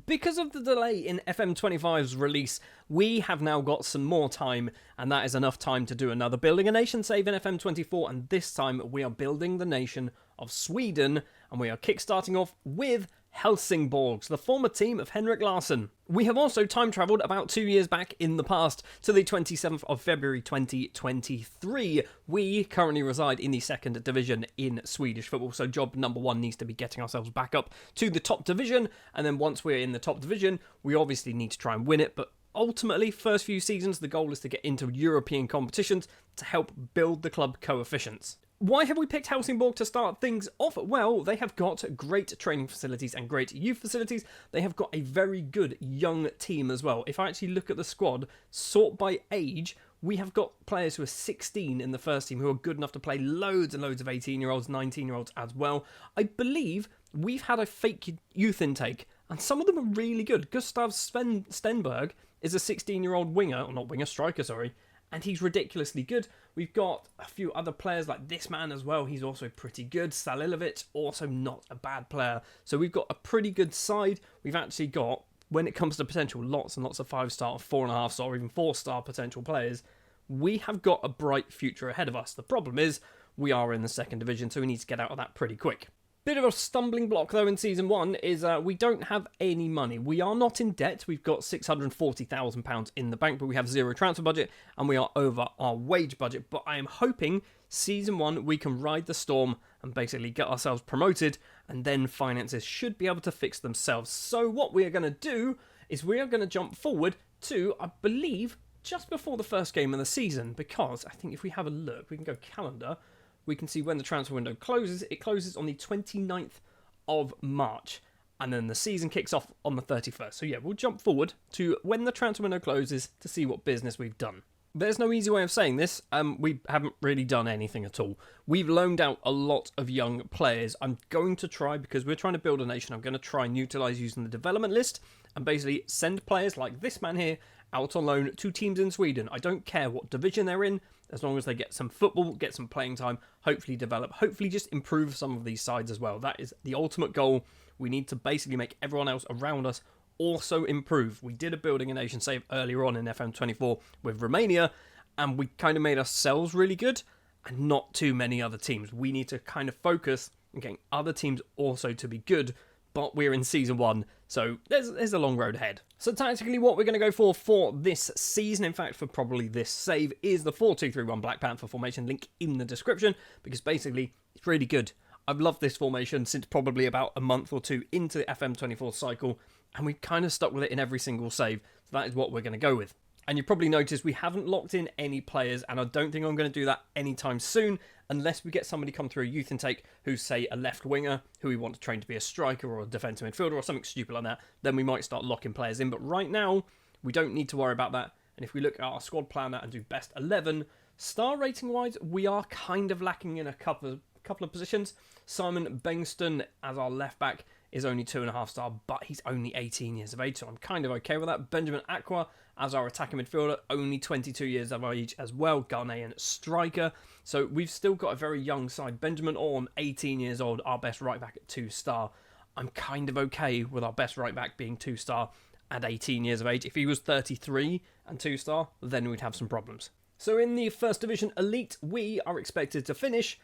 Because of the delay in FM25's release, we have now got some more time, and that is enough time to do another Building a Nation save in FM24, and this time we are building the nation of Sweden, and we are kickstarting off with Helsingborgs, the former team of Henrik Larsson. We have also time-travelled about 2 years back in the past to the 27th of February 2023. We currently reside in the second division in Swedish football, so job number one needs to be getting ourselves back up to the top division, and then once we're in the top division, we obviously need to try and win it, but ultimately, first few seasons, the goal is to get into European competitions to help build the club coefficients. Why have we picked Helsingborg to start things off? Well, they have got great training facilities and great youth facilities. They have got a very good young team as well. If I actually look at the squad, sort by age, we have got players who are 16 in the first team who are good enough to play loads and loads of 18-year-olds, 19-year-olds as well. I believe we've had a fake youth intake, and some of them are really good. Gustav Stenberg is a 16-year-old winger, or not winger, striker, sorry, and he's ridiculously good. We've got a few other players like this man as well. He's also pretty good. Salilovic, also not a bad player. So we've got a pretty good side. We've actually got, when it comes to potential, lots and lots of 5-star, 4.5-star, or even 4-star potential players. We have got a bright future ahead of us. The problem is, we are in the second division, so we need to get out of that pretty quick. Bit of a stumbling block, though, in Season 1 is we don't have any money. We are not in debt. We've got £640,000 in the bank, but we have zero transfer budget, and we are over our wage budget. But I am hoping Season 1 we can ride the storm and basically get ourselves promoted, and then finances should be able to fix themselves. So what we are going to do is we are going to jump forward to, I believe, just before the first game of the season, because I think if we have a look, we can go calendar, we can see when the transfer window closes. It closes on the 29th of March, and then the season kicks off on the 31st. So yeah, we'll jump forward to when the transfer window closes to see what business we've done. There's no easy way of saying this. We haven't really done anything at all. We've loaned out a lot of young players. I'm going to try, because we're trying to build a nation, I'm going to try and utilise using the development list and basically send players like this man here out on loan to teams in Sweden. I don't care what division they're in, as long as they get some football, get some playing time, hopefully develop, hopefully just improve some of these sides as well. That is the ultimate goal. We need to basically make everyone else around us also improve. We did a Building a Nation save earlier on in FM24 with Romania, and we kind of made ourselves really good and not too many other teams. We need to kind of focus on getting other teams also to be good, but we're in Season 1, so there's a long road ahead. So tactically, what we're going to go for this season, in fact, for probably this save, is the 4-2-3-1 Black Panther formation, link in the description, because basically, it's really good. I've loved this formation since probably about a month or two into the FM24 cycle, and we've kind of stuck with it in every single save, so that is what we're going to go with. And you probably noticed we haven't locked in any players, and I don't think I'm going to do that anytime soon, unless we get somebody come through a youth intake who's, say, a left winger, who we want to train to be a striker or a defensive midfielder or something stupid like that, then we might start locking players in. But right now, we don't need to worry about that. And if we look at our squad planner and do best 11, star rating-wise, we are kind of lacking in a couple of positions. Simon Bengston as our left back is only 2.5 star, but he's only 18 years of age, so I'm kind of okay with that. Benjamin Aqua as our attacking midfielder, only 22 years of age as well, Ghanaian striker. So we've still got a very young side. Benjamin Orm, 18 years old, our best right back at 2 star. I'm kind of okay with our best right back being 2 star at 18 years of age. If he was 33 and 2 star, then we'd have some problems. So in the First Division Elite, we are expected to finish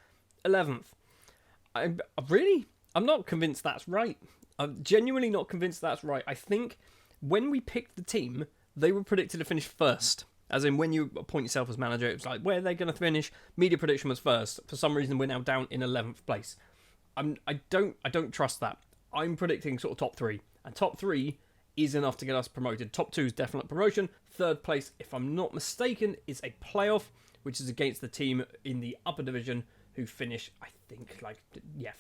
11th. I'm not convinced that's right. I'm genuinely not convinced that's right. I think when we picked the team, they were predicted to finish first. As in, when you appoint yourself as manager, it was like, where are they going to finish? Media prediction was first. For some reason, we're now down in 11th place. I don't trust that. I'm predicting sort of top 3. And top 3 is enough to get us promoted. Top 2 is definite promotion. Third place, if I'm not mistaken, is a playoff, which is against the team in the upper division who finish, I think,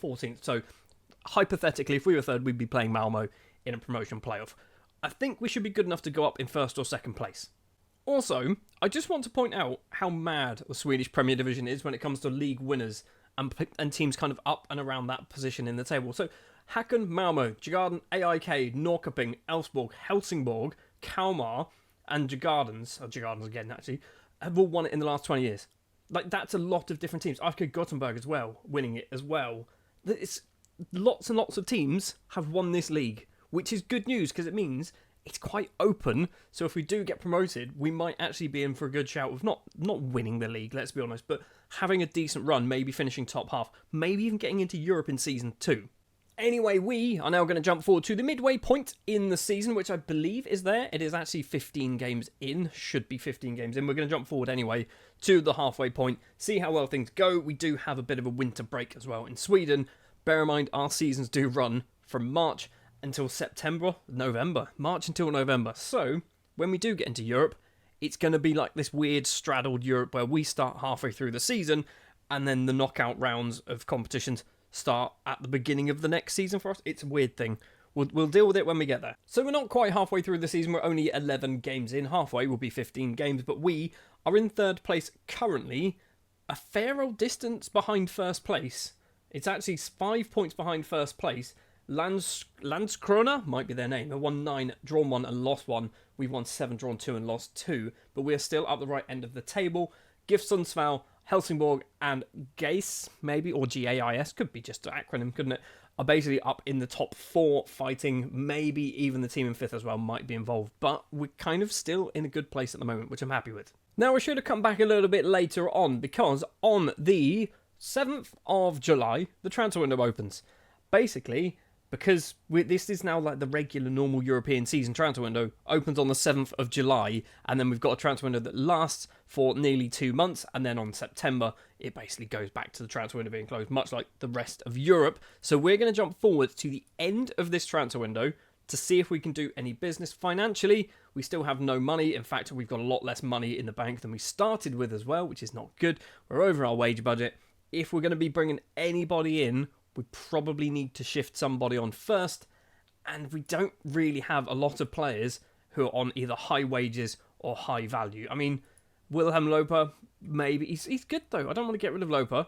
14th. So, hypothetically, if we were third, we'd be playing Malmo in a promotion playoff. I think we should be good enough to go up in first or second place. Also, I just want to point out how mad the Swedish Premier Division is when it comes to league winners and teams kind of up and around that position in the table. So, Häcken, Malmo, Djurgården, AIK, Norrköping, Elfsborg, Helsingborg, Kalmar, and Djurgårdens again actually, have all won it in the last 20 years. Like, that's a lot of different teams. IFK Gothenburg as well, winning it as well. It's lots and lots of teams have won this league, which is good news because it means it's quite open. So if we do get promoted, we might actually be in for a good shout of not winning the league, let's be honest, but having a decent run, maybe finishing top half, maybe even getting into Europe in Season 2. Anyway, we are now going to jump forward to the midway point in the season, which I believe is there. It is actually 15 games in, should be 15 games in. We're going to jump forward anyway to the halfway point, see how well things go. We do have a bit of a winter break as well in Sweden. Bear in mind, our seasons do run from March until November. March until November. So, when we do get into Europe, it's going to be like this weird straddled Europe where we start halfway through the season and then the knockout rounds of competitions start at the beginning of the next season for us. It's a weird thing. We'll deal with it when we get there. So we're not quite halfway through the season. We're only 11 games in. Halfway will be 15 games, but we are in third place currently, a fair old distance behind first place. It's actually 5 points behind first place. Landskrona might be their name. They won 9, drawn 1 and lost 1. We've won 7, drawn 2 and lost 2. But we're still up the right end of the table. GIF Sundsvall, Helsingborg and GAIS, maybe, or GAIS, could be just an acronym, couldn't it, are basically up in the top 4 fighting. Maybe even the team in 5th as well might be involved. But we're kind of still in a good place at the moment, which I'm happy with. Now, I should have come back a little bit later on, because on the 7th of July, the transfer window opens. Basically, because this is now like the regular normal European season transfer window, opens on the 7th of July, and then we've got a transfer window that lasts for nearly 2 months, and then on September, it basically goes back to the transfer window being closed, much like the rest of Europe. So we're going to jump forward to the end of this transfer window to see if we can do any business financially. We still have no money. In fact, we've got a lot less money in the bank than we started with as well, which is not good. We're over our wage budget. If we're going to be bringing anybody in, we probably need to shift somebody on first, and we don't really have a lot of players who are on either high wages or high value. I mean, Wilhelm Loper, maybe. He's good, though. I don't want to get rid of Loper.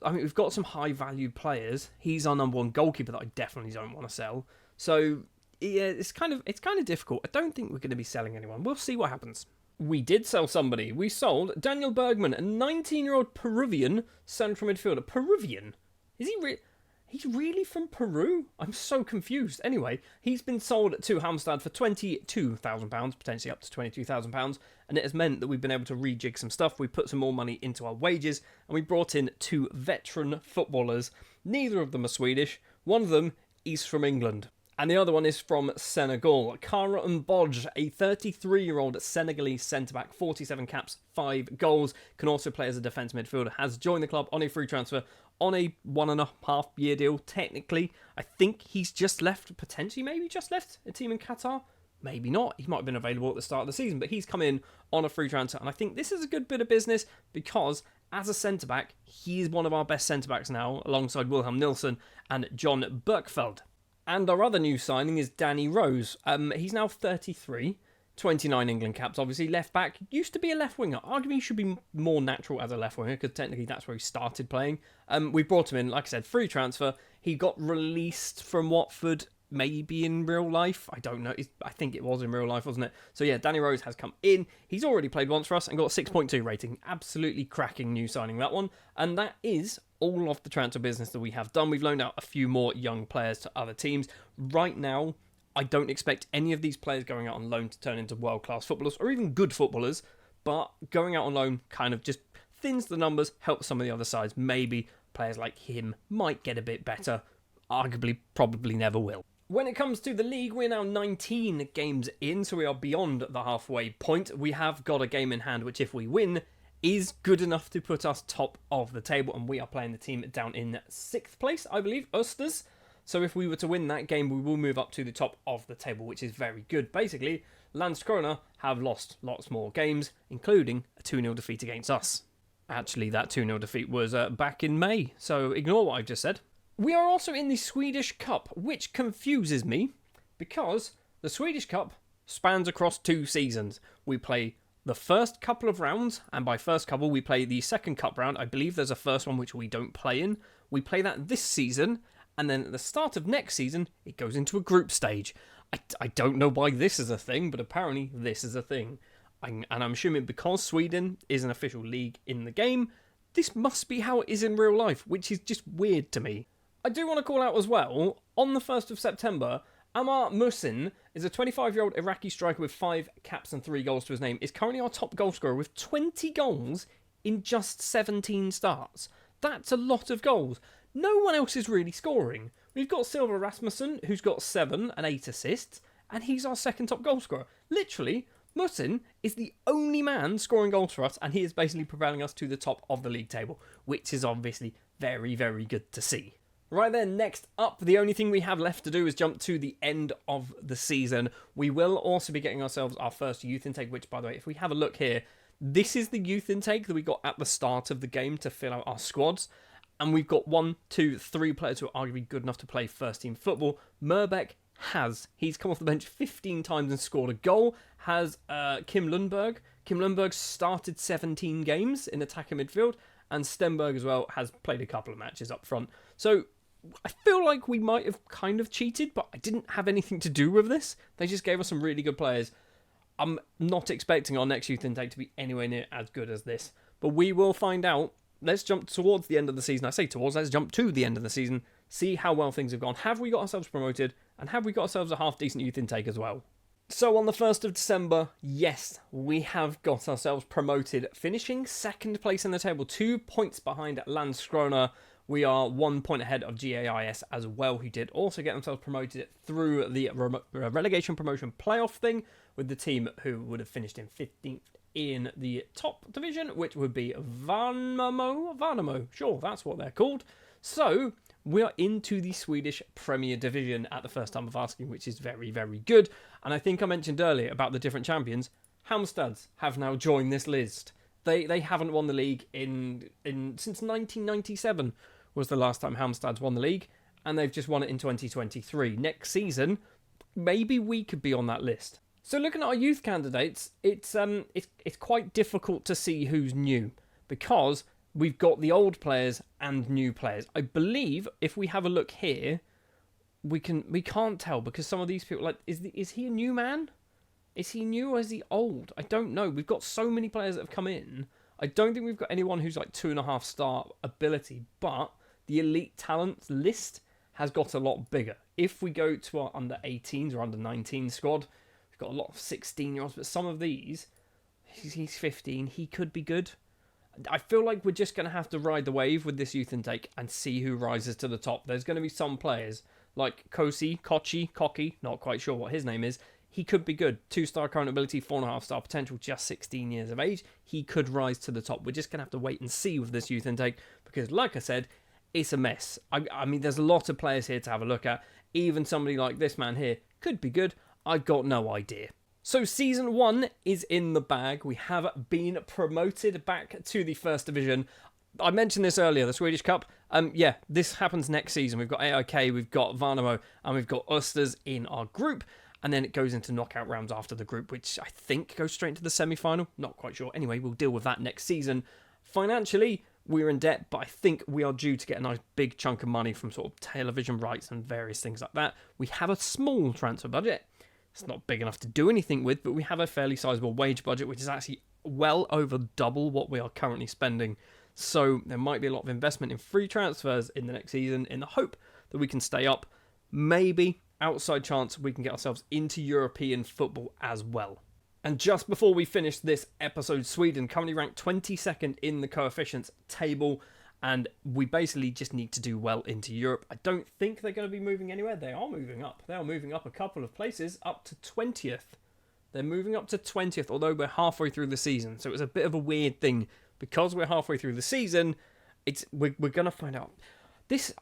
I mean, we've got some high-valued players. He's our number one goalkeeper that I definitely don't want to sell. So, yeah, it's kind of difficult. I don't think we're going to be selling anyone. We'll see what happens. We did sell somebody. We sold Daniel Bergman, a 19-year-old Peruvian central midfielder. Peruvian? Is he really... He's really from Peru? I'm so confused. Anyway, he's been sold to Halmstad for £22,000, potentially up to £22,000, and it has meant that we've been able to rejig some stuff. We put some more money into our wages, and we brought in 2 veteran footballers. Neither of them are Swedish. One of them is from England, and the other one is from Senegal. Kara Mbodj, a 33-year-old Senegalese centre-back, 47 caps, 5 goals, can also play as a defence midfielder, has joined the club on a free transfer, on a 1.5-year deal, technically. I think he's just left, potentially maybe just left a team in Qatar. Maybe not. He might have been available at the start of the season, but he's come in on a free transfer. And I think this is a good bit of business because as a centre-back, he's one of our best centre-backs now, alongside Wilhelm Nilsson and John Berkveld. And our other new signing is Danny Rose. He's now 33, 29 England caps, obviously. Left back, used to be a left winger. Arguably, he should be more natural as a left winger because technically that's where he started playing. We brought him in, like I said, free transfer. He got released from Watford, maybe in real life. I don't know. I think it was in real life, wasn't it? So yeah, Danny Rose has come in. He's already played once for us and got a 6.2 rating. Absolutely cracking new signing, that one. And that is all of the transfer business that we have done. We've loaned out a few more young players to other teams. Right now, I don't expect any of these players going out on loan to turn into world-class footballers or even good footballers, but going out on loan kind of just thins the numbers, helps some of the other sides. Maybe players like him might get a bit better. Arguably, probably never will. When it comes to the league, we're now 19 games in, so we are beyond the halfway point. We have got a game in hand, which if we win, is good enough to put us top of the table, and we are playing the team down in 6th place, I believe, Östers. So if we were to win that game, we will move up to the top of the table, which is very good. Basically, Landskrona have lost lots more games, including a 2-0 defeat against us. Actually, that 2-0 defeat was back in May, so ignore what I've just said. We are also in the Swedish Cup, which confuses me, because the Swedish Cup spans across 2 seasons. We play the first couple of rounds, and by first couple, we play the second cup round. I believe there's a first one which we don't play in. We play that this season, and then at the start of next season, it goes into a group stage. I don't know why this is a thing, but apparently this is a thing. And I'm assuming because Sweden is an official league in the game, this must be how it is in real life, which is just weird to me. I do want to call out as well, on the 1st of September, Amar Musin is a 25-year-old Iraqi striker with 5 caps and 3 goals to his name. Is currently our top goal scorer with 20 goals in just 17 starts. That's a lot of goals. No one else is really scoring. We've got Silva Rasmussen, who's got 7 and 8 assists, and he's our second top goal scorer. Literally, Musin is the only man scoring goals for us, and he is basically propelling us to the top of the league table, which is obviously very, very good to see. Right then, next up, the only thing we have left to do is jump to the end of the season. We will also be getting ourselves our first youth intake, which, by the way, if we have a look here, this is the youth intake that we got at the start of the game to fill out our squads. And we've got 1, 2, 3 players who are arguably good enough to play first team football. Merbeck he's come off the bench 15 times and scored a goal. Has Kim Lundberg. Kim Lundberg started 17 games in attack and midfield. And Stenberg as well has played a couple of matches up front. So I feel like we might have kind of cheated, but I didn't have anything to do with this. They just gave us some really good players. I'm not expecting our next youth intake to be anywhere near as good as this, but we will find out. Let's jump towards the end of the season. I say towards, let's jump to the end of the season, see how well things have gone. Have we got ourselves promoted, and have we got ourselves a half-decent youth intake as well? So on the 1st of December, yes, we have got ourselves promoted, finishing second place in the table, 2 points behind Landskrona. We are 1 point ahead of GAIS as well, who did also get themselves promoted through the relegation promotion playoff thing, with the team who would have finished in 15th in the top division, which would be Värnamo. Sure, that's what they're called. So we are into the Swedish Premier Division at the first time of asking, which is very, very good. And I think I mentioned earlier about the different champions. Halmstads have now joined this list. They haven't won the league since 1997 was the last time Halmstads won the league, and they've just won it in 2023. Next season, maybe we could be on that list. So looking at our youth candidates, it's quite difficult to see who's new, because we've got the old players and new players. I believe if we have a look here, we can't tell, because some of these people, like, is he a new man? Is he new or is he old? I don't know. We've got so many players that have come in. I don't think we've got anyone who's like 2.5 star ability, but the elite talent list has got a lot bigger. If we go to our under 18s or under 19 squad, we've got a lot of 16-year-olds, but some of these, he's 15, he could be good. I feel like we're just going to have to ride the wave with this youth intake and see who rises to the top. There's going to be some players like Kochi, not quite sure what his name is. He could be good. 2-star current ability, 4.5 star potential, just 16 years of age. He could rise to the top. We're just going to have to wait and see with this youth intake, because like I said, it's a mess. I mean, there's a lot of players here to have a look at. Even somebody like this man here could be good. I've got no idea. So Season 1 is in the bag. We have been promoted back to the First Division. I mentioned this earlier, the Swedish Cup. Yeah, this happens next season. We've got AIK, we've got Värnamo, and we've got Östers in our group. And then it goes into knockout rounds after the group, which I think goes straight into the semi-final. Not quite sure. Anyway, we'll deal with that next season. Financially, we're in debt, but I think we are due to get a nice big chunk of money from sort of television rights and various things like that. We have a small transfer budget. It's not big enough to do anything with, but we have a fairly sizable wage budget, which is actually well over double what we are currently spending. So there might be a lot of investment in free transfers in the next season in the hope that we can stay up. Maybe outside chance we can get ourselves into European football as well. And just before we finish this episode, Sweden currently ranked 22nd in the coefficients table, and we basically just need to do well into Europe. I don't think they're going to be moving anywhere. They are moving up. They are moving up a couple of places, up to 20th. They're moving up to 20th, although we're halfway through the season. So it's a bit of a weird thing. Because we're halfway through the season, we're going to find out.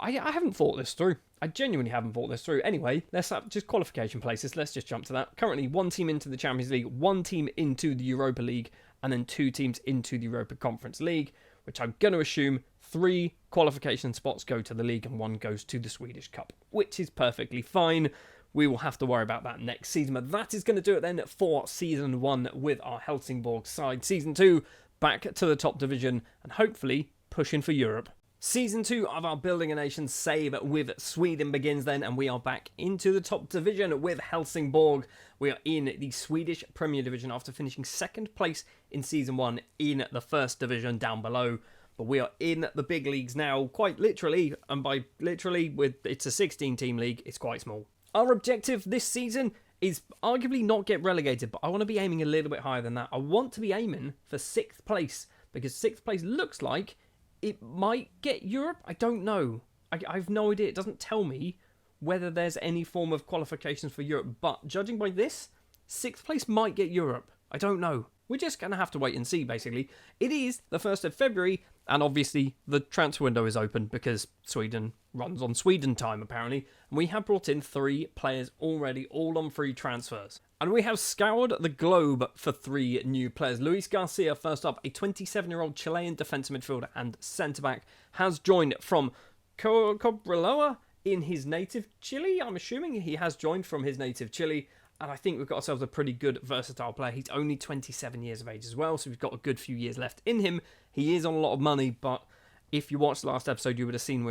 I haven't thought this through. I genuinely haven't thought this through. Anyway, let's have just qualification places. Let's just jump to that. Currently, 1 team into the Champions League, 1 team into the Europa League, and then 2 teams into the Europa Conference League, which I'm going to assume 3 qualification spots go to the league and 1 goes to the Swedish Cup, which is perfectly fine. We will have to worry about that next season. But that is going to do it then for Season 1 with our Helsingborgs side. Season 2, back to the top division and hopefully pushing for Europe. Season 2 of our Building a Nation save with Sweden begins then, and we are back into the top division with Helsingborg. We are in the Swedish Premier Division after finishing 2nd place in Season 1 in the 1st Division down below. But we are in the big leagues now, quite literally, and by literally, it's a 16-team league, it's quite small. Our objective this season is arguably not get relegated, but I want to be aiming a little bit higher than that. I want to be aiming for 6th place, because 6th place looks like it might get Europe. I don't know. I have no idea. It doesn't tell me whether there's any form of qualifications for Europe, but judging by this, 6th place might get Europe. I don't know. We're just going to have to wait and see, basically. It is the 1st of February, and obviously the transfer window is open because Sweden runs on Sweden time, apparently. And we have brought in 3 players already, all on free transfers. And we have scoured the globe for 3 new players. Luis Garcia, first up, a 27-year-old Chilean defensive midfielder and centre-back, has joined from Cobreloa in his native Chile. I'm assuming he has joined from his native Chile. And I think we've got ourselves a pretty good, versatile player. He's only 27 years of age as well, so we've got a good few years left in him. He is on a lot of money, but if you watched the last episode, you would have seen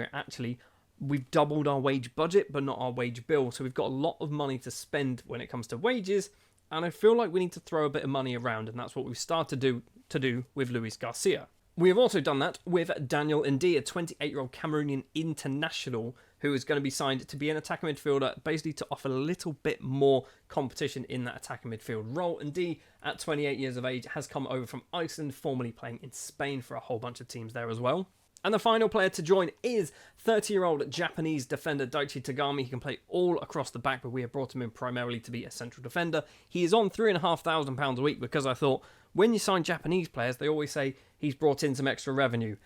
we've doubled our wage budget, but not our wage bill. So we've got a lot of money to spend when it comes to wages, and I feel like we need to throw a bit of money around, and that's what we've started to do with Luis Garcia. We have also done that with Daniel Ndi, a 28-year-old Cameroonian international who is going to be signed to be an attacking midfielder, basically to offer a little bit more competition in that attacking midfield role. Ndi, at 28 years of age, has come over from Iceland, formerly playing in Spain for a whole bunch of teams there as well. And the final player to join is 30-year-old Japanese defender Daichi Tagami. He can play all across the back, but we have brought him in primarily to be a central defender. He is on £3,500 a week because I thought when you sign Japanese players, they always say he's brought in some extra revenue.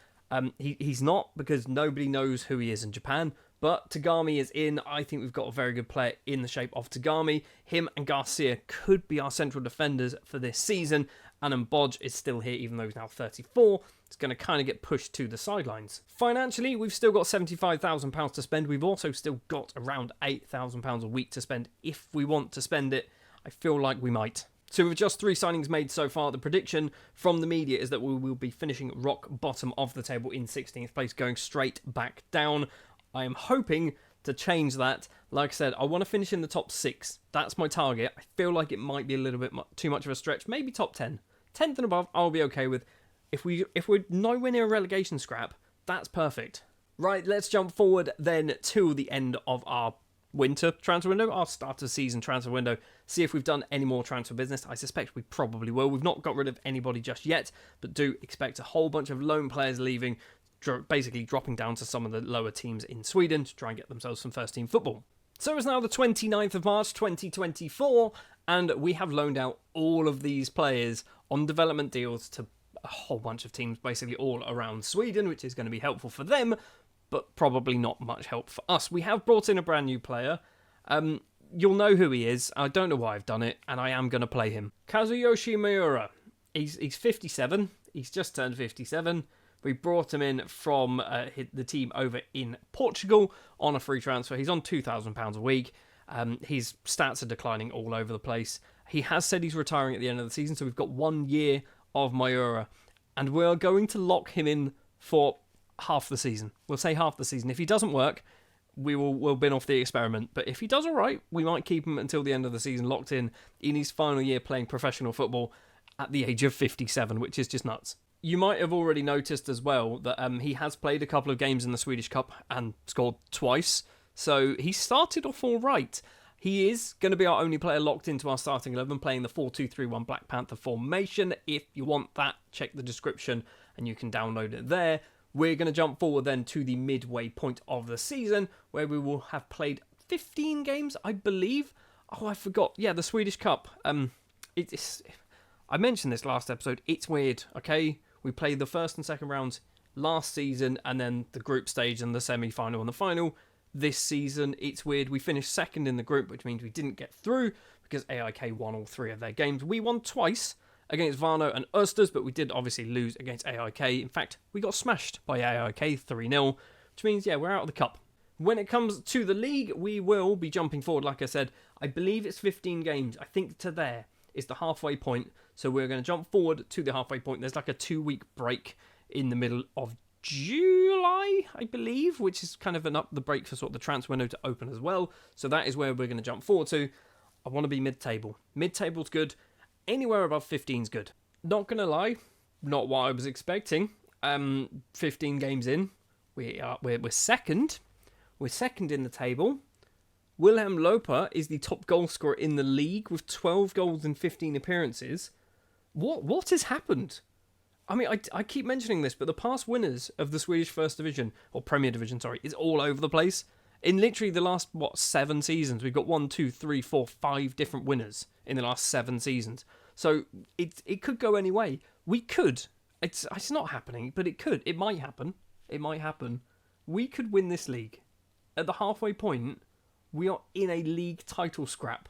He's not, because nobody knows who he is in Japan. But Tagami is in. I think we've got a very good player in the shape of Tagami. Him and Garcia could be our central defenders for this season. And Bodge is still here, even though he's now 34. It's going to kind of get pushed to the sidelines. Financially, we've still got £75,000 to spend. We've also still got around £8,000 a week to spend if we want to spend it. I feel like we might. So with just 3 signings made so far, the prediction from the media is that we will be finishing rock bottom of the table in 16th place, going straight back down. I am hoping to change that. Like I said, I want to finish in the top 6. That's my target. I feel like it might be a little bit too much of a stretch. Maybe top 10. 10th and above, I'll be okay with. If we're nowhere near a relegation scrap, that's perfect. Right, let's jump forward then to the end of our winter transfer window, our start of season transfer window. See if we've done any more transfer business. I suspect we probably will. We've not got rid of anybody just yet, but do expect a whole bunch of loan players leaving, basically dropping down to some of the lower teams in Sweden to try and get themselves some first team football. So it's now the 29th of March 2024, and we have loaned out all of these players on development deals to a whole bunch of teams, basically all around Sweden, which is going to be helpful for them, but probably not much help for us. We have brought in a brand new player. You'll know who he is. I don't know why I've done it, and I am going to play him. Kazuyoshi Miura. He's 57. He's just turned 57. We brought him in from the team over in Portugal on a free transfer. He's on £2,000 a week. His stats are declining all over the place. He has said he's retiring at the end of the season, so we've got 1 year of Miura. And we're going to lock him in for half the season. We'll say half the season. If he doesn't work, we'll bin off the experiment. But if he does all right, we might keep him until the end of the season, locked in his final year playing professional football at the age of 57, which is just nuts. You might have already noticed as well that he has played a couple of games in the Swedish Cup and scored twice. So he started off all right. He is going to be our only player locked into our starting 11, playing the 4-2-3-1 Black Panther formation. If you want that, check the description and you can download it there. We're going to jump forward then to the midway point of the season, where we will have played 15 games, I believe. Oh, I forgot. Yeah, the Swedish Cup. I mentioned this last episode. It's weird, okay? We played the first and second rounds last season, and then the group stage and the semi-final and the final. This season, it's weird. We finished second in the group, which means we didn't get through because AIK won all 3 of their games. We won twice against Varno and Östers, but we did obviously lose against AIK. In fact, we got smashed by AIK 3-0, which means, yeah, we're out of the cup. When it comes to the league, we will be jumping forward, like I said. I believe it's 15 games. I think to there is the halfway point. So we're going to jump forward to the halfway point. There's like a 2-week break in the middle of July, I believe, which is kind of the break for sort of the transfer window to open as well. So that is where we're going to jump forward to. I want to be mid-table. Mid-table's good. Anywhere above 15's good. Not going to lie, not what I was expecting. 15 games in, we're second. We're second in the table. Wilhelm Loper is the top goal scorer in the league with 12 goals in 15 appearances. What has happened? I mean, I keep mentioning this, but the past winners of the Swedish First Division, or Premier Division, sorry, is all over the place. In literally the last, 7 seasons, we've got 1, 2, 3, 4, 5 different winners in the last 7 seasons. So it could go any way. We could. It's not happening, but it could. It might happen. It might happen. We could win this league. At the halfway point, we are in a league title scrap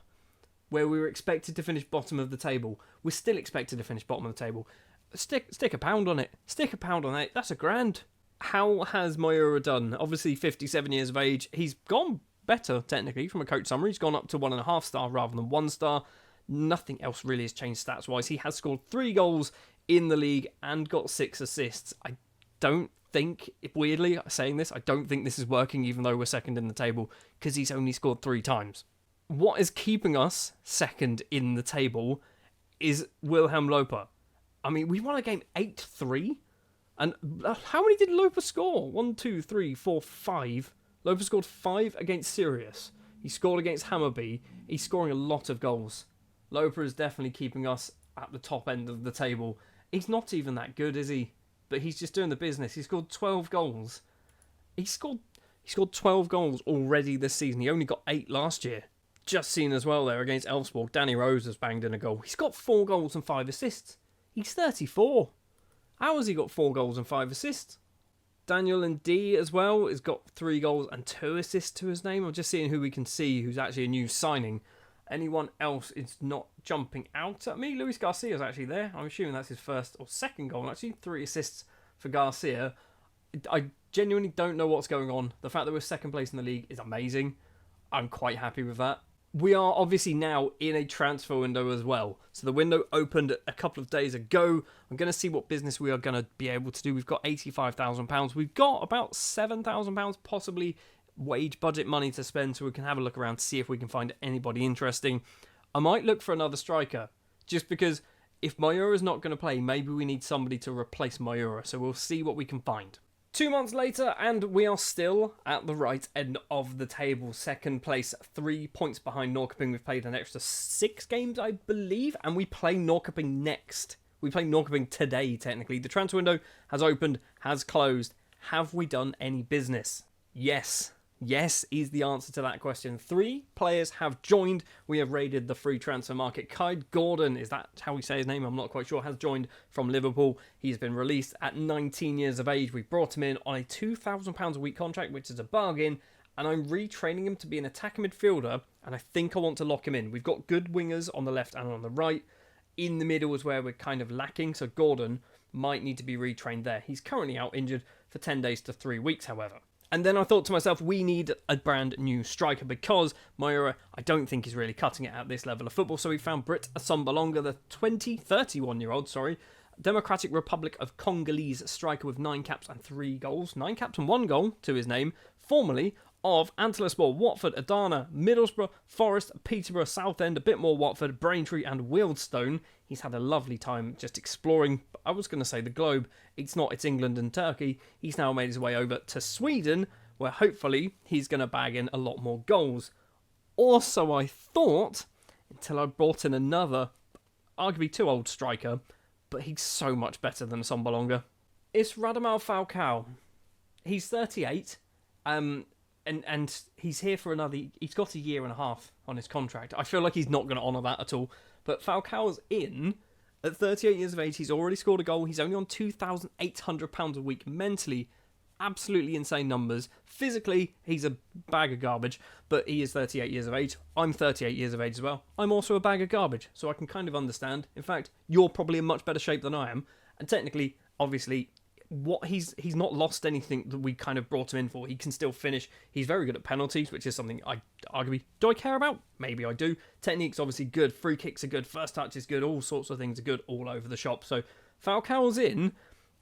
where we were expected to finish bottom of the table. We're still expected to finish bottom of the table. Stick a pound on it. Stick a pound on it. That's £1,000. How has Mayura done? Obviously, 57 years of age. He's gone better, technically, from a coach summary. He's gone up to 1.5 star rather than 1 star. Nothing else really has changed stats-wise. He has scored 3 goals in the league and got 6 assists. I don't think, weirdly saying this, I don't think this is working even though we're second in the table because he's only scored 3 times. What is keeping us second in the table is Wilhelm Loper. I mean, we won a game 8-3. And how many did Loper score? 1, 2, 3, 4, 5. Loper scored 5 against Sirius. He scored against Hammarby. He's scoring a lot of goals. Loper is definitely keeping us at the top end of the table. He's not even that good, is he? But he's just doing the business. He scored 12 goals. He scored 12 goals already this season. He only got 8 last year. Just seen as well there against Elfsborg. Danny Rose has banged in a goal. He's got 4 goals and 5 assists. He's 34. How has he got 4 goals and 5 assists? Daniel and D as well has got 3 goals and 2 assists to his name. I'm just seeing who we can see who's actually a new signing. Anyone else is not jumping out at me. Luis Garcia is actually there. I'm assuming that's his first or second goal. Actually, 3 assists for Garcia. I genuinely don't know what's going on. The fact that we're second place in the league is amazing. I'm quite happy with that. We are obviously now in a transfer window as well. So the window opened a couple of days ago. I'm going to see what business we are going to be able to do. We've got £85,000. We've got about £7,000 possibly wage budget money to spend, so we can have a look around to see if we can find anybody interesting. I might look for another striker, just because if Mayura's not going to play, maybe we need somebody to replace Mayura. So we'll see what we can find. 2 months later, and we are still at the right end of the table. Second place, 3 points behind Norrköping. We've played an extra 6 games, I believe, and we play Norrköping next. We play Norrköping today, technically. The transfer window has opened, has closed. Have we done any business? Yes. Yes is the answer to that question. 3 players have joined. We have raided the free transfer market. Kai Gordon, is that how we say his name? I'm not quite sure. Has joined from Liverpool. He's been released at 19 years of age. We brought him in on a £2,000 a week contract, which is a bargain. And I'm retraining him to be an attacking midfielder. And I think I want to lock him in. We've got good wingers on the left and on the right. In the middle is where we're kind of lacking. So Gordon might need to be retrained there. He's currently out injured for 10 days to 3 weeks, however. And then I thought to myself, we need a brand new striker because Mayura, I don't think, is really cutting it at this level of football. So we found Britt Assombalonga, the 31-year-old, Democratic Republic of Congolese striker with 9 caps and 3 goals. 9 caps and 1 goal to his name, formerly of Antalyaspor, Watford, Adana, Middlesbrough, Forest, Peterborough, Southend, a bit more Watford, Braintree and Wealdstone. He's had a lovely time just exploring, I was going to say the globe. It's not, it's England and Turkey. He's now made his way over to Sweden, where hopefully he's going to bag in a lot more goals. Also, I thought, until I brought in another, arguably too old striker, but he's so much better than Sombalonga. It's Radamel Falcao. He's 38, and he's here for another, he's got a year and a half on his contract. I feel like he's not going to honour that at all. But Falcao's in at 38 years of age. He's already scored a goal. He's only on £2,800 a week. Mentally, absolutely insane numbers. Physically, he's a bag of garbage, but he is 38 years of age. I'm 38 years of age as well. I'm also a bag of garbage, so I can kind of understand. In fact, you're probably in much better shape than I am. And technically, obviously, he's not lost anything that we kind of brought him in for. He can still finish. He's very good at penalties, which is something I arguably, do I care about? Maybe I do. Technique's obviously good. Free kicks are good. First touch is good. All sorts of things are good all over the shop. So Falcao's in.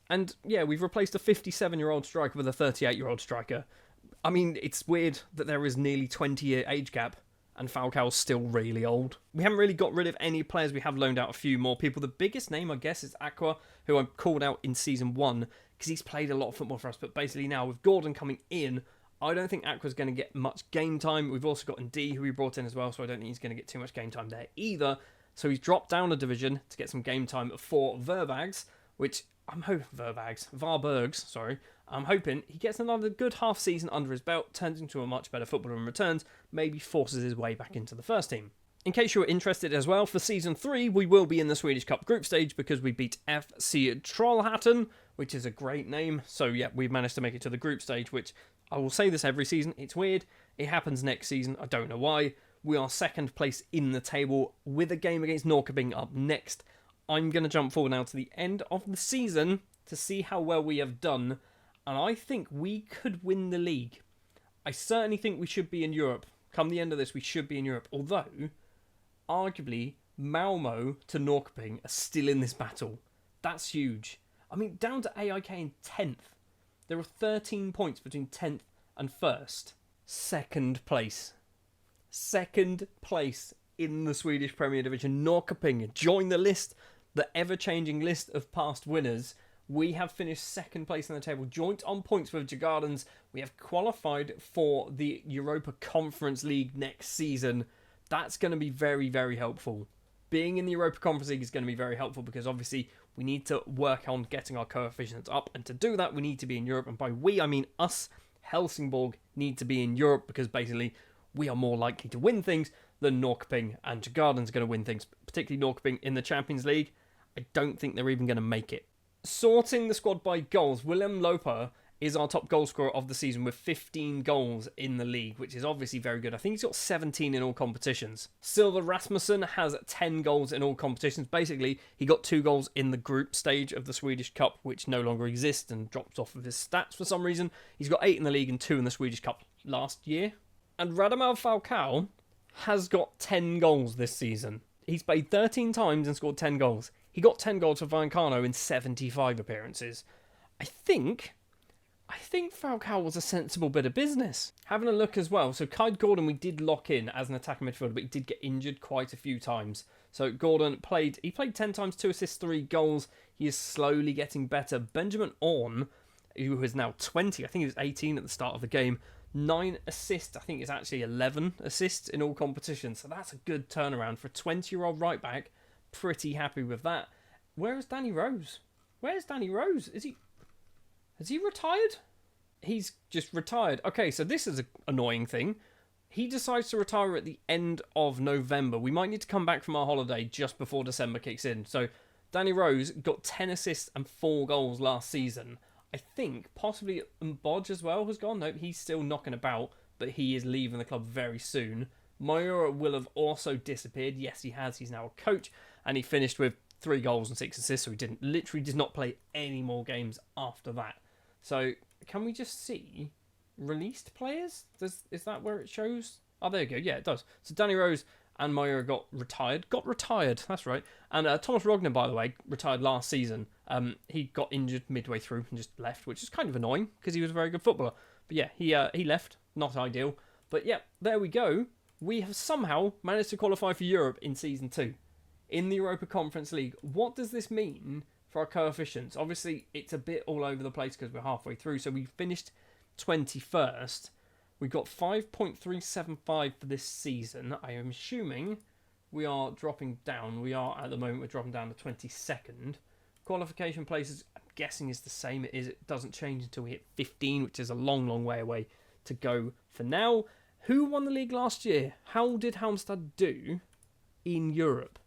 And yeah, we've replaced a 57-year-old striker with a 38-year-old striker. I mean, it's weird that there is nearly 20-year age gap and Falcao's still really old. We haven't really got rid of any players. We have loaned out a few more people. The biggest name, I guess, is Aqua, who I called out in Season 1 because he's played a lot of football for us. But basically now, with Gordon coming in, I don't think Aqua's going to get much game time. We've also got Ndee, who we brought in as well, so I don't think he's going to get too much game time there either. So he's dropped down a division to get some game time for Varbergs, which I'm hoping I'm hoping he gets another good half season under his belt, turns into a much better footballer and returns, maybe forces his way back into the first team. In case you were interested as well, for Season 3, we will be in the Swedish Cup group stage because we beat FC Trollhättan, which is a great name. So yeah, we've managed to make it to the group stage, which I will say this every season. It's weird. It happens next season. I don't know why. We are second place in the table with a game against Norrköping up next. I'm going to jump forward now to the end of the season to see how well we have done. And I think we could win the league. I certainly think we should be in Europe. Come the end of this, we should be in Europe. Although, arguably, Malmo to Norrköping are still in this battle. That's huge. I mean, down to AIK in 10th. There are 13 points between 10th and 1st. Second place. Second place in the Swedish Premier Division. Norrköping join the list, the ever-changing list of past winners. We have finished second place in the table, joint on points with Djurgårdens. We have qualified for the Europa Conference League next season. That's going to be very, very helpful. Being in the Europa Conference League is going to be very helpful because obviously we need to work on getting our coefficients up. And to do that, we need to be in Europe. And by we, I mean us, Helsingborg, need to be in Europe because basically we are more likely to win things than Norrköping, and Djurgårdens are going to win things, particularly Norrköping in the Champions League. I don't think they're even going to make it. Sorting the squad by goals, Willem Loper is our top goal scorer of the season with 15 goals in the league, which is obviously very good. I think he's got 17 in all competitions. Silver Rasmussen has 10 goals in all competitions. Basically, he got 2 goals in the group stage of the Swedish Cup, which no longer exists and dropped off of his stats for some reason. He's got 8 in the league and 2 in the Swedish Cup last year. And Radamel Falcao has got 10 goals this season. He's played 13 times and scored 10 goals. He got 10 goals for Vallecano in 75 appearances. I think Falcao was a sensible bit of business. Having a look as well. So Kyle Gordon we did lock in as an attacking midfielder, but he did get injured quite a few times. So Gordon played 10 times, 2 assists, 3 goals. He is slowly getting better. Benjamin Orn, who is now 20, I think he was 18 at the start of the game, 9 assists. I think it's actually 11 assists in all competitions. So that's a good turnaround for a 20-year-old right back. Pretty happy with that. Where is Danny Rose? Where's Danny Rose? Has he retired? He's just retired. Okay, so this is an annoying thing. He decides to retire at the end of November. We might need to come back from our holiday just before December kicks in. So Danny Rose got 10 assists and 4 goals last season. I think possibly Bodge as well has gone. No, he's still knocking about, but he is leaving the club very soon. Mayura will have also disappeared. Yes, he has. He's now a coach, and he finished with 3 goals and 6 assists, so he did not play any more games after that. So can we just see released players? Is that where it shows? Oh, there you go. Yeah, it does. So Danny Rose and Mayura got retired. That's right. And Thomas Rogner, by the way, retired last season. He got injured midway through and just left, which is kind of annoying because he was a very good footballer. But yeah, he left. Not ideal. But yeah, there we go. We have somehow managed to qualify for Europe in Season 2 in the Europa Conference League. What does this mean for our coefficients? Obviously, it's a bit all over the place because we're halfway through. So we finished 21st. We've got 5.375 for this season. I am assuming we are dropping down. We are, at the moment, we're dropping down to 22nd. Qualification places, I'm guessing, is the same. It doesn't change until we hit 15, which is a long, long way away to go for now. Who won the league last year? How did Halmstad do in Europe?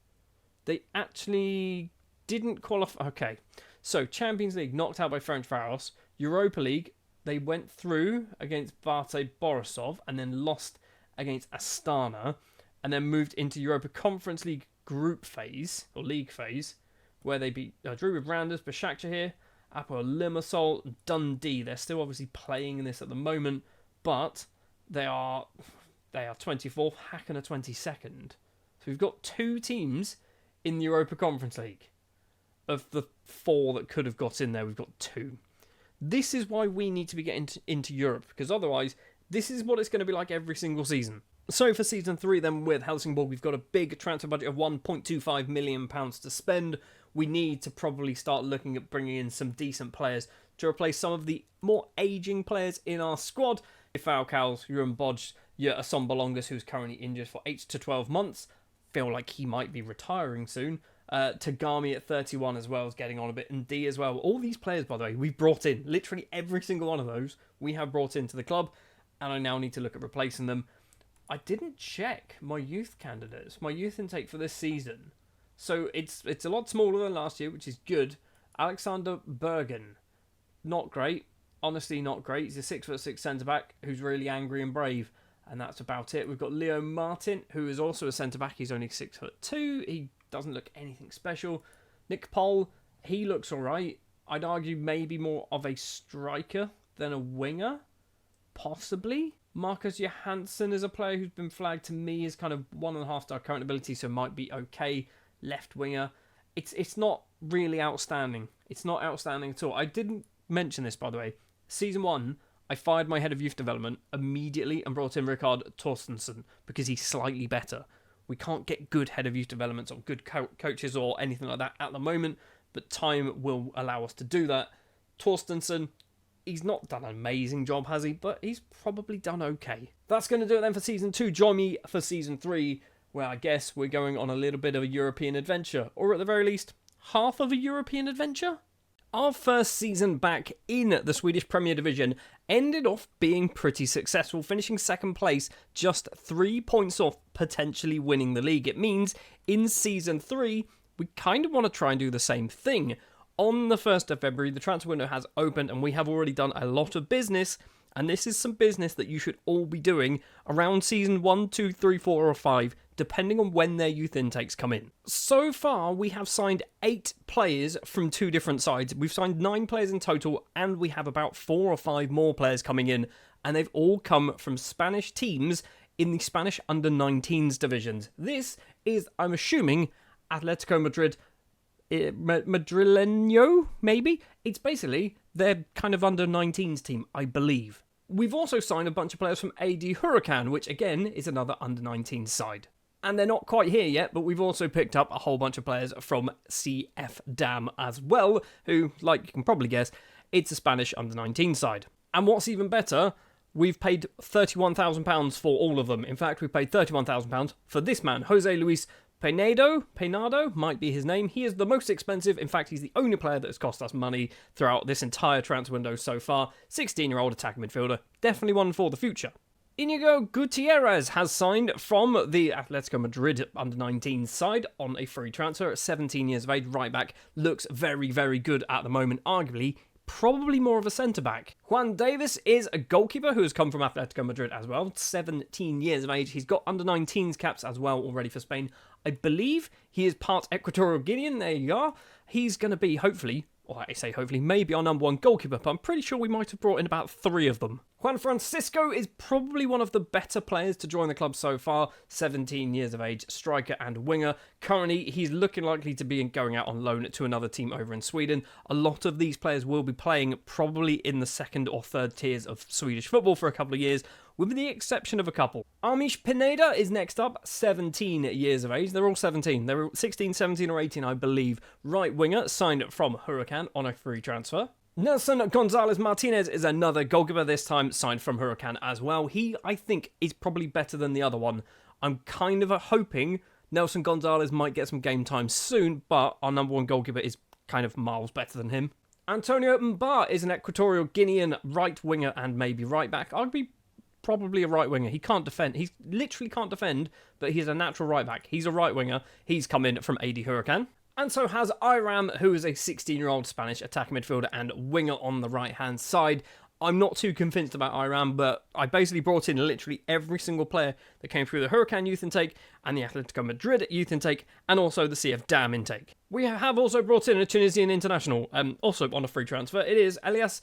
They actually didn't qualify. Okay, so Champions League knocked out by Ferencváros. Europa League, they went through against Bate Borisov and then lost against Astana and then moved into Europa Conference League group phase, or league phase, where they drew with Randers, Başakşehir, Apoel Limassol, Dundee. They're still obviously playing in this at the moment, but they are 24th, Hacken are 22nd. So we've got 2 teams in the Europa Conference League. Of the 4 that could have got in there, we've got 2. This is why we need to be getting into Europe, because otherwise, this is what it's going to be like every single season. So for Season 3 then with Helsingborg, we've got a big transfer budget of £1.25 million to spend. We need to probably start looking at bringing in some decent players, to replace some of the more aging players in our squad. Falcao's, Euron Bodge, your Asombalongas, who's currently injured for 8 to 12 months. Feel like he might be retiring soon. Tagami at 31 as well is getting on a bit, and D as well. All these players, by the way, we've brought in. Literally every single one of those we have brought into the club, and I now need to look at replacing them. I didn't check my youth candidates, my youth intake for this season. So it's a lot smaller than last year, which is good. Alexander Bergen, not great. Honestly, not great. He's a 6'6" centre-back who's really angry and brave. And that's about it. We've got Leo Martin, who is also a centre-back. He's only 6'2". He doesn't look anything special. Nick Pohl, he looks all right. I'd argue maybe more of a striker than a winger. Possibly. Marcus Johansson is a player who's been flagged to me as kind of 1.5-star current ability, so might be okay. Left winger. It's not really outstanding. It's not outstanding at all. I didn't mention this, by the way. Season 1, I fired my head of youth development immediately and brought in Rikard Torstensson because he's slightly better. We can't get good head of youth developments or good coaches or anything like that at the moment, but time will allow us to do that. Torstensson, he's not done an amazing job, has he? But he's probably done okay. That's going to do it then for Season 2. Join me for Season 3, where I guess we're going on a little bit of a European adventure, or at the very least, half of a European adventure? Our first season back in the Swedish Premier Division ended off being pretty successful, finishing second place, just 3 points off potentially winning the league. It means in Season 3, we kind of want to try and do the same thing. On the 1st of February, the transfer window has opened and we have already done a lot of business. And this is some business that you should all be doing around Season 1, 2, 3, 4 or 5, depending on when their youth intakes come in. So far, we have signed 8 players from 2 different sides. We've signed 9 players in total, and we have about 4 or 5 more players coming in, and they've all come from Spanish teams in the Spanish under-19s divisions. This is, I'm assuming, Atletico Madrid, Madrileño, maybe? It's basically their kind of under-19s team, I believe. We've also signed a bunch of players from AD Huracan, which again is another under-19s side. And they're not quite here yet, but we've also picked up a whole bunch of players from CF Dam as well, who, like you can probably guess, it's a Spanish under-19 side. And what's even better, we've paid £31,000 for all of them. In fact, we paid £31,000 for this man, Jose Luis Peinado might be his name. He is the most expensive. In fact, he's the only player that has cost us money throughout this entire transfer window so far. 16-year-old attacking midfielder. Definitely one for the future. Inigo Gutierrez has signed from the Atletico Madrid under-19 side on a free transfer at 17 years of age. Right back. Looks very, very good at the moment. Arguably, probably more of a centre-back. Juan Davis is a goalkeeper who has come from Atletico Madrid as well. 17 years of age. He's got under-19s caps as well already for Spain. I believe he is part Equatorial Guinean. There you are. He's going to be, hopefully, or I say hopefully, maybe our number 1 goalkeeper, but I'm pretty sure we might have brought in about 3 of them. Juan Francisco is probably one of the better players to join the club so far. 17 years of age, striker and winger. Currently, he's looking likely to be going out on loan to another team over in Sweden. A lot of these players will be playing probably in the 2nd or 3rd tiers of Swedish football for a couple of years, with the exception of a couple. Amish Pineda is next up, 17 years of age. They're all 17. They're 16, 17 or 18, I believe. Right winger, signed from Huracan on a free transfer. Nelson Gonzalez Martinez is another goalkeeper, this time signed from Huracan as well. He, I think, is probably better than the other one. I'm kind of hoping Nelson Gonzalez might get some game time soon, but our number 1 goalkeeper is kind of miles better than him. Antonio Mbar is an Equatorial Guinean right winger and maybe right back. I'd be probably a right winger. He can't defend. He literally can't defend, but he's a natural right back. He's a right winger. He's come in from AD Huracan. And so has Iram, who is a 16-year-old Spanish attacking midfielder and winger on the right-hand side. I'm not too convinced about Iram, but I basically brought in literally every single player that came through the Huracan youth intake and the Atletico Madrid youth intake and also the CF Dam intake. We have also brought in a Tunisian international, also on a free transfer. It is Elias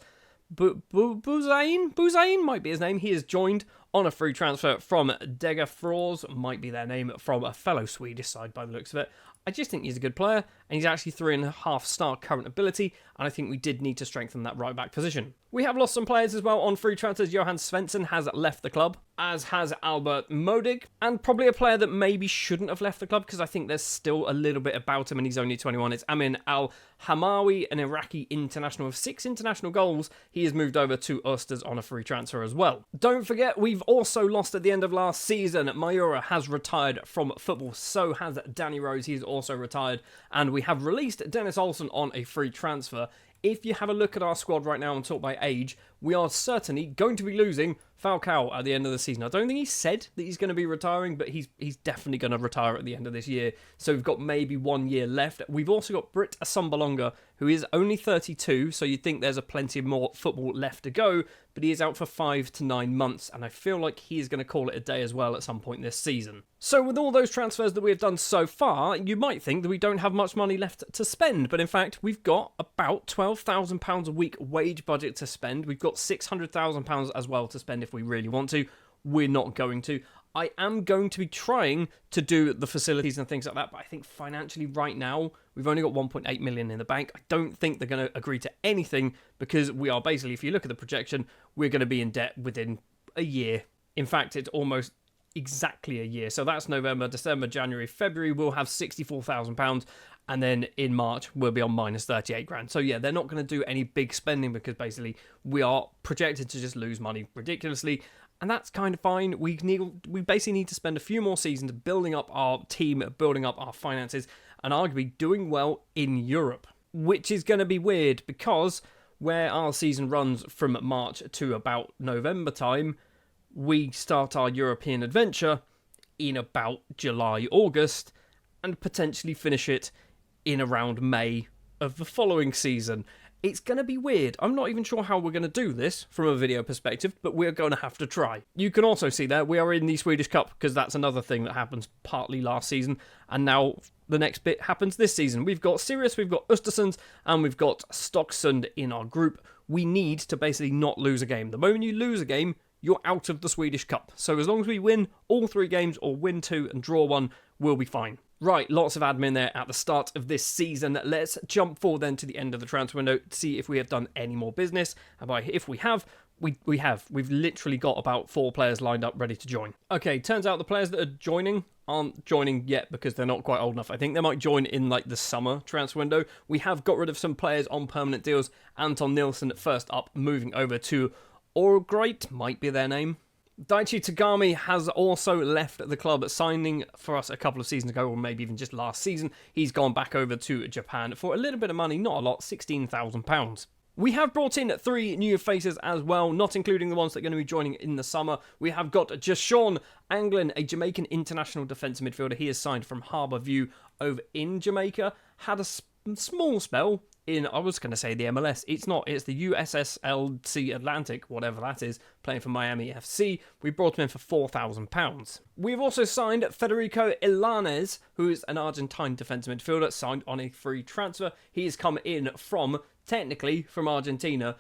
Bouzaïn might be his name. He has joined on a free transfer from Degerfors, might be their name, from a fellow Swedish side by the looks of it. I just think he's a good player, and he's actually 3.5 star current ability, and I think we did need to strengthen that right back position. We have lost some players as well on free transfers. Johan Svensson has left the club, as has Albert Modig, and probably a player that maybe shouldn't have left the club because I think there's still a little bit about him and he's only 21. It's Amin Al-Hamawi, an Iraqi international with 6 international goals. He has moved over to Oesters on a free transfer as well. Don't forget, we've also lost at the end of last season. Mayura has retired from football, so has Danny Rose. He's also retired, and we have released Dennis Olsen on a free transfer. If you have a look at our squad right now and talk by age, we are certainly going to be losing Falcao at the end of the season. I don't think he said that he's going to be retiring, but he's definitely going to retire at the end of this year. So we've got maybe 1 year left. We've also got Britt Assombalonga, who is only 32, so you'd think there's a plenty more football left to go, but he is out for 5 to 9 months, and I feel like he is going to call it a day as well at some point this season. So with all those transfers that we've done so far, you might think that we don't have much money left to spend, but in fact, we've got about £12,000 a week wage budget to spend. We've got £600,000 as well to spend if we really want to. We're not going to. I am going to be trying to do the facilities and things like that, but I think financially right now, we've only got 1.8 million in the bank. I don't think they're going to agree to anything because we are basically, if you look at the projection, we're going to be in debt within a year. In fact, it's almost exactly a year. So that's November, December, January, February, we'll have £64,000. And then in March, we'll be on minus 38 grand. So yeah, they're not going to do any big spending because basically we are projected to just lose money ridiculously. And that's kind of fine. We basically need to spend a few more seasons building up our team, building up our finances, and arguably doing well in Europe. Which is going to be weird because where our season runs from March to about November time, we start our European adventure in about July, August, and potentially finish it in around May of the following season. It's going to be weird. I'm not even sure how we're going to do this from a video perspective, but we're going to have to try. You can also see there, we are in the Swedish Cup, because that's another thing that happens partly last season, and now the next bit happens this season. We've got Sirius, we've got Östersund, and we've got Stocksund in our group. We need to basically not lose a game. The moment you lose a game, you're out of the Swedish Cup. So as long as we win all 3 games, or win 2 and draw 1, we'll be fine. Right, lots of admin there at the start of this season. Let's jump forward then to the end of the transfer window to see if we have done any more business. And by if we have, we have. We've literally got about 4 players lined up ready to join. Okay, turns out the players that are joining aren't joining yet because they're not quite old enough. I think they might join in like the summer transfer window. We have got rid of some players on permanent deals. Anton Nilsson first up, moving over to Orgreit, might be their name. Daichi Tagami has also left the club, signing for us a couple of seasons ago, or maybe even just last season. He's gone back over to Japan for a little bit of money, not a lot, £16,000. We have brought in 3 new faces as well, not including the ones that are going to be joining in the summer. We have got Jashawn Anglin, a Jamaican international defensive midfielder. He is signed from Harbour View over in Jamaica. Had a small spell in, I was going to say the MLS. It's not. It's the USSLC Atlantic, whatever that is, playing for Miami FC. We brought him in for £4,000. We've also signed Federico Ilanes, who is an Argentine defensive midfielder, signed on a free transfer. He has come in from, technically, from Argentina.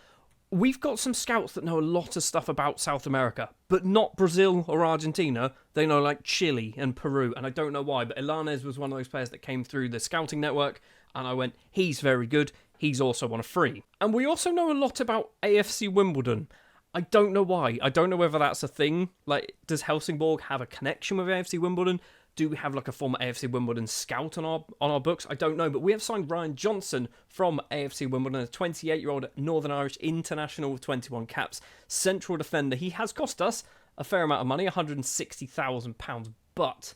We've got some scouts that know a lot of stuff about South America, but not Brazil or Argentina. They know like Chile and Peru, and I don't know why, but Ilanes was one of those players that came through the scouting network, and I went, he's very good. He's also on a free. And we also know a lot about AFC Wimbledon. I don't know why. I don't know whether that's a thing. Like, does Helsingborg have a connection with AFC Wimbledon? Do we have like a former AFC Wimbledon scout on our books? I don't know, but we have signed Ryan Johnson from AFC Wimbledon, a 28-year-old Northern Irish international with 21 caps, central defender. He has cost us a fair amount of money, £160,000, but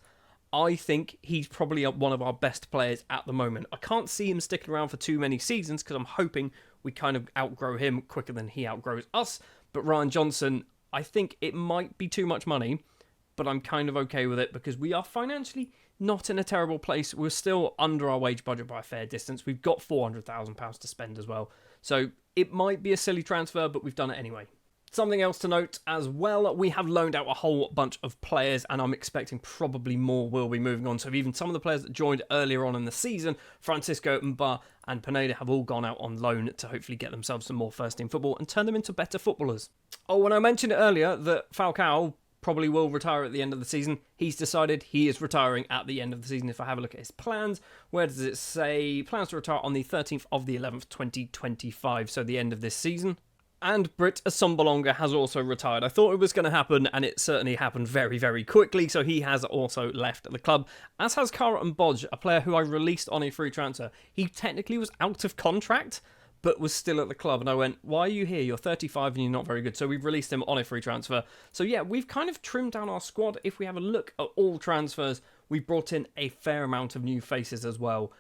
I think he's probably one of our best players at the moment. I can't see him sticking around for too many seasons because I'm hoping we kind of outgrow him quicker than he outgrows us. But Ryan Johnson, I think it might be too much money, but I'm kind of okay with it because we are financially not in a terrible place. We're still under our wage budget by a fair distance. We've got £400,000 to spend as well. So it might be a silly transfer, but we've done it anyway. Something else to note as well, we have loaned out a whole bunch of players, and I'm expecting probably more will be moving on. So even some of the players that joined earlier on in the season, Francisco Mba and Pineda, have all gone out on loan to hopefully get themselves some more first-team football and turn them into better footballers. Oh, when I mentioned earlier that Falcao probably will retire at the end of the season. He's decided he is retiring at the end of the season. If I have a look at his plans, where does it say? Plans to retire on the 13th of the 11th, 2025, so the end of this season. And Britt Assombalonga has also retired. I thought it was going to happen, and it certainly happened very, very quickly, so he has also left the club, as has Kara and Bodge, a player who I released on a free transfer. He technically was out of contract, but was still at the club, and I went, why are you here? You're 35 and you're not very good, so we've released him on a free transfer. So yeah, we've kind of trimmed down our squad. If we have a look at all transfers, we've brought in a fair amount of new faces as well.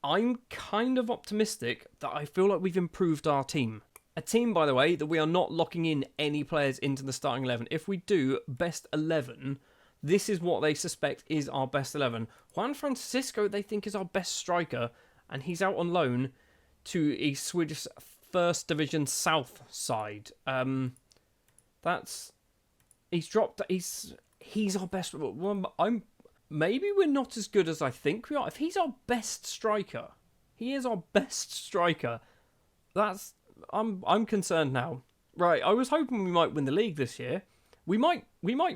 I'm kind of optimistic that I feel like we've improved our team. A team, by the way, that we are not locking in any players into the starting 11. If we do best 11, this is what they suspect is our best 11. Juan Francisco, they think, is our best striker, and he's out on loan to a Swedish First Division South side. He's our best. Maybe we're not as good as I think we are. If he's our best striker, he is our best striker. I'm concerned now. Right, I was hoping we might win the league this year. We might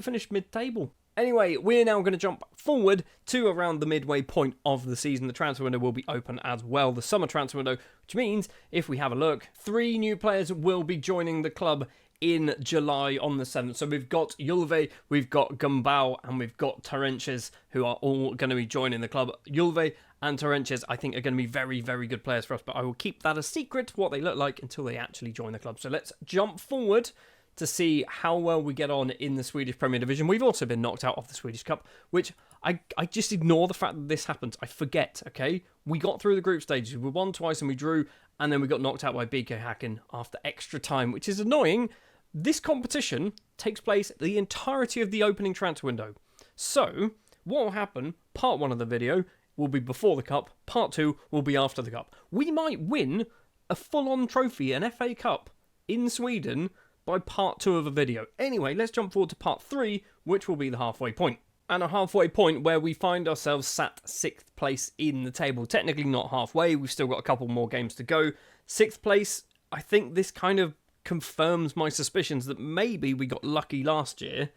finish mid-table. Anyway, we're now going to jump forward to around the midway point of the season. The transfer window will be open as well, the summer transfer window, which means, if we have a look, 3 new players will be joining the club in July on the 7th. So we've got Julve, we've got Gumbau, and we've got Terentius, who are all going to be joining the club. Julve and Terentius, I think, are going to be very, very good players for us, but I will keep that a secret, what they look like, until they actually join the club. So let's jump forward to see how well we get on in the Swedish Premier Division. We've also been knocked out of the Swedish Cup, which I just ignore the fact that this happens. I forget, okay? We got through the group stages. We won twice and we drew, and then we got knocked out by BK Häcken after extra time, which is annoying. This competition takes place the entirety of the opening transfer window. So, what will happen, part 1 of the video will be before the Cup, part 2 will be after the Cup. We might win a full-on trophy, an FA Cup, in Sweden by part 2 of a video. Anyway, let's jump forward to part 3, which will be the halfway point. And a halfway point where we find ourselves sat 6th place in the table. Technically not halfway, we've still got a couple more games to go. 6th place, I think this kind of confirms my suspicions that maybe we got lucky last year,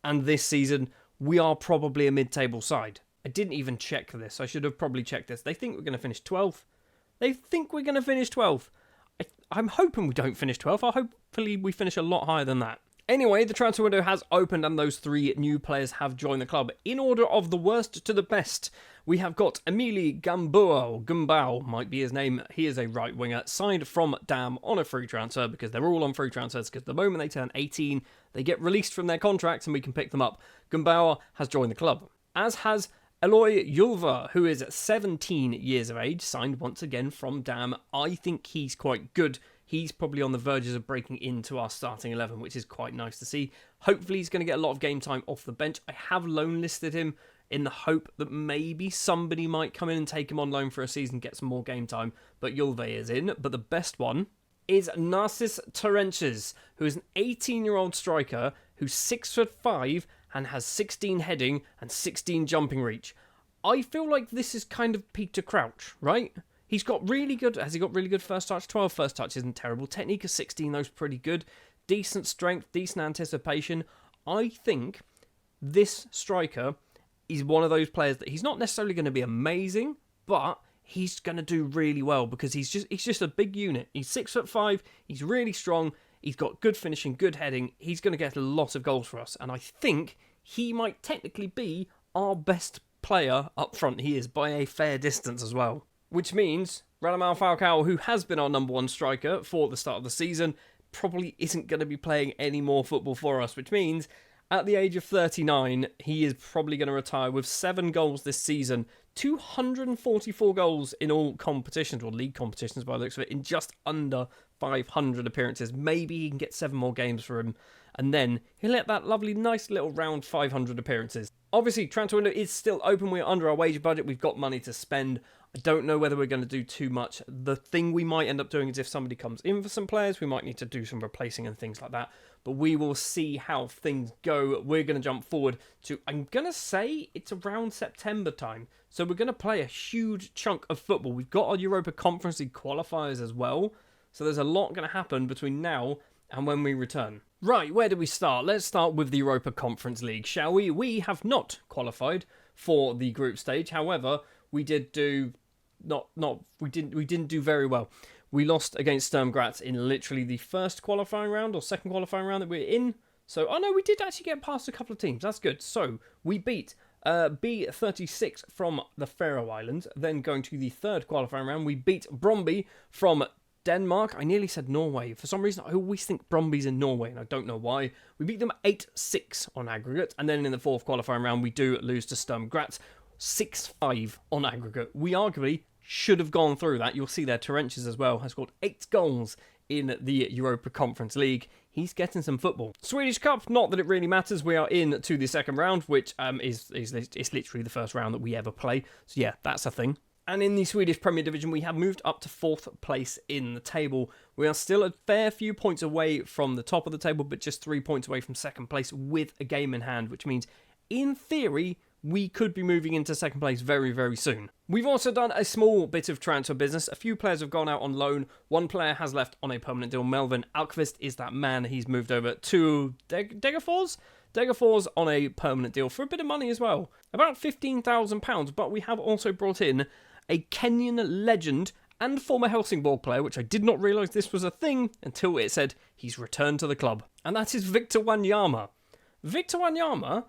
and this season we are probably a mid-table side. I didn't even check this. I should have probably checked this. They think we're going to finish 12th. They think we're going to finish 12th. I'm hoping we don't finish 12th. Hopefully we finish a lot higher than that. Anyway, the transfer window has opened and those 3 new players have joined the club. In order of the worst to the best, we have got Emili Gumbau might be his name. He is a right winger, signed from Dam on a free transfer, because they're all on free transfers, because the moment they turn 18, they get released from their contracts and we can pick them up. Gumbau has joined the club, as has Eloy Julva, who is 17 years of age, signed once again from Dam. I think he's quite good. He's probably on the verges of breaking into our starting 11, which is quite nice to see. Hopefully he's going to get a lot of game time off the bench. I have loan listed him in the hope that maybe somebody might come in and take him on loan for a season, get some more game time, but Julve is in. But the best one is Narcis Terentius, who is an 18-year-old striker who's 6'5" and has 16 heading and 16 jumping reach. I feel like this is kind of Peter Crouch, right? Has he got really good first touch? 12 first touch isn't terrible. Technique of 16, those pretty good. Decent strength, decent anticipation. I think this striker is one of those players that he's not necessarily going to be amazing, but he's going to do really well because he's just a big unit. He's 6'5", he's really strong, he's got good finishing, good heading. He's going to get a lot of goals for us, and I think he might technically be our best player up front. He is by a fair distance as well. Which means Radamel Falcao, who has been our number 1 striker for the start of the season, probably isn't going to be playing any more football for us, which means at the age of 39, he is probably going to retire with 7 goals this season, 244 goals in all competitions, or league competitions by the looks of it, in just under 500 appearances. Maybe he can get 7 more games for him, and then he'll let that lovely, nice little round 500 appearances. Obviously, transfer window is still open. We're under our wage budget. We've got money to spend. I don't know whether we're going to do too much. The thing we might end up doing is if somebody comes in for some players, we might need to do some replacing and things like that. But we will see how things go. We're going to jump forward to, I'm going to say it's around September time. So we're going to play a huge chunk of football. We've got our Europa Conference League qualifiers as well. So there's a lot going to happen between now and when we return. Right, where do we start? Let's start with the Europa Conference League, shall we? We have not qualified for the group stage. However, we did do we didn't do very well. We lost against Sturm Graz in literally the first qualifying round or second qualifying round that we were in. So, oh no, we did actually get past a couple of teams. That's good. So, we beat B36 from the Faroe Islands. Then going to the third qualifying round, we beat Brøndby from Denmark. I nearly said Norway. For some reason, I always think Brøndby's in Norway, and I don't know why. We beat them 8-6 on aggregate. And then in the fourth qualifying round, we do lose to Sturm Graz 6-5 on aggregate. We arguably should have gone through that. You'll see there, Terentius as well has scored 8 goals in the Europa Conference League. He's getting some football. Swedish Cup, not that it really matters. We are in to the second round, which is literally the first round that we ever play. So yeah, that's a thing. And in the Swedish Premier Division, we have moved up to 4th place in the table. We are still a fair few points away from the top of the table, but just 3 points away from second place with a game in hand, which means, in theory, we could be moving into second place very, very soon. We've also done a small bit of transfer business. A few players have gone out on loan. One player has left on a permanent deal. Melvin Alkvist is that man. He's moved over to Degerfors? Degerfors on a permanent deal for a bit of money as well. About £15,000, but we have also brought in a Kenyan legend and former Helsingborg player, which I did not realise this was a thing until it said he's returned to the club. And that is Victor Wanyama. Victor Wanyama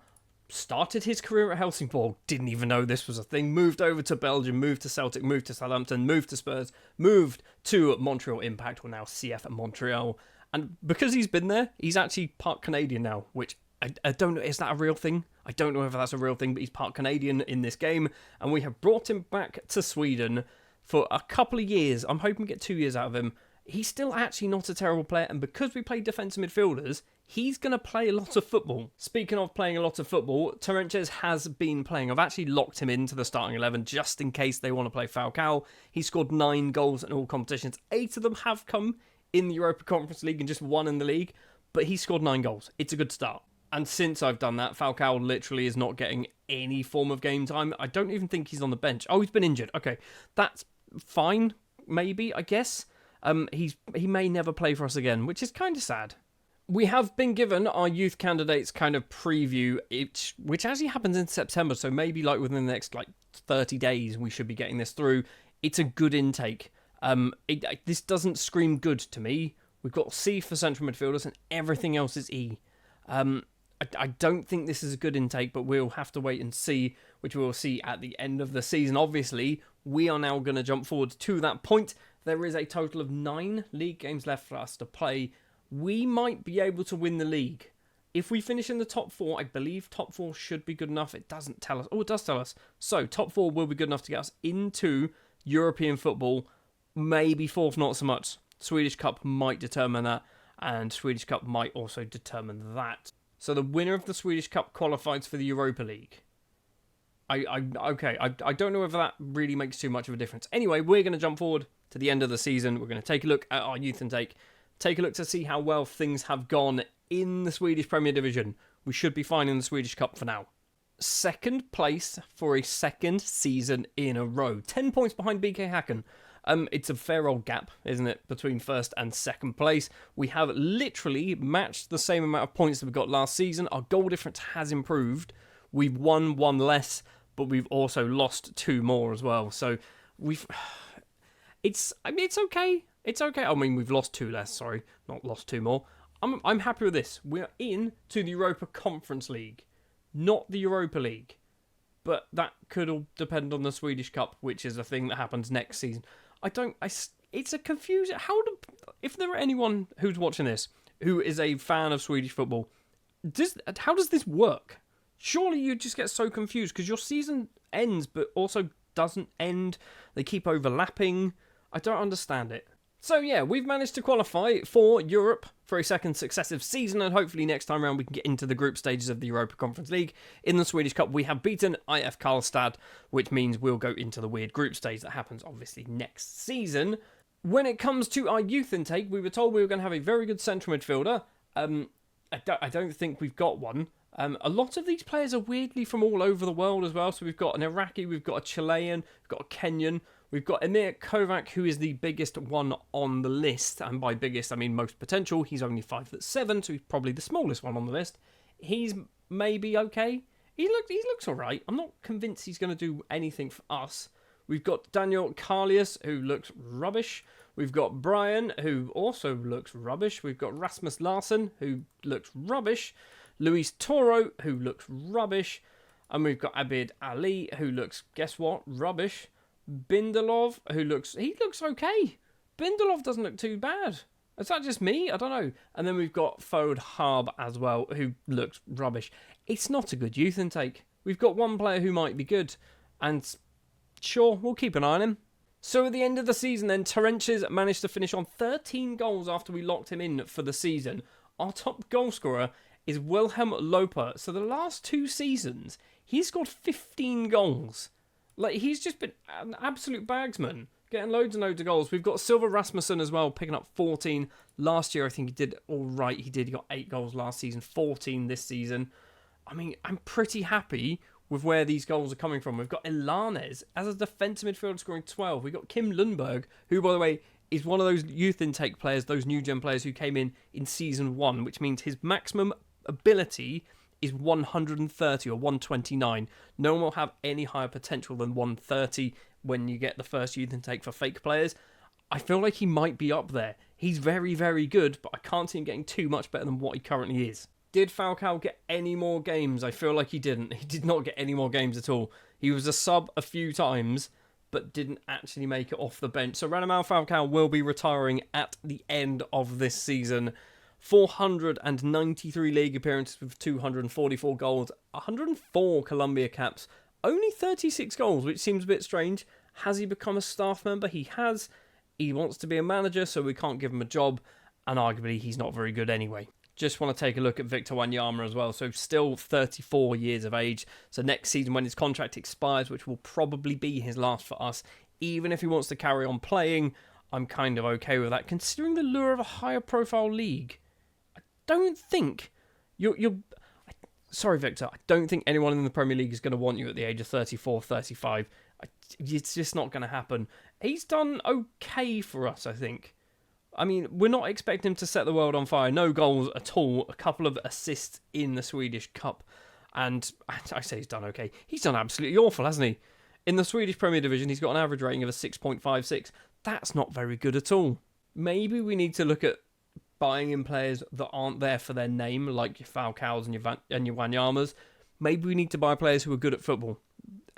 started his career at Helsingborg, didn't even know this was a thing, moved over to Belgium, moved to Celtic, moved to Southampton, moved to Spurs, moved to Montreal Impact, or now CF Montreal. And because he's been there, he's actually part Canadian now, which I don't know, is that a real thing? I don't know if that's a real thing, but he's part Canadian in this game, and we have brought him back to Sweden for a couple of years. I'm hoping to get 2 years out of him. He's still actually not a terrible player, and because we play defensive midfielders, he's going to play a lot of football. Speaking of playing a lot of football, Terentius has been playing. I've actually locked him into the starting 11 just in case they want to play Falcao. He scored 9 goals in all competitions. 8 of them have come in the Europa Conference League and just 1 in the league, but he scored 9 goals. It's a good start. And since I've done that, Falcao literally is not getting any form of game time. I don't even think he's on the bench. Oh, he's been injured. Okay, that's fine, maybe, I guess. He may never play for us again, which is kind of sad. We have been given our youth candidates kind of preview, which actually happens in September, so maybe like within the next 30 days we should be getting this through. It's a good intake. This doesn't scream good to me. We've got C for central midfielders and everything else is E. I don't think this is a good intake, but we'll have to wait and see, which we'll see at the end of the season. Obviously, we are now going to jump forward to that point. There is a total of 9 league games left for us to play. We might be able to win the league. If we finish in the top 4, I believe top 4 should be good enough. It doesn't tell us. Oh, it does tell us. So, top 4 will be good enough to get us into European football. Maybe 4th, not so much. Swedish Cup might determine that, and Swedish Cup might also determine that. So the winner of the Swedish Cup qualifies for the Europa League. I don't know if that really makes too much of a difference. Anyway, we're going to jump forward to the end of the season. We're going to take a look at our youth intake. Take a look to see how well things have gone in the Swedish Premier Division. We should be fine in the Swedish Cup for now. 2nd place for a 2nd season in a row. 10 points behind BK Häcken. It's a fair old gap, isn't it, between 1st and 2nd place. We have literally matched the same amount of points that we got last season. Our goal difference has improved. We've won 1 less, but we've also lost 2 more as well. So it's okay. It's okay. I mean, we've lost 2 less, sorry, not lost 2 more. I'm happy with this. We're in to the Europa Conference League, not the Europa League. But that could all depend on the Swedish Cup, which is a thing that happens next season. It's a confusion. If there are anyone who's watching this who is a fan of Swedish football, how does this work? Surely you just get so confused because your season ends but also doesn't end. They keep overlapping. I don't understand it. So yeah, we've managed to qualify for Europe for a 2nd successive season, and hopefully next time around we can get into the group stages of the Europa Conference League. In the Swedish Cup, we have beaten IF Karlstad, which means we'll go into the weird group stage that happens obviously next season. When it comes to our youth intake, we were told we were going to have a very good central midfielder. I don't think we've got one. A lot of these players are weirdly from all over the world as well. So we've got an Iraqi, we've got a Chilean, we've got a Kenyan, we've got Emir Kovac, who is the biggest one on the list. And by biggest, I mean most potential. He's only 5'7", so he's probably the smallest one on the list. He's maybe okay. He looks all right. I'm not convinced he's going to do anything for us. We've got Daniel Carlius, who looks rubbish. We've got Brian, who also looks rubbish. We've got Rasmus Larsen, who looks rubbish. Luis Toro, who looks rubbish. And we've got Abid Ali, who looks, guess what, rubbish. Bindelov, who looks okay. Bindelov doesn't look too bad. Is that just me? I don't know. And then we've got Fode Harb as well, who looks rubbish. It's not a good youth intake. We've got one player who might be good. And sure, we'll keep an eye on him. So at the end of the season then, Terenches managed to finish on 13 goals after we locked him in for the season. Our top goal scorer is Wilhelm Loper. So the last 2 seasons, he's scored 15 goals. Like, he's just been an absolute bagsman, getting loads and loads of goals. We've got Silver Rasmussen as well, picking up 14. Last year, I think he did all right. He got 8 goals last season, 14 this season. I mean, I'm pretty happy with where these goals are coming from. We've got Ilanes as a defensive midfielder scoring 12. We've got Kim Lundberg, who, by the way, is one of those youth intake players, those new gen players who came in season 1, which means his maximum ability is 130 or 129. No one will have any higher potential than 130 when you get the first youth intake for fake players. I feel like he might be up there. He's very, very good, but I can't see him getting too much better than what he currently is. Did Falcao get any more games? I feel like he didn't. He did not get any more games at all. He was a sub a few times, but didn't actually make it off the bench. So Radamel Falcao will be retiring at the end of this season. 493 league appearances with 244 goals, 104 Colombia caps, only 36 goals, which seems a bit strange. Has he become a staff member? He has. He wants to be a manager, so we can't give him a job, and arguably he's not very good anyway. Just want to take a look at Victor Wanyama as well. So still 34 years of age. So next season when his contract expires, which will probably be his last for us, even if he wants to carry on playing, I'm kind of okay with that, considering the lure of a higher profile league. Don't think sorry, Victor, I don't think anyone in the Premier League is going to want you at the age of 34, 35. It's just not going to happen. He's done okay for us, I think. I mean, we're not expecting him to set the world on fire. No goals at all. A couple of assists in the Swedish Cup. And I say he's done okay. He's done absolutely awful, hasn't he? In the Swedish Premier Division, he's got an average rating of a 6.56. That's not very good at all. Maybe we need to look at buying in players that aren't there for their name, like your Falcaos and your Wanyamas. Maybe we need to buy players who are good at football.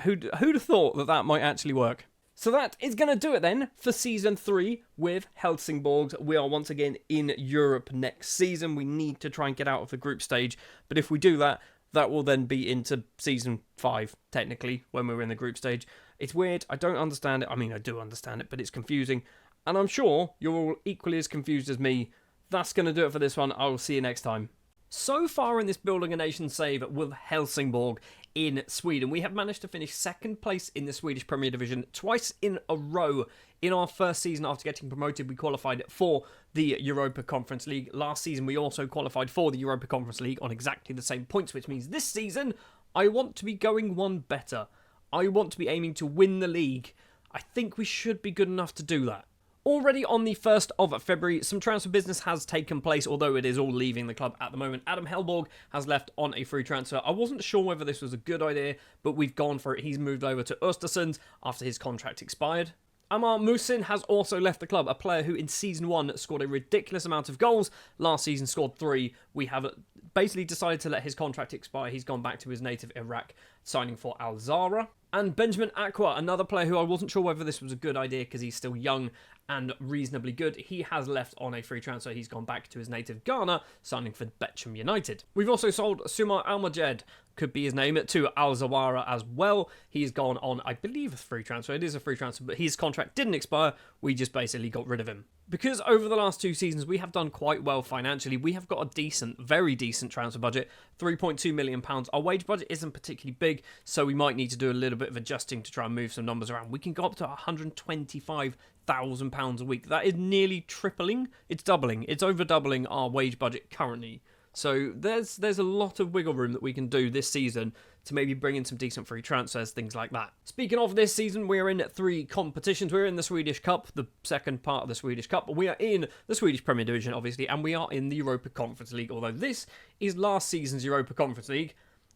Who'd have thought that might actually work? So that is going to do it then for Season 3 with Helsingborgs. We are once again in Europe next season. We need to try and get out of the group stage. But if we do that, that will then be into Season 5, technically, when we're in the group stage. It's weird. I don't understand it. I mean, I do understand it, but it's confusing. And I'm sure you're all equally as confused as me. That's going to do it for this one. I will see you next time. So far in this Building a Nation save with Helsingborg in Sweden, we have managed to finish second place in the Swedish Premier Division twice in a row. In our first season after getting promoted, we qualified for the Europa Conference League. Last season, we also qualified for the Europa Conference League on exactly the same points, which means this season, I want to be going one better. I want to be aiming to win the league. I think we should be good enough to do that. Already on the 1st of February, some transfer business has taken place, although it is all leaving the club at the moment. Adam Hellborg has left on a free transfer. I wasn't sure whether this was a good idea, but we've gone for it. He's moved over to Östersund after his contract expired. Amar Musin has also left the club, a player who in Season 1 scored a ridiculous amount of goals. Last season scored 3. We have basically decided to let his contract expire. He's gone back to his native Iraq, signing for Al Zahra. And Benjamin Aqua, another player who I wasn't sure whether this was a good idea because he's still young and reasonably good. He has left on a free transfer. He's gone back to his native Ghana, signing for Beckham United. We've also sold Sumar Almajed, could be his name, to Al Zawara as well. He's gone on, I believe, a free transfer. It is a free transfer, but his contract didn't expire. We just basically got rid of him. Because over the last 2 seasons, we have done quite well financially. We have got a decent, very decent transfer budget, £3.2 million. Our wage budget isn't particularly big, so we might need to do a little bit of adjusting to try and move some numbers around. We can go up to £125,000 a week. That is nearly tripling. It's doubling. It's over doubling our wage budget currently. So there's a lot of wiggle room that we can do this season to maybe bring in some decent free transfers, things like that. Speaking of this season, we are in 3 competitions. We're in the Swedish Cup, the second part of the Swedish Cup. We are in the Swedish Premier Division, obviously, and we are in the Europa Conference League. Although this is last season's Europa Conference League,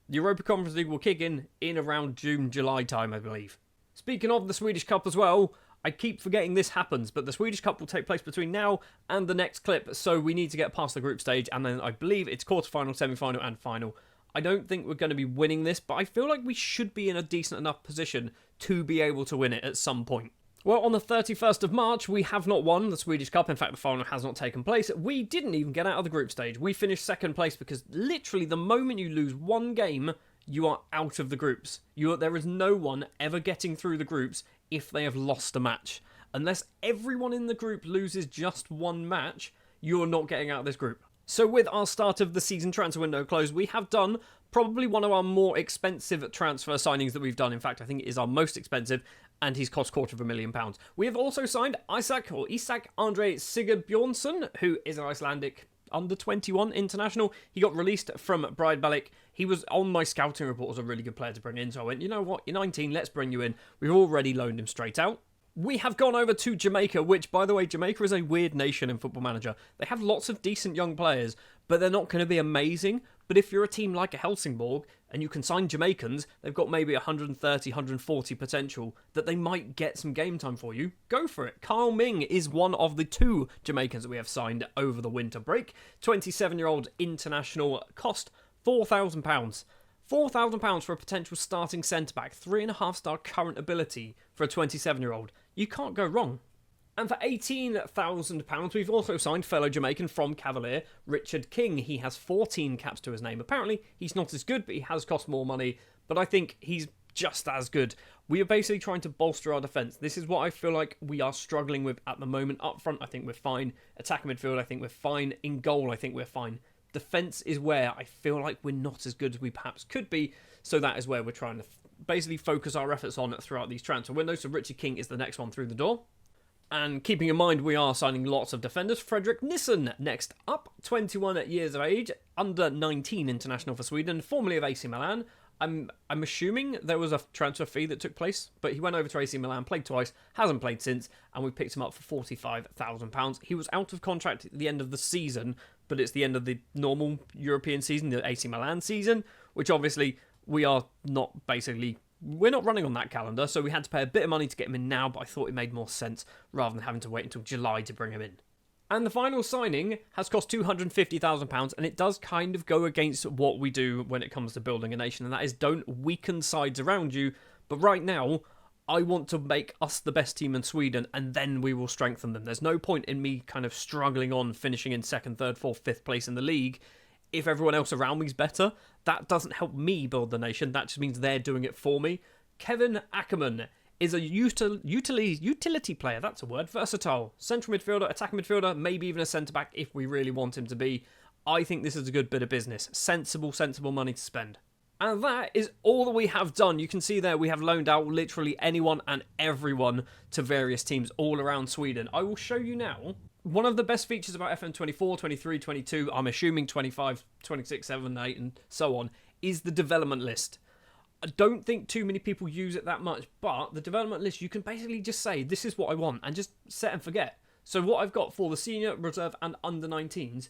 the Europa Conference League will kick in around June, July time, I believe. Speaking of the Swedish Cup as well, I keep forgetting this happens, but the Swedish Cup will take place between now and the next clip, so we need to get past the group stage, and then I believe it's quarterfinal, semi-final, and final. I don't think we're going to be winning this, but I feel like we should be in a decent enough position to be able to win it at some point. Well, on the 31st of March, we have not won the Swedish Cup. In fact, the final has not taken place. We didn't even get out of the group stage. We finished second place because literally the moment you lose one game, you are out of the groups. There is no one ever getting through the groups if they have lost a match. Unless everyone in the group loses just one match, you're not getting out of this group. So with our start of the season transfer window closed, we have done probably one of our more expensive transfer signings that we've done. In fact, I think it is our most expensive, and he's cost £250,000. We have also signed Isak Andre Sigurd Bjornsson, who is an Icelandic under-21 international. He got released from Breidablik. He was on my scouting report as a really good player to bring in, so I went, you know what, you're 19, let's bring you in. We've already loaned him straight out. We have gone over to Jamaica, which, by the way, Jamaica is a weird nation in Football Manager. They have lots of decent young players, but they're not going to be amazing. But if you're a team like a Helsingborg and you can sign Jamaicans, they've got maybe 130, 140 potential that they might get some game time for you. Go for it. Kyle Ming is one of the 2 Jamaicans that we have signed over the winter break. 27-year-old international, cost £4,000. £4,000 for a potential starting centre-back, 3.5-star current ability for a 27-year-old. You can't go wrong. And for £18,000, we've also signed fellow Jamaican from Cavalier, Richard King. He has 14 caps to his name. Apparently, he's not as good, but he has cost more money. But I think he's just as good. We are basically trying to bolster our defence. This is what I feel like we are struggling with at the moment. Up front, I think we're fine. Attacking midfield, I think we're fine. In goal, I think we're fine. Defence is where I feel like we're not as good as we perhaps could be. So that is where we're trying to basically focus our efforts on throughout these transfer windows. So Richard King is the next one through the door. And keeping in mind, we are signing lots of defenders. Fredrik Nissen, next up, 21 years of age, under 19 international for Sweden, formerly of AC Milan. I'm assuming there was a transfer fee that took place, but he went over to AC Milan, played twice, hasn't played since, and we picked him up for £45,000. He was out of contract at the end of the season, but it's the end of the normal European season, the AC Milan season, which obviously we are not basically... We're not running on that calendar, so we had to pay a bit of money to get him in now, but I thought it made more sense rather than having to wait until July to bring him in. And the final signing has cost £250,000, and it does kind of go against what we do when it comes to building a nation, and that is don't weaken sides around you. But right now, I want to make us the best team in Sweden, and then we will strengthen them. There's no point in me kind of struggling on finishing in 2nd, 3rd, 4th, 5th place in the league. If everyone else around me is better, that doesn't help me build the nation. That just means they're doing it for me. Kevin Ackerman is a utility player. That's a word. Versatile. Central midfielder, attacking midfielder, maybe even a centre-back if we really want him to be. I think this is a good bit of business. Sensible money to spend. And that is all that we have done. You can see there we have loaned out literally anyone and everyone to various teams all around Sweden. I will show you now. One of the best features about FM24, 23, 22, I'm assuming 25, 26, 7, 8 and so on, is the development list. I don't think too many people use it that much, but the development list, you can basically just say, this is what I want, and just set and forget. So what I've got for the senior, reserve and under-19s,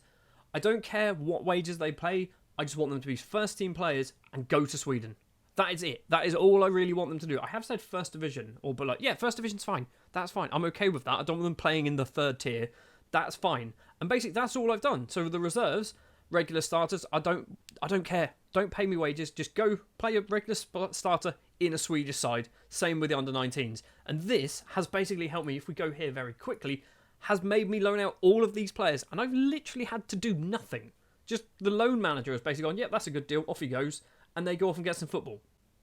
I don't care what wages they play, I just want them to be first team players and go to Sweden. That is it. That is all I really want them to do. I have said first division, or below. Yeah, first division's fine. That's fine. I'm okay with that. I don't want them playing in the 3rd tier. That's fine. And basically, that's all I've done. So the reserves, regular starters, I don't care. Don't pay me wages. Just go play a regular starter in a Swedish side. Same with the under-19s. And this has basically helped me, if we go here very quickly, has made me loan out all of these players. And I've literally had to do nothing. Just the loan manager has basically gone, yep, that's a good deal. Off he goes. And they go off and get some football.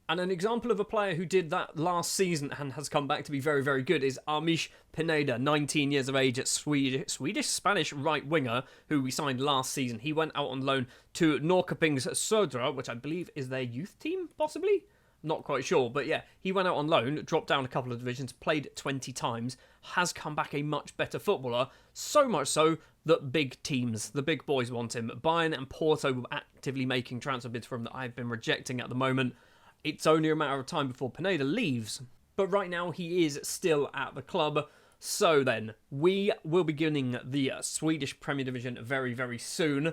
And an example of a player who did that last season and has come back to be very, very good is Amish Pineda, 19 years of age, at Spanish right winger, who we signed last season. He went out on loan to Norrköpings Södra, which I believe is their youth team, possibly? Not quite sure, but yeah, he went out on loan, dropped down a couple of divisions, played 20 times, has come back a much better footballer, so much so that big teams, the big boys want him. Bayern and Porto were actively making transfer bids for him that I've been rejecting at the moment. It's only a matter of time before Pineda leaves, but right now he is still at the club. So then, we will be beginning the Swedish Premier Division very, very soon.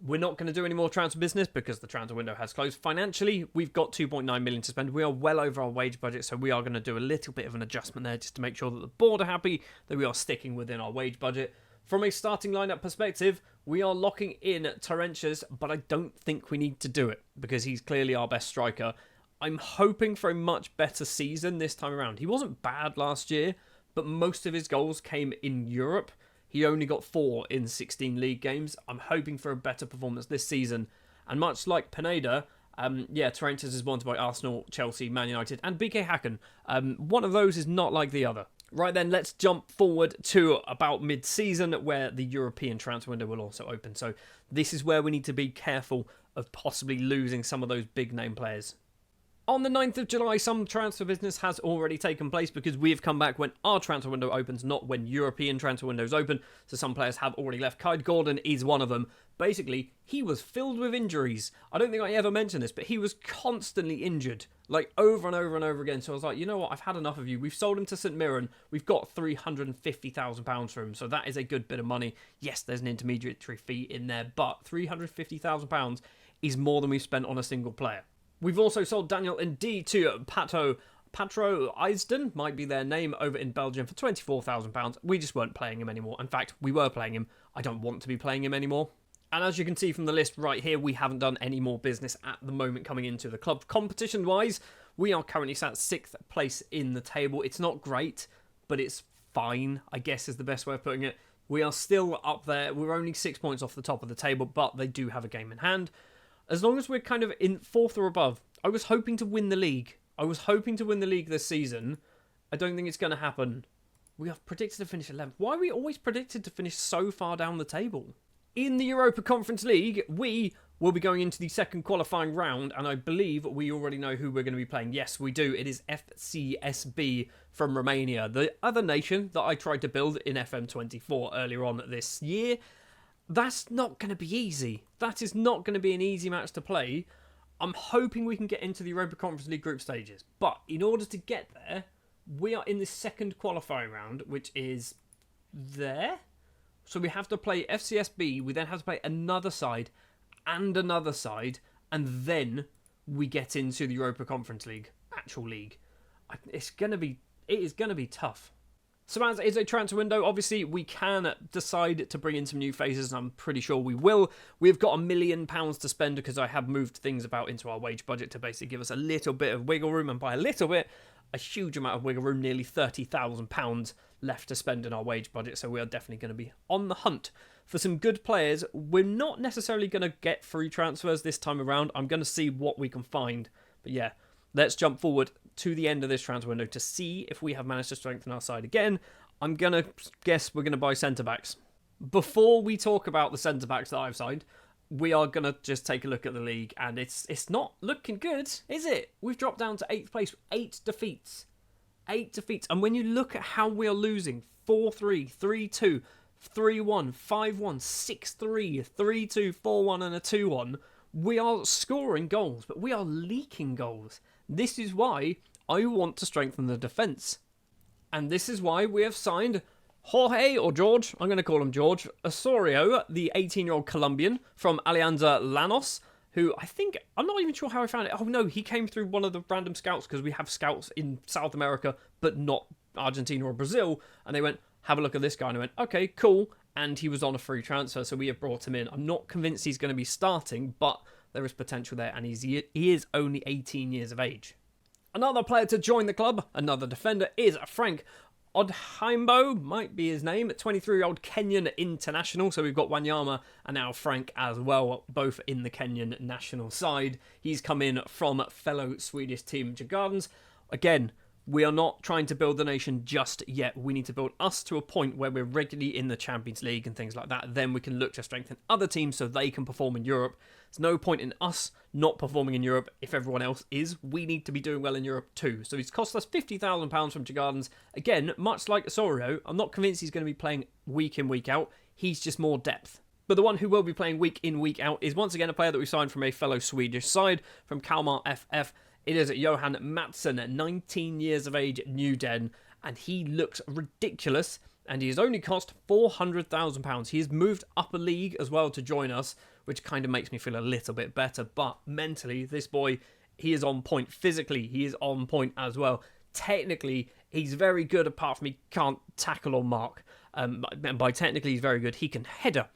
We're not going to do any more transfer business because the transfer window has closed. Financially, we've got 2.9 million to spend. We are well over our wage budget, so we are going to do a little bit of an adjustment there just to make sure that the board are happy that we are sticking within our wage budget. From a starting lineup perspective, we are locking in Terentius, but I don't think we need to do it because he's clearly our best striker. I'm hoping for a much better season this time around. He wasn't bad last year, but most of his goals came in Europe. He only got 4 in 16 league games. I'm hoping for a better performance this season. And much like Pineda, Terentius is wanted by Arsenal, Chelsea, Man United, and BK Häcken. One of those is not like the other. Right then, let's jump forward to about mid-season where the European transfer window will also open. So this is where we need to be careful of possibly losing some of those big name players. On the 9th of July, some transfer business has already taken place because we have come back when our transfer window opens, not when European transfer windows open. So some players have already left. Kai Gordon is one of them. Basically, he was filled with injuries. I don't think I ever mentioned this, but he was constantly injured, like over and over and over again. So I was like, you know what? I've had enough of you. We've sold him to St Mirren. We've got £350,000 for him. So that is a good bit of money. Yes, there's an intermediary fee in there, but £350,000 is more than we've spent on a single player. We've also sold Daniel Ndí to Patro Eisden, might be their name, over in Belgium for £24,000. We just weren't playing him anymore. In fact, we were playing him. I don't want to be playing him anymore. And as you can see from the list right here, we haven't done any more business at the moment coming into the club. Competition-wise, we are currently sat 6th place in the table. It's not great, but it's fine, I guess is the best way of putting it. We are still up there. We're only 6 points off the top of the table, but they do have a game in hand. As long as we're kind of in 4th or above, I was hoping to win the league. I was hoping to win the league this season. I don't think it's going to happen. We are predicted to finish 11th. Why are we always predicted to finish so far down the table? In the Europa Conference League, we will be going into the second qualifying round, and I believe we already know who we're going to be playing. Yes, we do. It is FCSB from Romania, the other nation that I tried to build in FM24 earlier on this year. That's not going to be easy. That is not going to be an easy match to play. I'm hoping we can get into the Europa Conference League group stages. But in order to get there, we are in the second qualifying round, which is there. So we have to play FCSB. We then have to play another side and another side. And then we get into the Europa Conference League, actual league. It is going to be tough. So as is a transfer window, obviously we can decide to bring in some new faces, and I'm pretty sure we will. We've got £1 million to spend because I have moved things about into our wage budget to basically give us a little bit of wiggle room, and by a little bit, a huge amount of wiggle room, nearly £30,000 left to spend in our wage budget, so we are definitely going to be on the hunt for some good players. We're not necessarily going to get free transfers this time around. I'm going to see what we can find, but yeah. Let's jump forward to the end of this transfer window to see if we have managed to strengthen our side again. I'm going to guess we're going to buy centre-backs. Before we talk about the centre-backs that I've signed, we are going to just take a look at the league, and it's not looking good, is it? We've dropped down to 8th place, 8 defeats. 8 defeats. And when you look at how we are losing, 4-3, 3-2, 3-1, 5-1, 6-3, 3-2, 4-1 and a 2-1, we are scoring goals, but we are leaking goals. This is why I want to strengthen the defence. And this is why we have signed Jorge, or George, I'm going to call him George, Osorio, the 18-year-old Colombian from Alianza Llanos, who I'm not even sure how I found it. Oh no, he came through one of the random scouts, because we have scouts in South America, but not Argentina or Brazil. And they went, have a look at this guy. And I went, okay, cool. And he was on a free transfer, so we have brought him in. I'm not convinced he's going to be starting, but there is potential there, and he is only 18 years of age. Another player to join the club, another defender, is Frank Odhiambo, might be his name, 23-year-old Kenyan international. So we've got Wanyama and now Frank as well, both in the Kenyan national side. He's come in from fellow Swedish team Djurgårdens. Again, We are not trying to build the nation just yet. We need to build us to a point where we're regularly in the Champions League and things like that. Then we can look to strengthen other teams so they can perform in Europe. There's no point in us not performing in Europe if everyone else is. We need to be doing well in Europe too. So he's cost us £50,000 from Gardens. Again, much like Osorio, I'm not convinced he's going to be playing week in, week out. He's just more depth. But the one who will be playing week in, week out is once again a player that we signed from a fellow Swedish side, from Kalmar FF. It is Johan Mattsson, 19 years of age, New Den, and he looks ridiculous, and he has only cost £400,000. He has moved up a league as well to join us, which kind of makes me feel a little bit better, but mentally, this boy, he is on point. Physically, he is on point as well. Technically, he's very good, apart from he can't tackle or mark. And by technically, he's very good. He can header.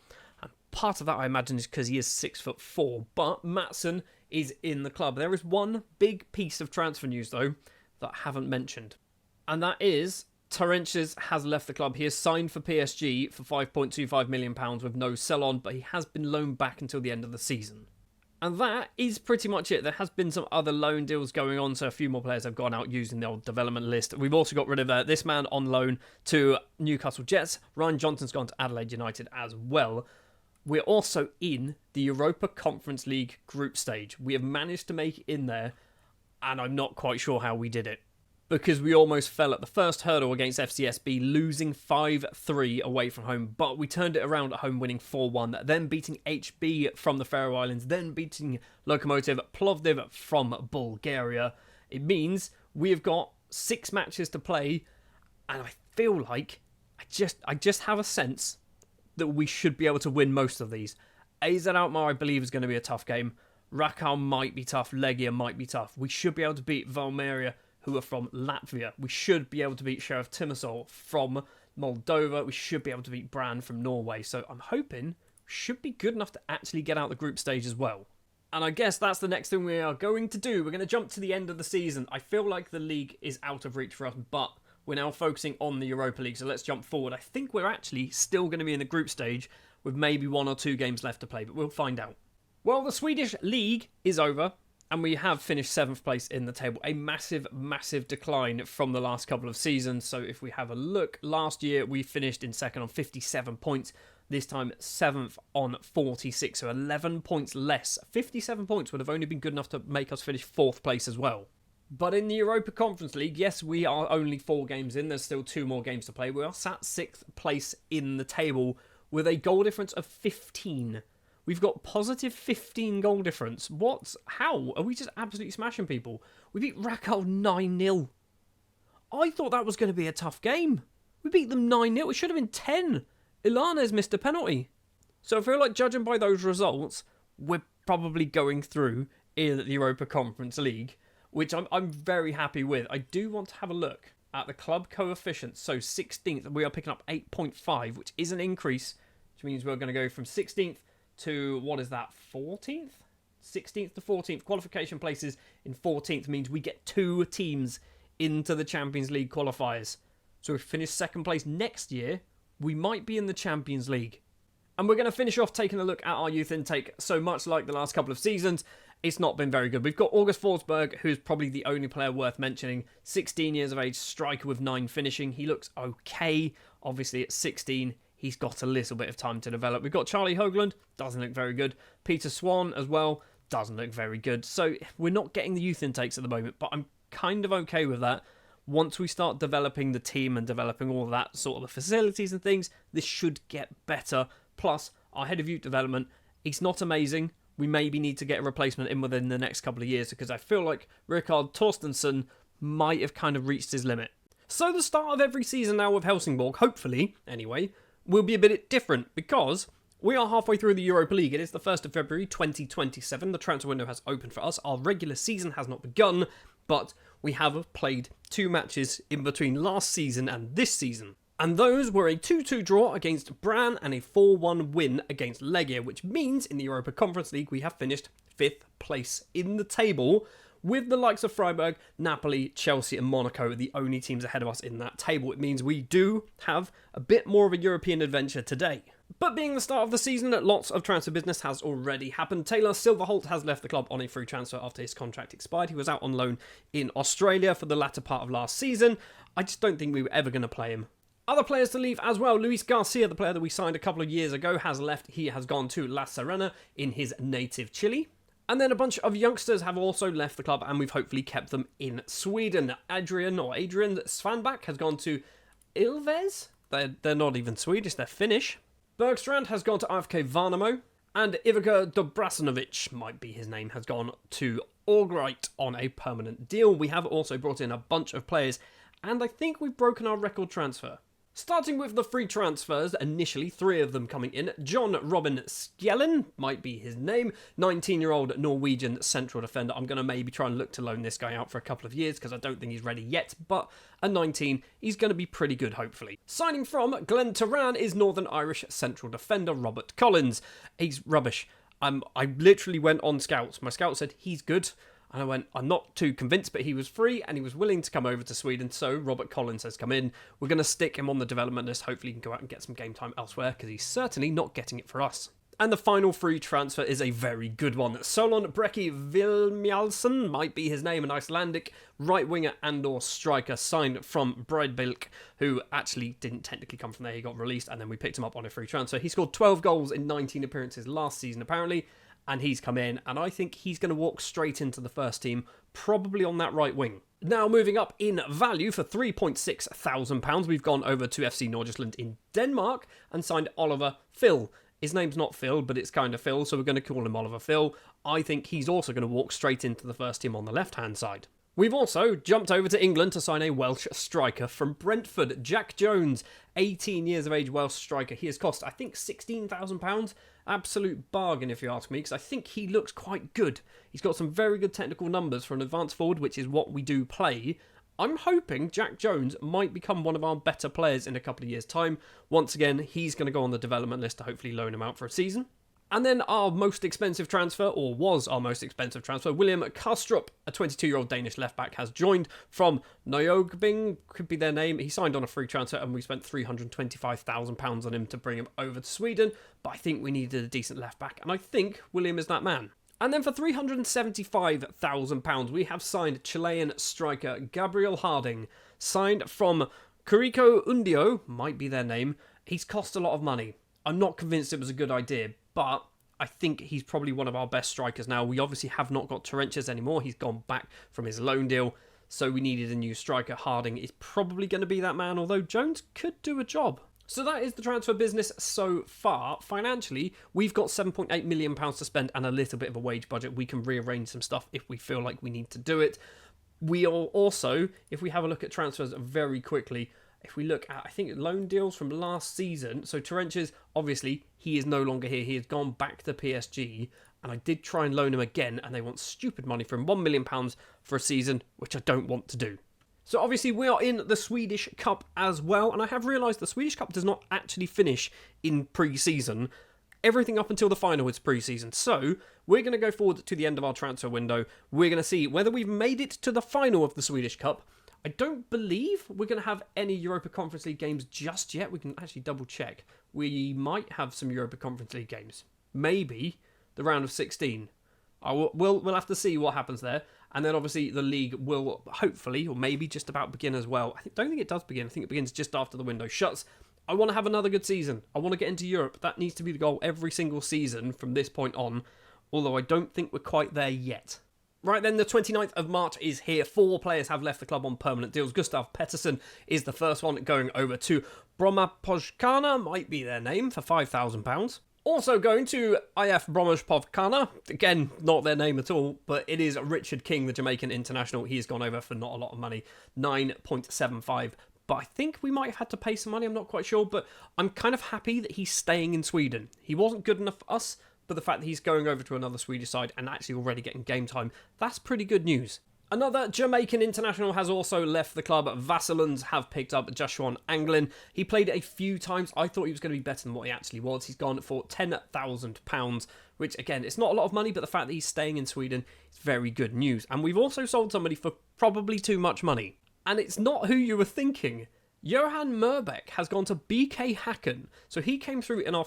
And part of that, I imagine, is because he is 6'4", but Mattsson is in the club. There is one big piece of transfer news, though, that I haven't mentioned. And that is Torrentius has left the club. He has signed for PSG for £5.25 million with no sell-on, but he has been loaned back until the end of the season. And that is pretty much it. There has been some other loan deals going on, so a few more players have gone out using the old development list. We've also got rid of this man on loan to Newcastle Jets. Ryan Johnson's gone to Adelaide United as well. We're also in the Europa Conference League group stage. We have managed to make it in there, and I'm not quite sure how we did it, because we almost fell at the first hurdle against FCSB, losing 5-3 away from home, but we turned it around at home, winning 4-1, then beating HB from the Faroe Islands, then beating Lokomotiv Plovdiv from Bulgaria. It means we have got 6 matches to play, and I feel like I just have a sense that we should be able to win most of these. AZ Alkmaar, I believe, is going to be a tough game. Rakow might be tough. Legia might be tough. We should be able to beat Valmiera, who are from Latvia. We should be able to beat Sheriff Timosol from Moldova. We should be able to beat Brann from Norway. So I'm hoping we should be good enough to actually get out the group stage as well. And I guess that's the next thing we are going to do. We're going to jump to the end of the season. I feel like the league is out of reach for us, but we're now focusing on the Europa League, so let's jump forward. I think we're actually still going to be in the group stage with maybe 1 or 2 games left to play, but we'll find out. Well, the Swedish League is over, and we have finished 7th place in the table. A massive, massive decline from the last couple of seasons. So if we have a look, last year we finished in 2nd on 57 points. This time 7th on 46, so 11 points less. 57 points would have only been good enough to make us finish 4th place as well. But in the Europa Conference League, yes, we are only 4 games in. There's still 2 more games to play. We are sat 6th place in the table with a goal difference of 15. We've got positive 15 goal difference. What? How? Are we just absolutely smashing people? We beat Rakow 9-0. I thought that was going to be a tough game. We beat them 9-0. It should have been 10. Ilanes missed a penalty. So I feel like, judging by those results, we're probably going through in the Europa Conference League, which I'm very happy with. I do want to have a look at the club coefficients. So 16th, we are picking up 8.5, which is an increase, which means we're going to go from 16th to, what is that, 14th? 16th to 14th. Qualification places in 14th means we get 2 teams into the Champions League qualifiers. So if we finish 2nd place next year, we might be in the Champions League. And we're going to finish off taking a look at our youth intake. So much like the last couple of seasons, it's not been very good. We've got August Forsberg, who's probably the only player worth mentioning. 16 years of age, striker with 9 finishing. He looks okay. Obviously, at 16, he's got a little bit of time to develop. We've got Charlie Hoagland, doesn't look very good. Peter Swan as well, doesn't look very good. So we're not getting the youth intakes at the moment, but I'm kind of okay with that. Once we start developing the team and developing all of that sort of the facilities and things, this should get better. Plus, our head of youth development, he's not amazing. We maybe need to get a replacement in within the next couple of years, because I feel like Rikard Torstensson might have kind of reached his limit. So the start of every season now with Helsingborg, hopefully, anyway, will be a bit different, because we are halfway through the Europa League. It is the 1st of February 2027. The transfer window has opened for us. Our regular season has not begun, but we have played 2 matches in between last season and this season. And those were a 2-2 draw against Brann and a 4-1 win against Legia, which means in the Europa Conference League we have finished 5th place in the table With the likes of Freiburg, Napoli, Chelsea and Monaco the only teams ahead of us in that table, it means we do have a bit more of a European adventure today. But being the start of the season, lots of transfer business has already happened. Taylor Silverholt has left the club on a free transfer after his contract expired. He was out on loan in Australia for the latter part of last season. I just don't think we were ever going to play him. Other players to leave as well. Luis Garcia, the player that we signed a couple of years ago, has left. He has gone to La Serena in his native Chile. And then a bunch of youngsters have also left the club, and we've hopefully kept them in Sweden. Adrian Svanbach has gone to Ilves. They're not even Swedish, they're Finnish. Bergstrand has gone to AFK Varnamo. And Ivica Dobrasanovic, might be his name, has gone to Albright on a permanent deal. We have also brought in a bunch of players, and I think we've broken our record transfer. Starting with the free transfers, initially 3 of them coming in. John Robin Skjellen, might be his name, 19-year-old Norwegian central defender. I'm going to maybe try and look to loan this guy out for a couple of years because I don't think he's ready yet, but at 19, he's going to be pretty good, hopefully. Signing from Glen Turan is Northern Irish central defender Robert Collins. He's rubbish. I literally went on scouts. My scout said he's good. And I went, I'm not too convinced, but he was free and he was willing to come over to Sweden. So Robert Collins has come in. We're going to stick him on the development list. Hopefully he can go out and get some game time elsewhere because he's certainly not getting it for us. And the final free transfer is a very good one. Solon Breki Vilmjalsen, might be his name, an Icelandic right winger and or striker signed from Breidablik, who actually didn't technically come from there. He got released and then we picked him up on a free transfer. He scored 12 goals in 19 appearances last season apparently. And he's come in, and I think he's going to walk straight into the first team, probably on that right wing. Now, moving up in value for £3.6 thousand, we've gone over to FC Nordsjælland in Denmark and signed Oliver Phil. His name's not Phil, but it's kind of Phil, so we're going to call him Oliver Phil. I think he's also going to walk straight into the first team on the left-hand side. We've also jumped over to England to sign a Welsh striker from Brentford, Jack Jones, 18 years of age Welsh striker. He has cost, I think, £16,000. Absolute bargain, if you ask me, because I think he looks quite good. He's got some very good technical numbers for an advanced forward, which is what we do play. I'm hoping Jack Jones might become one of our better players in a couple of years' time. Once again, he's going to go on the development list to hopefully loan him out for a season. And then our most expensive transfer, or was our most expensive transfer, William Kastrup, a 22-year-old Danish left-back, has joined from Nyogbing, could be their name. He signed on a free transfer and we spent £325,000 on him to bring him over to Sweden. But I think we needed a decent left-back, and I think William is that man. And then for £375,000, we have signed Chilean striker Gabriel Harding, signed from Curicó Undio, might be their name. He's cost a lot of money. I'm not convinced it was a good idea, but I think he's probably one of our best strikers now. We obviously have not got Torrentius anymore. He's gone back from his loan deal, so we needed a new striker. Harding is probably going to be that man, although Jones could do a job. So that is the transfer business so far. Financially, we've got £7.8 million to spend and a little bit of a wage budget. We can rearrange some stuff if we feel like we need to do it. We are also, if we have a look at transfers very quickly, if we look at, I think, loan deals from last season, so Torrentius, obviously, he is no longer here. He has gone back to PSG, and I did try and loan him again, and they want stupid money for him, £1 million for a season, which I don't want to do. So obviously, we are in the Swedish Cup as well, and I have realised the Swedish Cup does not actually finish in pre-season. Everything up until the final is pre-season. So we're going to go forward to the end of our transfer window. We're going to see whether we've made it to the final of the Swedish Cup. I don't believe we're going to have any Europa Conference League games just yet. We can actually double check. We might have some Europa Conference League games. Maybe the round of 16. We'll have to see what happens there. And then obviously the league will hopefully, or maybe just about begin as well. Don't think it does begin. I think it begins just after the window shuts. I want to have another good season. I want to get into Europe. That needs to be the goal every single season from this point on. Although I don't think we're quite there yet. Right then, the 29th of March is here. 4 players have left the club on permanent deals. Gustav Pettersson is the first one, going over to Brommapojkana, might be their name, for £5,000. Also going to IF Brommapojkana, again, not their name at all, but it is Richard King, the Jamaican international. He has gone over for not a lot of money, 9.75. But I think we might have had to pay some money, I'm not quite sure, but I'm kind of happy that he's staying in Sweden. He wasn't good enough for us, but the fact that he's going over to another Swedish side and actually already getting game time, that's pretty good news. Another Jamaican international has also left the club. Vassillans have picked up Joshua Anglin. He played a few times. I thought he was going to be better than what he actually was. He's gone for £10,000, which, again, it's not a lot of money, but the fact that he's staying in Sweden is very good news. And we've also sold somebody for probably too much money. And it's not who you were thinking. Johan Murbeck has gone to BK Häcken. So he came through in our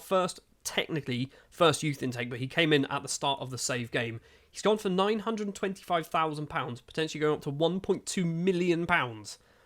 technically first youth intake, but he came in at the start of the save game. He's gone for £925,000, potentially going up to £1.2 million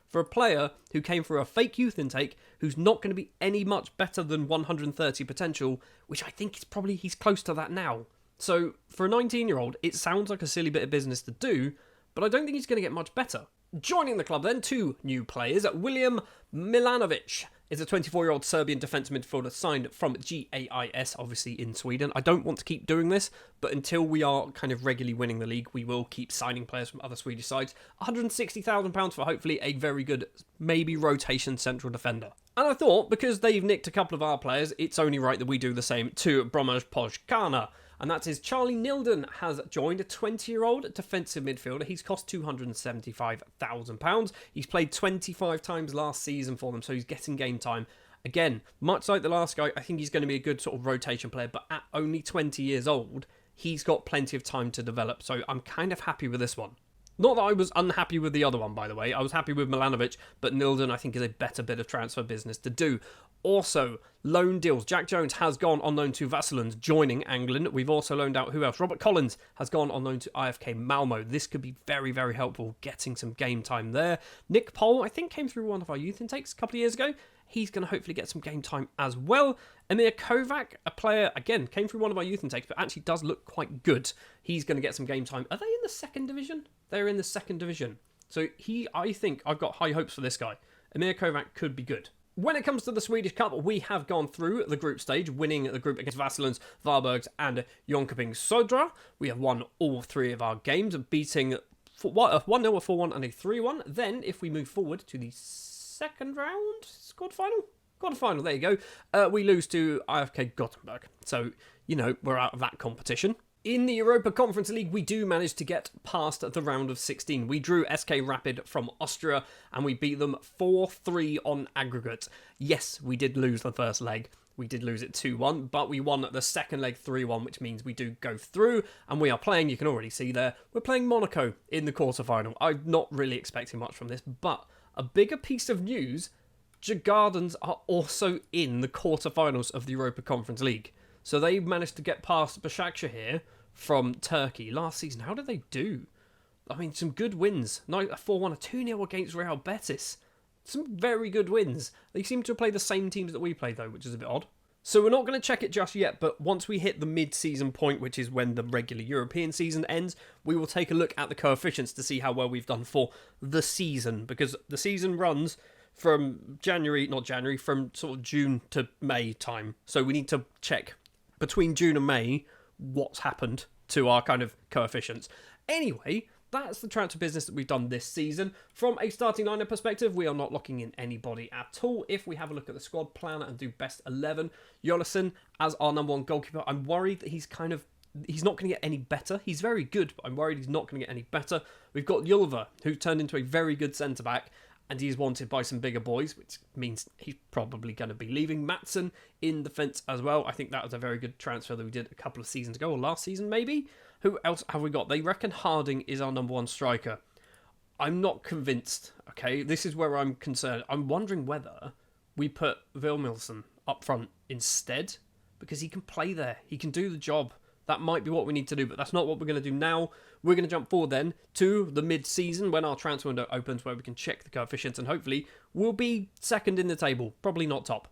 for a player who came through a fake youth intake, who's not going to be any much better than 130 potential, which I think he's close to that now. So for a 19-year-old, it sounds like a silly bit of business to do, but I don't think he's going to get much better. Joining the club then, two new players. William Milanovic is a 24-year-old Serbian defence midfielder signed from GAIS, obviously in Sweden. I don't want to keep doing this, but until we are kind of regularly winning the league, we will keep signing players from other Swedish sides. £160,000 for hopefully a very good, maybe rotation central defender. And I thought, because they've nicked a couple of our players, it's only right that we do the same to Bromaj Pojkana. And that is Charlie Nilden has joined, a 20-year-old defensive midfielder. He's cost £275,000. He's played 25 times last season for them, so he's getting game time. Again, much like the last guy, I think he's going to be a good sort of rotation player, but at only 20 years old, he's got plenty of time to develop, so I'm kind of happy with this one. Not that I was unhappy with the other one, by the way. I was happy with Milanovic, but Nilden, I think, is a better bit of transfer business to do. Also, loan deals. Jack Jones has gone on loan to Vassillans, joining Anglin. We've also loaned out, who else? Robert Collins has gone on loan to IFK Malmo. This could be very, very helpful, getting some game time there. Nick Pohl, I think, came through one of our youth intakes a couple of years ago. He's going to hopefully get some game time as well. Emir Kovac, a player, again, came through one of our youth intakes, but actually does look quite good. He's going to get some game time. Are they in the second division? They're in the second division. So I think I've got high hopes for this guy. Emir Kovac could be good. When it comes to the Swedish Cup, we have gone through the group stage, winning the group against Vassillans, Varbergs and Jonkoping Södra. We have won all three of our games, beating a 1-0, a 4-1 and a 3-1. Then, if we move forward to the second round, quarterfinal, there you go, we lose to IFK Gothenburg. So, we're out of that competition. In the Europa Conference League, we do manage to get past the round of 16. We drew SK Rapid from Austria, and we beat them 4-3 on aggregate. Yes, we did lose the first leg. We did lose it 2-1, but we won the second leg 3-1, which means we do go through, and we are playing, you can already see there, we're playing Monaco in the quarterfinal. I'm not really expecting much from this, but a bigger piece of news, Djurgårdens are also in the quarterfinals of the Europa Conference League. So they managed to get past Başakşehir here from Turkey last season. How did they do? I mean, some good wins. A 4-1, a 2-0 against Real Betis. Some very good wins. They seem to play the same teams that we play, though, which is a bit odd. So we're not going to check it just yet, but once we hit the mid-season point, which is when the regular European season ends, we will take a look at the coefficients to see how well we've done for the season, because the season runs from from sort of June to May time. So we need to check between June and May what's happened to our kind of coefficients. Anyway, that's the transfer business that we've done this season. From a starting lineup perspective, we are not locking in anybody at all. If we have a look at the squad plan and do best 11, Jolison as our number one goalkeeper, I'm worried that he's not going to get any better. He's very good, but I'm worried he's not going to get any better. We've got Julva, who turned into a very good centre-back, and he's wanted by some bigger boys, which means he's probably going to be leaving. Matson in defence as well. I think that was a very good transfer that we did a couple of seasons ago, or last season maybe. Who else have we got? They reckon Harding is our number one striker. I'm not convinced, okay? This is where I'm concerned. I'm wondering whether we put Vilmilson up front instead, because he can play there. He can do the job. That might be what we need to do, but that's not what we're going to do now. We're going to jump forward then to the mid-season when our transfer window opens, where we can check the coefficients, and hopefully we'll be second in the table. Probably not top.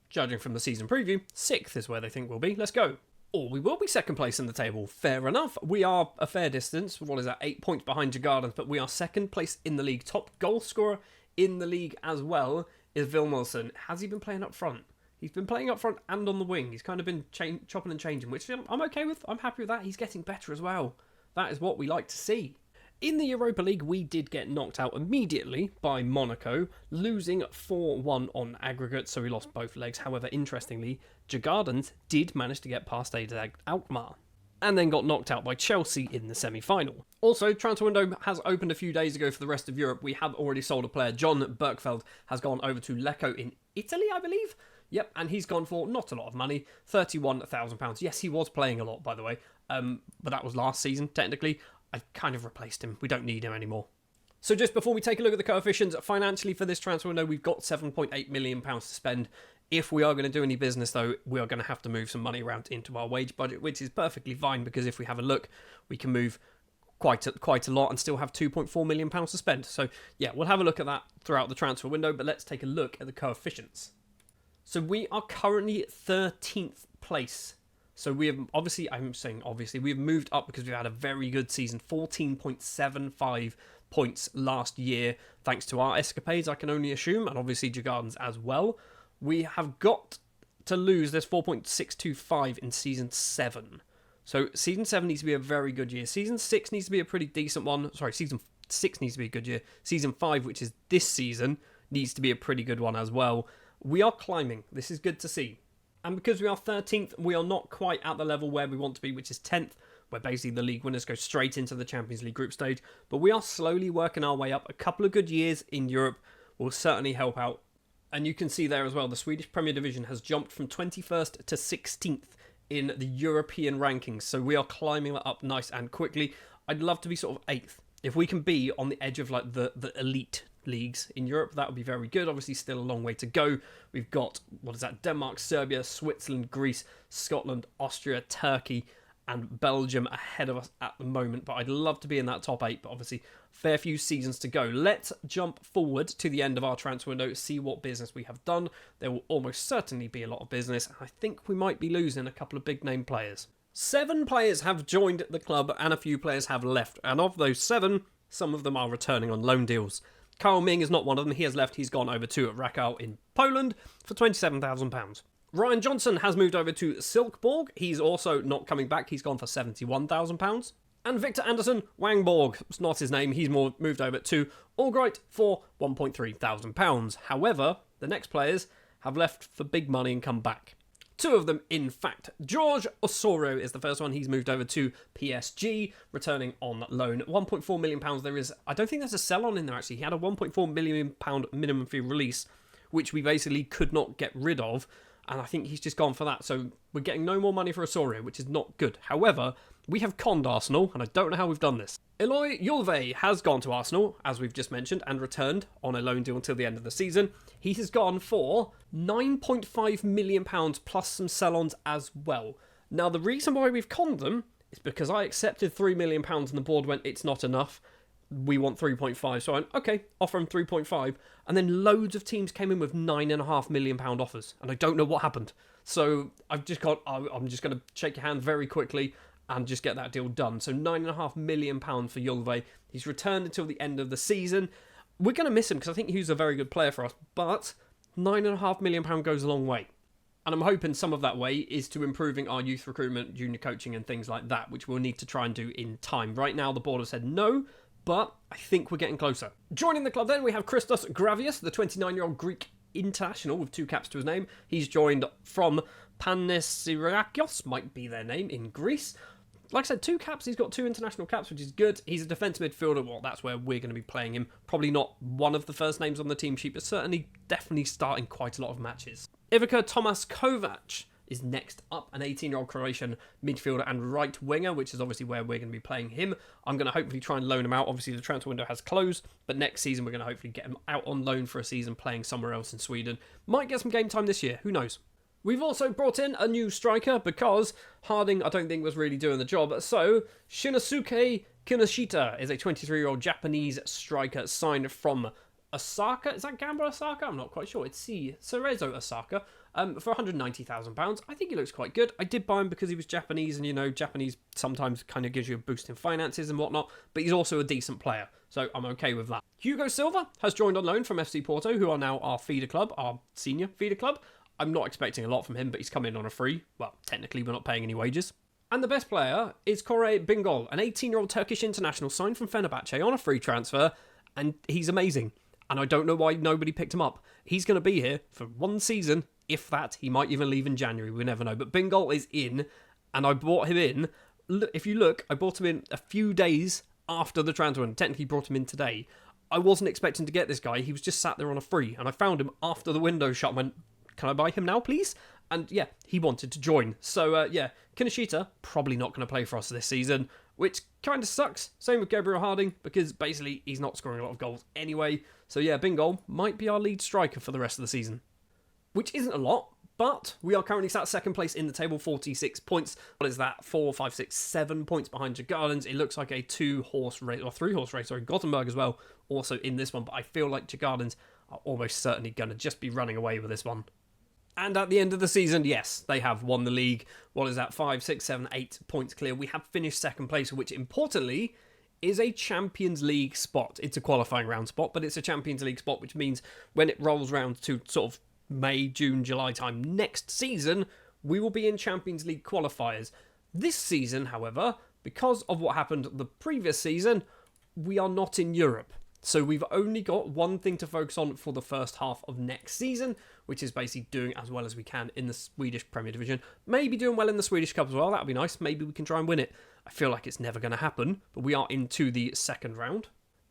Judging from the season preview, 6th is where they think we'll be. Let's go. Or we will be second place in the table. Fair enough. We are a fair distance. What is that? 8 points behind Djurgårdens, but we are second place in the league. Top goal scorer in the league as well is Vilmilson. Has he been playing up front? He's been playing up front and on the wing. He's kind of been chopping and changing, which I'm okay with. I'm happy with that. He's getting better as well. That is what we like to see. In the Europa League, we did get knocked out immediately by Monaco, losing 4-1 on aggregate, so we lost both legs. However, interestingly, Djurgårdens did manage to get past AZ Alkmaar. and then got knocked out by Chelsea in the semi-final. Also, transfer window has opened a few days ago for the rest of Europe. We have already sold a player. John Berkfeld has gone over to Lecco in Italy, I believe. Yep, and he's gone for not a lot of money, £31,000. Yes, he was playing a lot, by the way, but that was last season, technically. I kind of replaced him. We don't need him anymore. So just before we take a look at the coefficients, financially for this transfer window, we've got £7.8 million to spend. If we are going to do any business, though, we are going to have to move some money around into our wage budget, which is perfectly fine, because if we have a look, we can move quite a lot and still have £2.4 million to spend. So yeah, we'll have a look at that throughout the transfer window, but let's take a look at the coefficients. So we are currently 13th place. So we have, obviously, we've moved up because we've had a very good season, 14.75 points last year, thanks to our escapades, I can only assume, and obviously Jagarden's as well. We have got to lose this 4.625 in Season 7. So Season 7 needs to be a very good year. Season 6 needs to be a pretty decent one. Sorry, Season 6 needs to be a good year. Season 5, which is this season, needs to be a pretty good one as well. We are climbing. This is good to see. And because we are 13th, we are not quite at the level where we want to be, which is 10th, where basically the league winners go straight into the Champions League group stage. But we are slowly working our way up. A couple of good years in Europe will certainly help out. And you can see there as well, the Swedish Premier Division has jumped from 21st to 16th in the European rankings. So we are climbing that up nice and quickly. I'd love to be sort of 8th. If we can be on the edge of like the elite leagues in Europe, that would be very good. Obviously still a long way to go. We've got, Denmark, Serbia, Switzerland, Greece, Scotland, Austria, Turkey and Belgium ahead of us at the moment, but I'd love to be in that top 8, but obviously fair few seasons to go. Let's jump forward to the end of our transfer window, see what business we have done. There will almost certainly be a lot of business. I think we might be losing a couple of big name players. 7 players have joined the club and a few players have left, and of those 7, some of them are returning on loan deals. Carl Ming is not one of them. He has left. He's gone over to Rakow in Poland for £27,000. Ryan Johnson has moved over to Silkeborg. He's also not coming back. He's gone for £71,000. And Victor Anderson Wangborg, it's not his name. He's moved over to Albright for £1,300. However, the next players have left for big money and come back. 2 of them, in fact. George Osorio is the first one. He's moved over to PSG, returning on loan. £1.4 million. I don't think there's a sell-on in there, actually. He had a £1.4 million minimum fee release, which we basically could not get rid of. And I think he's just gone for that. So we're getting no more money for Osorio, which is not good. However, we have conned Arsenal, and I don't know how we've done this. Eloy Yulve has gone to Arsenal, as we've just mentioned, and returned on a loan deal until the end of the season. He has gone for £9.5 million plus some sell-ons as well. Now, the reason why we've conned them is because I accepted £3 million and the board went, it's not enough. We want 3.5. So I went, okay, offer him 3.5. And then loads of teams came in with £9.5 million offers. And I don't know what happened. So I'm just going to shake your hand very quickly and just get that deal done. So £9.5 million for Yulve. He's returned until the end of the season. We're going to miss him because I think he's a very good player for us. But £9.5 million goes a long way. And I'm hoping some of that way is to improving our youth recruitment, junior coaching and things like that, which we'll need to try and do in time. Right now, the board has said no, but I think we're getting closer. Joining the club then, we have Christos Gravius, the 29-year-old Greek international with 2 caps to his name. He's joined from Panessirakios, might be their name, in Greece. Like I said, 2 caps. He's got 2 international caps, which is good. He's a defensive midfielder. Well, that's where we're going to be playing him. Probably not one of the first names on the team sheet, but certainly definitely starting quite a lot of matches. Ivica Tomas Kovac is next up, an 18-year-old Croatian midfielder and right winger, which is obviously where we're going to be playing him. I'm going to hopefully try and loan him out. Obviously, the transfer window has closed, but next season we're going to hopefully get him out on loan for a season playing somewhere else in Sweden. Might get some game time this year. Who knows? We've also brought in a new striker because Harding, I don't think, was really doing the job. So, Shinosuke Kinoshita is a 23-year-old Japanese striker signed from Osaka. Is that Gamba Osaka? I'm not quite sure. It's Cerezo Osaka for £190,000. I think he looks quite good. I did buy him because he was Japanese, and, you know, Japanese sometimes kind of gives you a boost in finances and whatnot, but he's also a decent player, so I'm okay with that. Hugo Silva has joined on loan from FC Porto, who are now our feeder club, our senior feeder club. I'm not expecting a lot from him, but he's come in on a free. Well, technically, we're not paying any wages. And the best player is Kore Bingöl, an 18-year-old Turkish international signed from Fenerbahce on a free transfer, and he's amazing. And I don't know why nobody picked him up. He's going to be here for 1 season, if that. He might even leave in January, we never know. But Bingöl is in, and I bought him in if you look, I brought him in a few days after the transfer and technically brought him in today. I wasn't expecting to get this guy. He was just sat there on a free, and I found him after the window shut and went, can I buy him now, please? And yeah, he wanted to join. So yeah, Kinoshita, probably not going to play for us this season, which kind of sucks. Same with Gabriel Harding, because basically he's not scoring a lot of goals anyway. So yeah, Bingol might be our lead striker for the rest of the season, which isn't a lot. But we are currently sat second place in the table, 46 points. What is that? 4, 5, 6, 7 points behind Jagardens. It looks like a 2-horse race, or 3-horse race, sorry. Gothenburg as well, also in this one. But I feel like Jagardens are almost certainly going to just be running away with this one. And at the end of the season, yes, they have won the league. What is that? 5, 6, 7, 8 points clear. We have finished second place, which importantly is a Champions League spot. It's a qualifying round spot, but it's a Champions League spot, which means when it rolls round to sort of May, June, July time next season, we will be in Champions League qualifiers. This season, however, because of what happened the previous season, we are not in Europe. So we've only got one thing to focus on for the first half of next season, which is basically doing as well as we can in the Swedish Premier Division. Maybe doing well in the Swedish Cup as well. That would be nice. Maybe we can try and win it. I feel like it's never going to happen, but we are into the second round.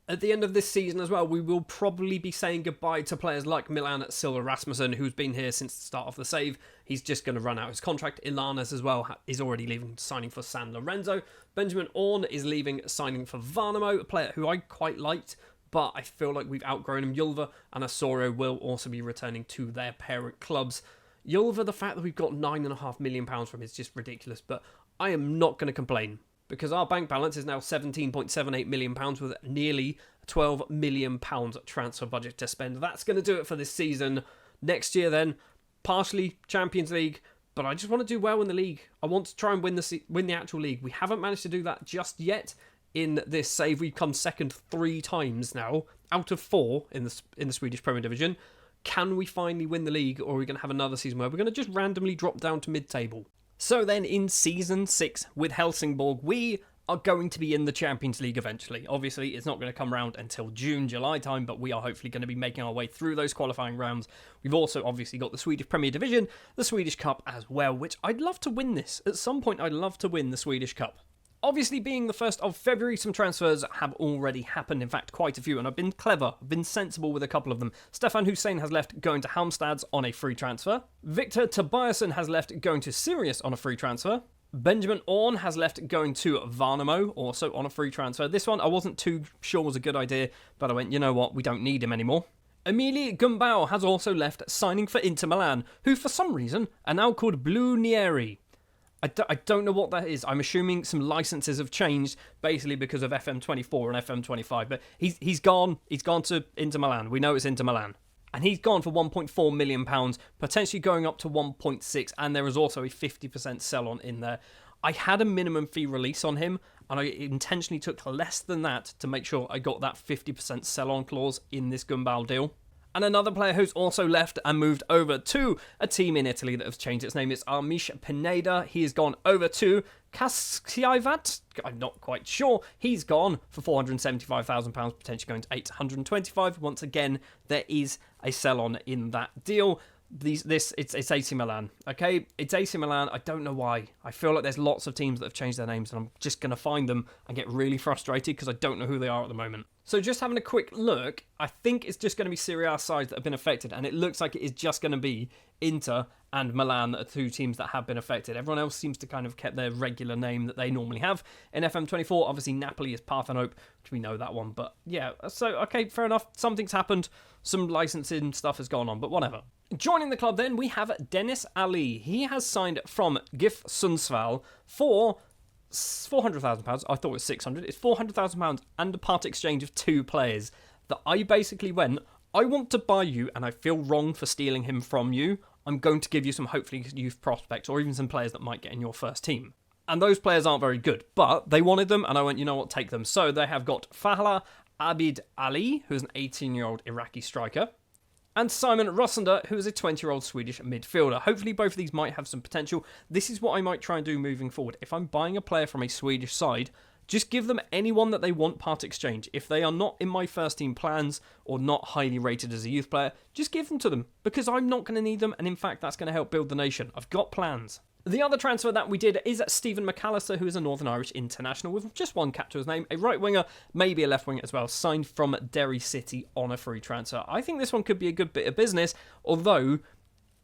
At the end of this season as well, we will probably be saying goodbye to players like Milan Silva Rasmussen, who's been here since the start of the save. He's just going to run out his contract. Ilanes as well is already leaving, signing for San Lorenzo. Benjamin Orn is leaving, signing for Varnamo, a player who I quite liked, but I feel like we've outgrown him. Julva and Osorio will also be returning to their parent clubs. Julva, the fact that we've got £9.5 million from is just ridiculous, but I am not going to complain, because our bank balance is now £17.78 million with nearly a £12 million transfer budget to spend. That's going to do it for this season. Next year then, partially Champions League, but I just want to do well in the league. I want to try and win the actual league. We haven't managed to do that just yet in this save. We've come second 3 times now, out of 4 in the Swedish Premier Division. Can we finally win the league, or are we going to have another season where we're going to just randomly drop down to mid-table? So then in Season 6 with Helsingborg, we are going to be in the Champions League eventually. Obviously, it's not going to come around until June, July time, but we are hopefully going to be making our way through those qualifying rounds. We've also obviously got the Swedish Premier Division, the Swedish Cup as well, which I'd love to win this. At some point, I'd love to win the Swedish Cup. Obviously, being the 1st of February, some transfers have already happened. In fact, quite a few, and I've been clever, I've been sensible with a couple of them. Stefan Hussein has left, going to Halmstads on a free transfer. Victor Tobiasen has left, going to Sirius on a free transfer. Benjamin Orn has left, going to Varnamo, also on a free transfer. This one I wasn't too sure was a good idea, but I went, you know what, we don't need him anymore. Emili Gumbau has also left, signing for Inter Milan, who for some reason are now called Blue Nieri. I don't know what that is. I'm assuming some licenses have changed, basically because of FM24 and FM25. But he's gone. He's gone to Inter Milan. We know it's Inter Milan. And he's gone for £1.4 million, potentially going up to 1.6. And there is also a 50% sell-on in there. I had a minimum fee release on him, and I intentionally took less than that to make sure I got that 50% sell-on clause in this Gumbau deal. And another player who's also left and moved over to a team in Italy that has changed its name is Armish Pineda. He has gone over to Kaskivat. I'm not quite sure. He's gone for £475,000, potentially going to £825,000. Once again, there is a sell-on in that deal. It's AC Milan, okay? It's AC Milan. I don't know why. I feel like there's lots of teams that have changed their names, and I'm just going to find them and get really frustrated because I don't know who they are at the moment. So just having a quick look, I think it's just going to be Serie A sides that have been affected, and it looks like it is just going to be Inter and Milan that are 2 teams that have been affected. Everyone else seems to kind of kept their regular name that they normally have. In FM24, obviously Napoli is Parthenope, which we know that one. But yeah, so okay, fair enough. Something's happened. Some licensing stuff has gone on, but whatever. Joining the club then, we have Dennis Ali. He has signed from GIF Sundsvall for £400,000. I thought it was 600. It's £400,000 and a part exchange of 2 players. That I basically went, I want to buy you, and I feel wrong for stealing him from you. I'm going to give you some hopefully youth prospects, or even some players that might get in your first team. And those players aren't very good, but they wanted them, and I went, you know what, take them. So they have got Fahla Abid Ali, who's an 18-year-old Iraqi striker, and Simon Rosander, who is a 20-year-old Swedish midfielder. Hopefully both of these might have some potential. This is what I might try and do moving forward. If I'm buying a player from a Swedish side, just give them anyone that they want part exchange. If they are not in my first team plans or not highly rated as a youth player, just give them to them, because I'm not going to need them, and in fact that's going to help build the nation. I've got plans. The other transfer that we did is Stephen McAllister, who is a Northern Irish international with just one cap to his name, a right winger, maybe a left winger as well, signed from Derry City on a free transfer. I think this one could be a good bit of business, although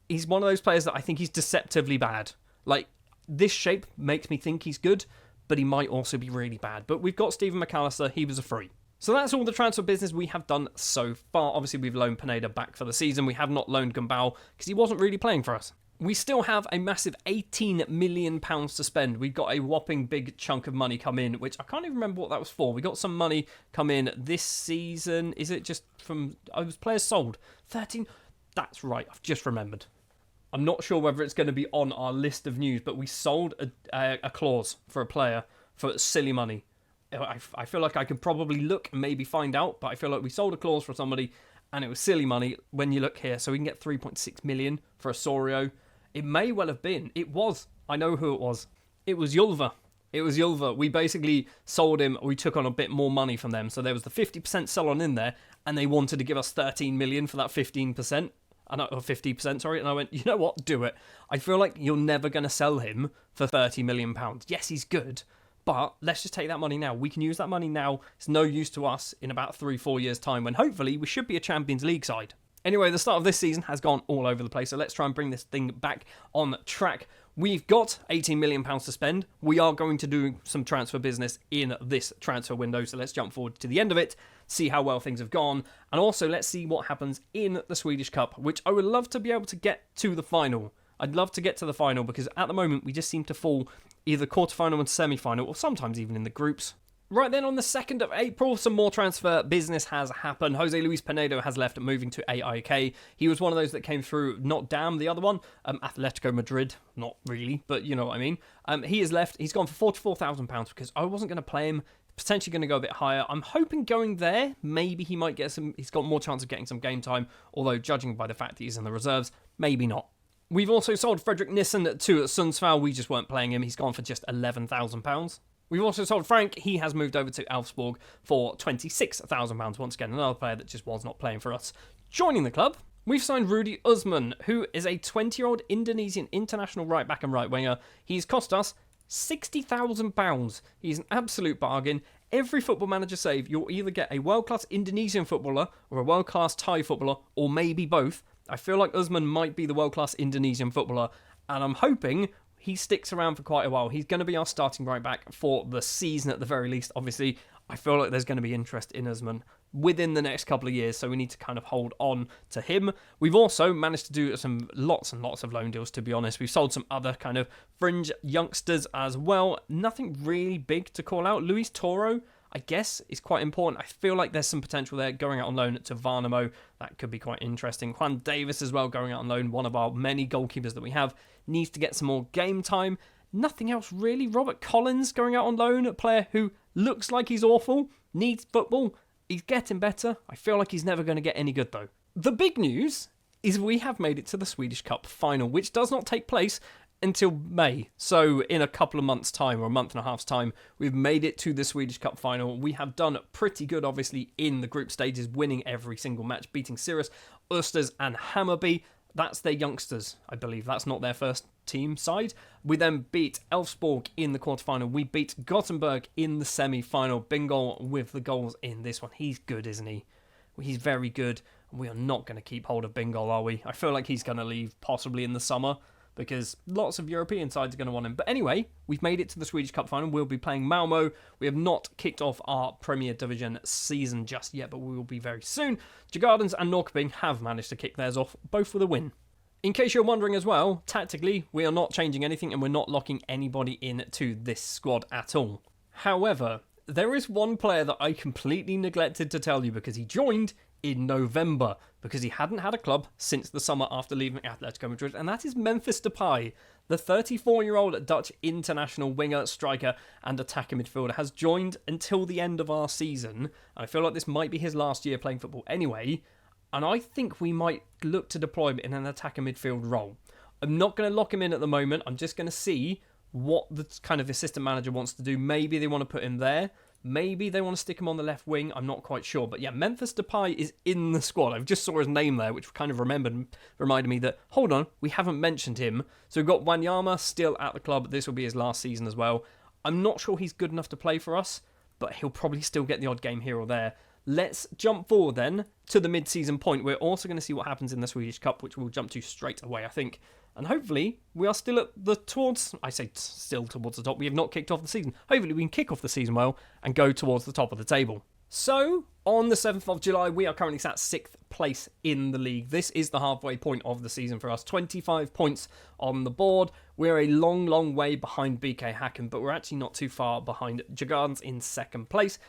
he's one of those players that I think he's deceptively bad. Like, this shape makes me think he's good, but he might also be really bad. But we've got Stephen McAllister, he was a free. So that's all the transfer business we have done so far. Obviously, we've loaned Pineda back for the season. We have not loaned Gumbau because he wasn't really playing for us. We still have a massive £18 million to spend. We've got a whopping big chunk of money come in, which I can't even remember what that was for. We got some money come in this season. Is it just from... was players sold? 13? That's right, I've just remembered. I'm not sure whether it's going to be on our list of news, but we sold a clause for a player for silly money. I feel like I could probably look and maybe find out, but I feel like we sold a clause for somebody and it was silly money when you look here. So we can get 3.6 million for Osorio. It may well have been. It was. I know who it was. It was Yulva. It was Yulva. We basically sold him. We took on a bit more money from them. So there was the 50% sell-on in there, and they wanted to give us 13 million for that 15%. Or 50%, sorry. And I went, you know what? Do it. I feel like you're never going to sell him for £30 million. Yes, he's good, but let's just take that money now. We can use that money now. It's no use to us in about 3-4 years' time when hopefully we should be a Champions League side. Anyway, the start of this season has gone all over the place, so let's try and bring this thing back on track. We've got £18 million to spend. We are going to do some transfer business in this transfer window, so let's jump forward to the end of it, see how well things have gone, and also let's see what happens in the Swedish Cup, which I would love to be able to get to the final. I'd love to get to the final because at the moment we just seem to fall either quarterfinal and semi-final, or sometimes even in the groups. Right then, on the 2nd of April, some more transfer business has happened. Jose Luis Pinedo has left, moving to AIK. He was one of those that came through, not Dam, the other one, Atletico Madrid. Not really, but you know what I mean. He has left. He's gone for £44,000 because I wasn't going to play him. Potentially going to go a bit higher. I'm hoping going there, maybe he might get some... He's got more chance of getting some game time, although judging by the fact that he's in the reserves, maybe not. We've also sold Fredrik Nissen to Sundsvall. We just weren't playing him. He's gone for just £11,000. We've also sold Frank. He has moved over to Helsingborgs for £26,000. Once again, another player that just was not playing for us. Joining the club, we've signed Rudy Usman, who is a 20-year-old Indonesian international right-back and right-winger. He's cost us £60,000. He's an absolute bargain. Every Football Manager save, you'll either get a world-class Indonesian footballer or a world-class Thai footballer, or maybe both. I feel like Usman might be the world-class Indonesian footballer, and I'm hoping he sticks around for quite a while. He's going to be our starting right back for the season at the very least. Obviously, I feel like there's going to be interest in Usman within the next couple of years, so we need to kind of hold on to him. We've also managed to do some lots and lots of loan deals, to be honest. We've sold some other kind of fringe youngsters as well. Nothing really big to call out. Luis Toro, I guess, is quite important. I feel like there's some potential there going out on loan to Varnamo. That could be quite interesting. Juan Davis as well going out on loan. One of our many goalkeepers that we have needs to get some more game time. Nothing else really. Robert Collins going out on loan, a player who looks like he's awful, needs football. He's getting better. I feel like he's never going to get any good though. The big news is we have made it to the Swedish Cup final, which does not take place until May. So in a couple of months' time, or a month and a half's time, we've made it to the Swedish Cup final. We have done pretty good, obviously, in the group stages, winning every single match, beating Sirius, Usters and Hammarby. That's their youngsters, I believe. That's not their first team side. We then beat Elfsborg in the quarterfinal. We beat Gothenburg in the semi-final. Bingo with the goals in this one. He's good, isn't he? He's very good. We are not going to keep hold of Bingo, are we? I feel like he's going to leave possibly in the summer, because lots of European sides are going to want him. But anyway, we've made it to the Swedish Cup final. We'll be playing Malmo. We have not kicked off our Premier Division season just yet, but we will be very soon. Djurgårdens and Norrköping have managed to kick theirs off, both with a win. In case you're wondering as well, tactically, we are not changing anything and we're not locking anybody into this squad at all. However, there is one player that I completely neglected to tell you because he joined in November, because he hadn't had a club since the summer after leaving Atletico Madrid, and that is Memphis Depay. The 34-year-old Dutch international winger, striker and attacker midfielder has joined until the end of our season. I feel like this might be his last year playing football anyway, and I think we might look to deploy him in an attacker midfield role. I'm not going to lock him in at the moment. I'm just going to see what the kind of assistant manager wants to do. Maybe they want to put him there. Maybe they want to stick him on the left wing. I'm not quite sure. But yeah, Memphis Depay is in the squad. I just saw his name there, which kind of reminded me that, hold on, we haven't mentioned him. So we've got Wanyama still at the club. This will be his last season as well. I'm not sure he's good enough to play for us, but he'll probably still get the odd game here or there. Let's jump forward then to the mid-season point. We're also going to see what happens in the Swedish Cup, which we'll jump to straight away, I think. And hopefully, we are still still towards the top. We have not kicked off the season. Hopefully, we can kick off the season well and go towards the top of the table. So, on the 7th of July, we are currently sat 6th place in the league. This is the halfway point of the season for us. 25 points on the board. We're a long, long way behind BK Häcken, but we're actually not too far behind Gigants in 2nd place.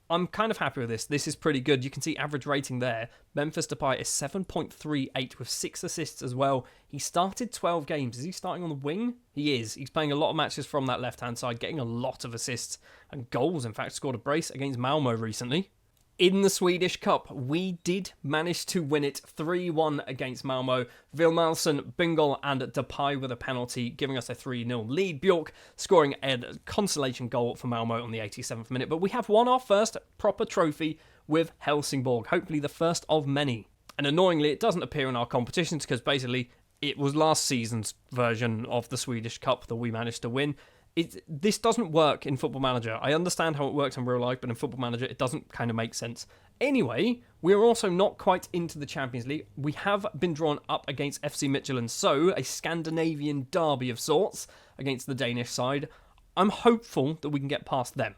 I'm kind of happy with this. This is pretty good. You can see average rating there. Memphis Depay is 7.38 with 6 assists as well. He started 12 games. Is he starting on the wing? He is. He's playing a lot of matches from that left-hand side, getting a lot of assists and goals. In fact, scored a brace against Malmo recently. In the Swedish Cup, we did manage to win it 3-1 against Malmo. Vilmalson, Bingol and Depay with a penalty, giving us a 3-0 lead. Bjork scoring a consolation goal for Malmo on the 87th minute. But we have won our first proper trophy with Helsingborg, hopefully the first of many. And annoyingly, it doesn't appear in our competitions because basically it was last season's version of the Swedish Cup that we managed to win. This doesn't work in Football Manager. I understand how it works in real life, but in Football Manager, it doesn't kind of make sense. Anyway, we're also not quite into the Champions League. We have been drawn up against FC Midtjylland, so a Scandinavian derby of sorts against the Danish side. I'm hopeful that we can get past them.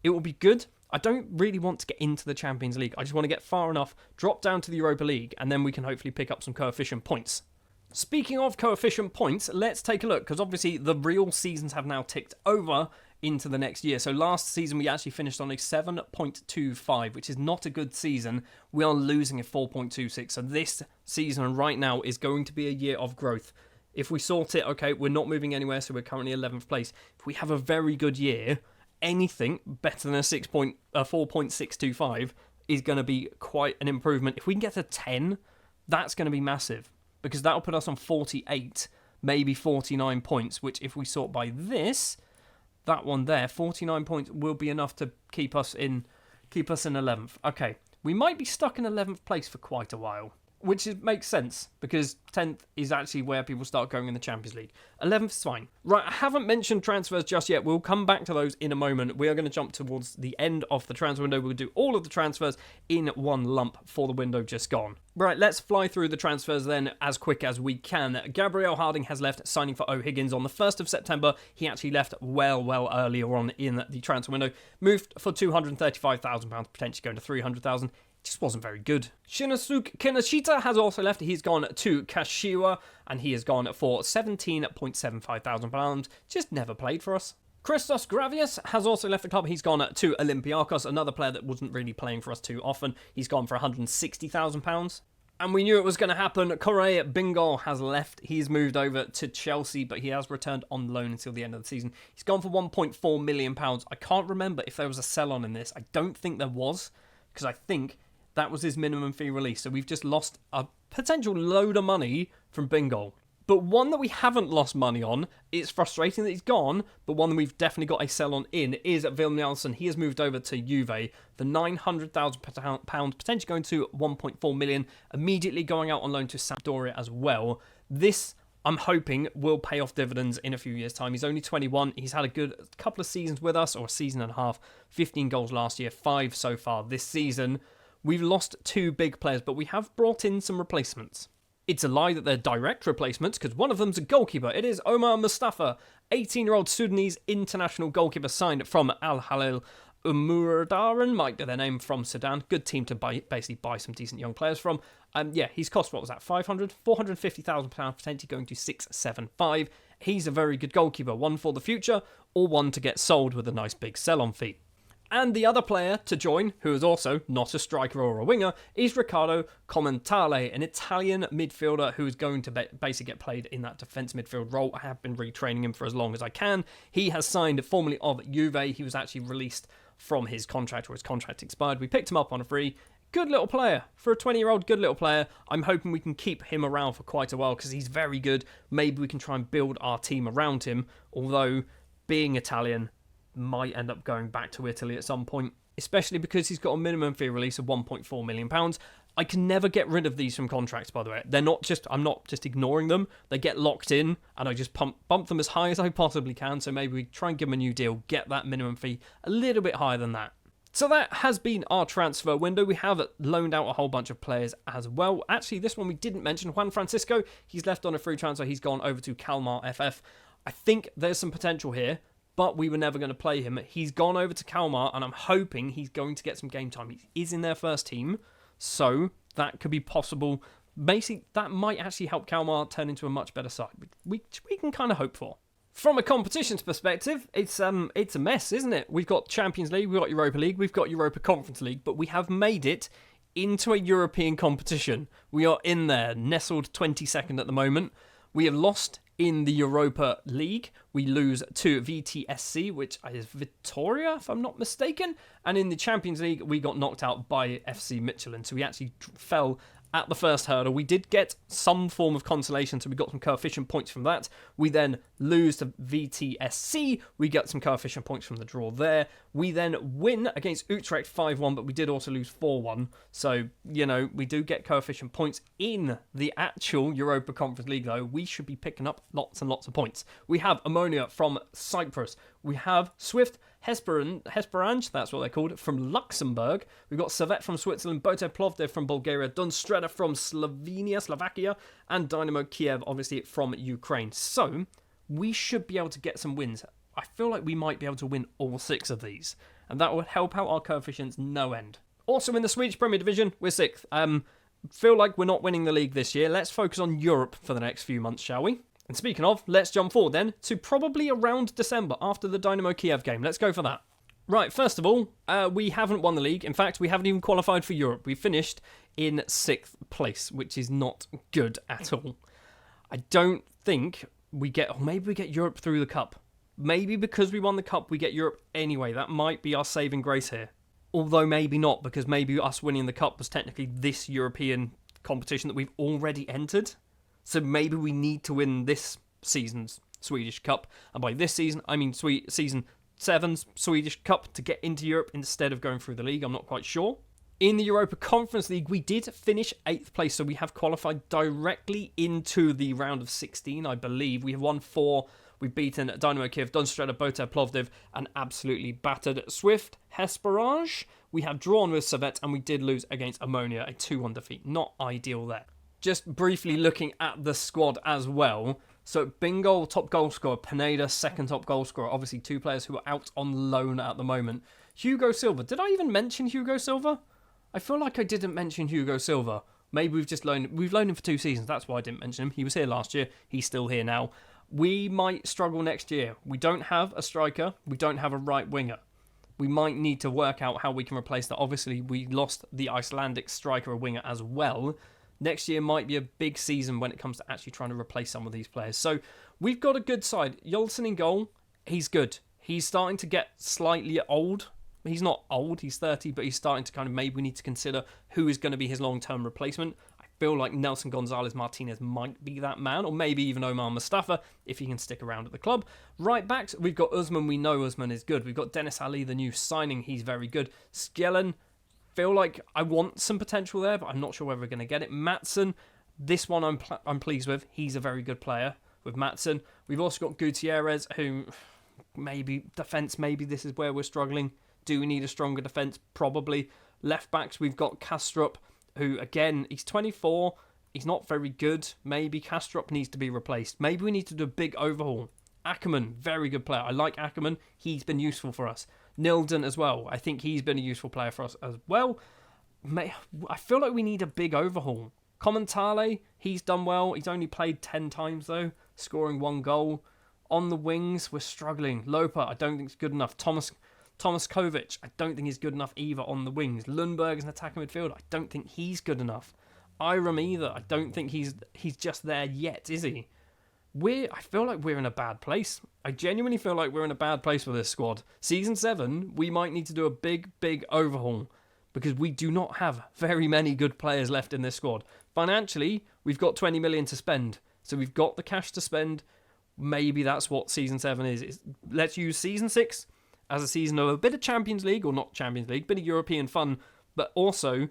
It will be good. I don't really want to get into the Champions League. I just want to get far enough, drop down to the Europa League, and then we can hopefully pick up some coefficient points. Speaking of coefficient points, let's take a look, because obviously the real seasons have now ticked over into the next year. So last season we actually finished on a 7.25, which is not a good season. We are losing a 4.26. So this season right now is going to be a year of growth. If we sort it, okay, we're not moving anywhere, so we're currently 11th place. If we have a very good year, anything better than a 4.625 is going to be quite an improvement. If we can get to 10, that's going to be massive. Because that'll put us on 48, maybe 49 points, which if we sort by this, that one there, 49 points will be enough to keep us in 11th. Okay, we might be stuck in 11th place for quite a while, which makes sense, because 10th is actually where people start going in the Champions League. 11th is fine. Right, I haven't mentioned transfers just yet. We'll come back to those in a moment. We are going to jump towards the end of the transfer window. We'll do all of the transfers in one lump for the window just gone. Right, let's fly through the transfers then as quick as we can. Gabriel Harding has left, signing for O'Higgins on the 1st of September. He actually left well earlier on in the transfer window. Moved for £235,000, potentially going to £300,000. Just wasn't very good. Shinosuke Kinoshita has also left. He's gone to Kashiwa, and he has gone for £17,750. Just never played for us. Christos Gravius has also left the club. He's gone to Olympiacos, another player that wasn't really playing for us too often. He's gone for £160,000. And we knew it was going to happen. Correa Bingol has left. He's moved over to Chelsea, but he has returned on loan until the end of the season. He's gone for £1.4 million. I can't remember if there was a sell-on in this. I don't think there was, because I think that was his minimum fee release. So we've just lost a potential load of money from Bingol. But one that we haven't lost money on, it's frustrating that he's gone, but one that we've definitely got a sell-on in is Vilmalson. He has moved over to Juve for £900,000, potentially going to £1.4 million, immediately going out on loan to Sampdoria as well. This, I'm hoping, will pay off dividends in a few years' time. He's only 21. He's had a good couple of seasons with us, or a season and a half. 15 goals last year, 5 so far this season. We've lost 2 big players, but we have brought in some replacements. It's a lie that they're direct replacements, because one of them's a goalkeeper. It is Omar Mustafa, 18-year-old Sudanese international goalkeeper signed from Al Hilal Umuradaran, might be their name, from Sudan. Good team to basically buy some decent young players from. Yeah, he's cost, what was that, £450,000, potentially going to 675. He's a very good goalkeeper, one for the future, or one to get sold with a nice big sell-on fee. And the other player to join, who is also not a striker or a winger, is Riccardo Commentale, an Italian midfielder who is going to basically get played in that defence midfield role. I have been retraining him for as long as I can. He has signed formerly of Juve. He was actually released from his contract, or his contract expired. We picked him up on a free. Good little player. For a 20-year-old, good little player. I'm hoping we can keep him around for quite a while because he's very good. Maybe we can try and build our team around him, although being Italian, might end up going back to Italy at some point, especially because he's got a minimum fee release of £1.4 million. I can never get rid of these from contracts, by the way. I'm not just ignoring them. They get locked in, and I just bump them as high as I possibly can. So maybe we try and give him a new deal, get that minimum fee a little bit higher than that. So that has been our transfer window. We have loaned out a whole bunch of players as well. Actually, this one we didn't mention. Juan Francisco, he's left on a free transfer. He's gone over to Kalmar FF. I think there's some potential here, but we were never going to play him. He's gone over to Kalmar, and I'm hoping he's going to get some game time. He is in their first team, so that could be possible. Basically, that might actually help Kalmar turn into a much better side, which we can kind of hope for. From a competitions perspective, it's a mess, isn't it? We've got Champions League, we've got Europa League, we've got Europa Conference League, but we have made it into a European competition. We are in there, nestled 22nd at the moment. We have lost in the Europa League. We lose to VTSC, which is Victoria, if I'm not mistaken. And in the Champions League, we got knocked out by FC Midtjylland. So we actually fell at the first hurdle. We did get some form of consolation, so we got some coefficient points from that. We then lose to VTSC. We get some coefficient points from the draw there. We then win against Utrecht 5-1, but we did also lose 4-1. So, we do get coefficient points in the actual Europa Conference League, though. We should be picking up lots and lots of points. We have Ammonia from Cyprus. We have Swift Hesperange, that's what they're called, from Luxembourg. We've got Servette from Switzerland, Bote Plovdiv from Bulgaria, Dunstreda from Slovakia, and Dynamo Kiev, obviously, from Ukraine. So, we should be able to get some wins. I feel like we might be able to win all 6 of these, and that would help out our coefficients no end. Also, in the Swedish Premier Division, we're 6th. Feel like we're not winning the league this year. Let's focus on Europe for the next few months, shall we? And speaking of, let's jump forward then to probably around December after the Dynamo Kiev game. Let's go for that. Right, first of all, we haven't won the league. In fact, we haven't even qualified for Europe. We finished in 6th place, which is not good at all. I don't think we get... Or maybe we get Europe through the Cup. Maybe because we won the Cup, we get Europe anyway. That might be our saving grace here. Although maybe not, because maybe us winning the Cup was technically this European competition that we've already entered. So maybe we need to win this season's Swedish Cup. And by this season, I mean season 7's Swedish Cup to get into Europe instead of going through the league. I'm not quite sure. In the Europa Conference League, we did finish 8th place. So we have qualified directly into the round of 16, I believe. We have won 4. We've beaten Dynamo Kiev, Dunstreda, Bote Plovdiv, and absolutely battered Swift Hesperange. We have drawn with Servette, and we did lose against Ammonia, a 2-1 defeat. Not ideal there. Just briefly looking at the squad as well. So Bingo, top goal scorer. Pineda, second top goal scorer. Obviously 2 players who are out on loan at the moment. Hugo Silva. Did I even mention Hugo Silva? I feel like I didn't mention Hugo Silva. Maybe we've loaned him for 2 seasons. That's why I didn't mention him. He was here last year. He's still here now. We might struggle next year. We don't have a striker. We don't have a right winger. We might need to work out how we can replace that. Obviously, we lost the Icelandic striker, a winger as well. Next year might be a big season when it comes to actually trying to replace some of these players. So we've got a good side. Jolson in goal, he's good. He's starting to get slightly old. He's not old, he's 30, but he's starting to kind of maybe we need to consider who is going to be his long-term replacement. I feel like Nelson Gonzalez Martinez might be that man, or maybe even Omar Mustafa if he can stick around at the club. Right backs, we've got Usman. We know Usman is good. We've got Dennis Ali, the new signing. He's very good. Skellen, feel like I want some potential there, but I'm not sure whether we're going to get it. Matson, this one I'm pleased with. He's a very good player with Matson. We've also got Gutierrez, who maybe defence, maybe this is where we're struggling. Do we need a stronger defence? Probably. Left backs, we've got Kastrup, who again, he's 24. He's not very good. Maybe Kastrup needs to be replaced. Maybe we need to do a big overhaul. Ackerman, very good player. I like Ackerman. He's been useful for us. Nilden as well. I think he's been a useful player for us as well. I feel like we need a big overhaul. Commentale, he's done well. He's only played 10 times though, scoring 1 goal. On the wings, we're struggling. Lopa, I don't think it's good enough. Thomas Kovic, I don't think he's good enough either on the wings. Lundberg is an attacking midfielder. I don't think he's good enough. Iram either. I don't think he's just there yet, is he? I feel like we're in a bad place. I genuinely feel like we're in a bad place for this squad. Season 7, we might need to do a big overhaul because we do not have very many good players left in this squad. Financially, we've got 20 million to spend. So we've got the cash to spend. Maybe that's what Season 7 is. Let's use Season 6 as a season of a bit of Champions League, or not Champions League, bit of European fun, but also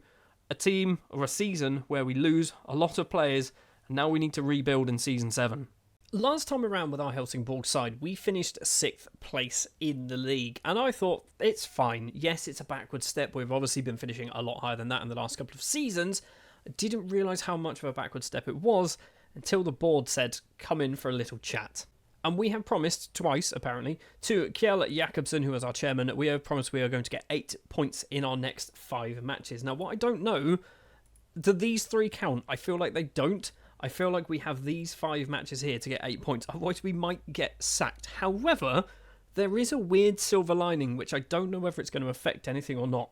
a team or a season where we lose a lot of players, and now we need to rebuild in Season 7. Last time around with our Helsingborgs side, we finished 6th place in the league, and I thought, it's fine. Yes, it's a backward step. We've obviously been finishing a lot higher than that in the last couple of seasons. I didn't realise how much of a backward step it was until the board said, come in for a little chat. And we have promised twice, apparently, to Kjell Jakobsen, who is our chairman, we have promised we are going to get 8 points in our next 5 matches. Now, what I don't know, do these 3 count? I feel like they don't. I feel like we have these 5 matches here to get 8 points, otherwise we might get sacked. However, there is a weird silver lining, which I don't know whether it's going to affect anything or not.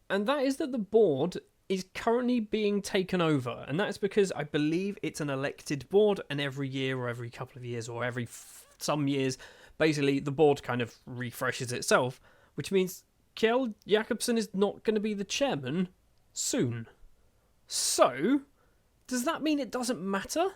And that is that the board is currently being taken over, and that's because I believe it's an elected board, and every year or every couple of years or every some years, basically the board kind of refreshes itself, which means Kjell Jakobsen is not going to be the chairman soon. So, does that mean it doesn't matter?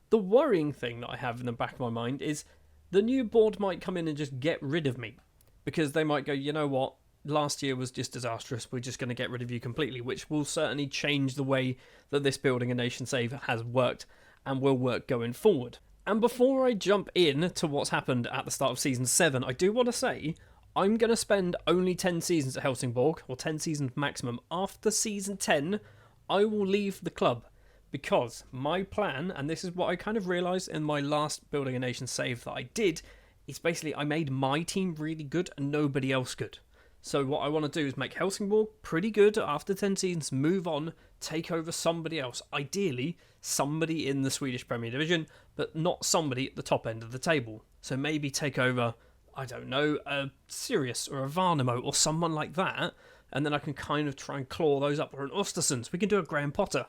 The worrying thing that I have in the back of my mind is the new board might come in and just get rid of me, because they might go, you know what, last year was just disastrous, we're just going to get rid of you completely, which will certainly change the way that this Building a Nation save has worked and will work going forward. And before I jump in to what's happened at the start of Season 7, I do want to say I'm going to spend only 10 seasons at Helsingborg, or 10 seasons maximum. After Season 10, I will leave the club, because my plan, and this is what I kind of realised in my last Building a Nation save that I did, is basically I made my team really good and nobody else good. So what I want to do is make Helsingborg pretty good after 10 seasons, move on, take over somebody else. Ideally, somebody in the Swedish Premier Division, but not somebody at the top end of the table. So maybe take over, I don't know, a Sirius or a Varnamo or someone like that, and then I can kind of try and claw those up. Or an Östersund. We can do a Graham Potter.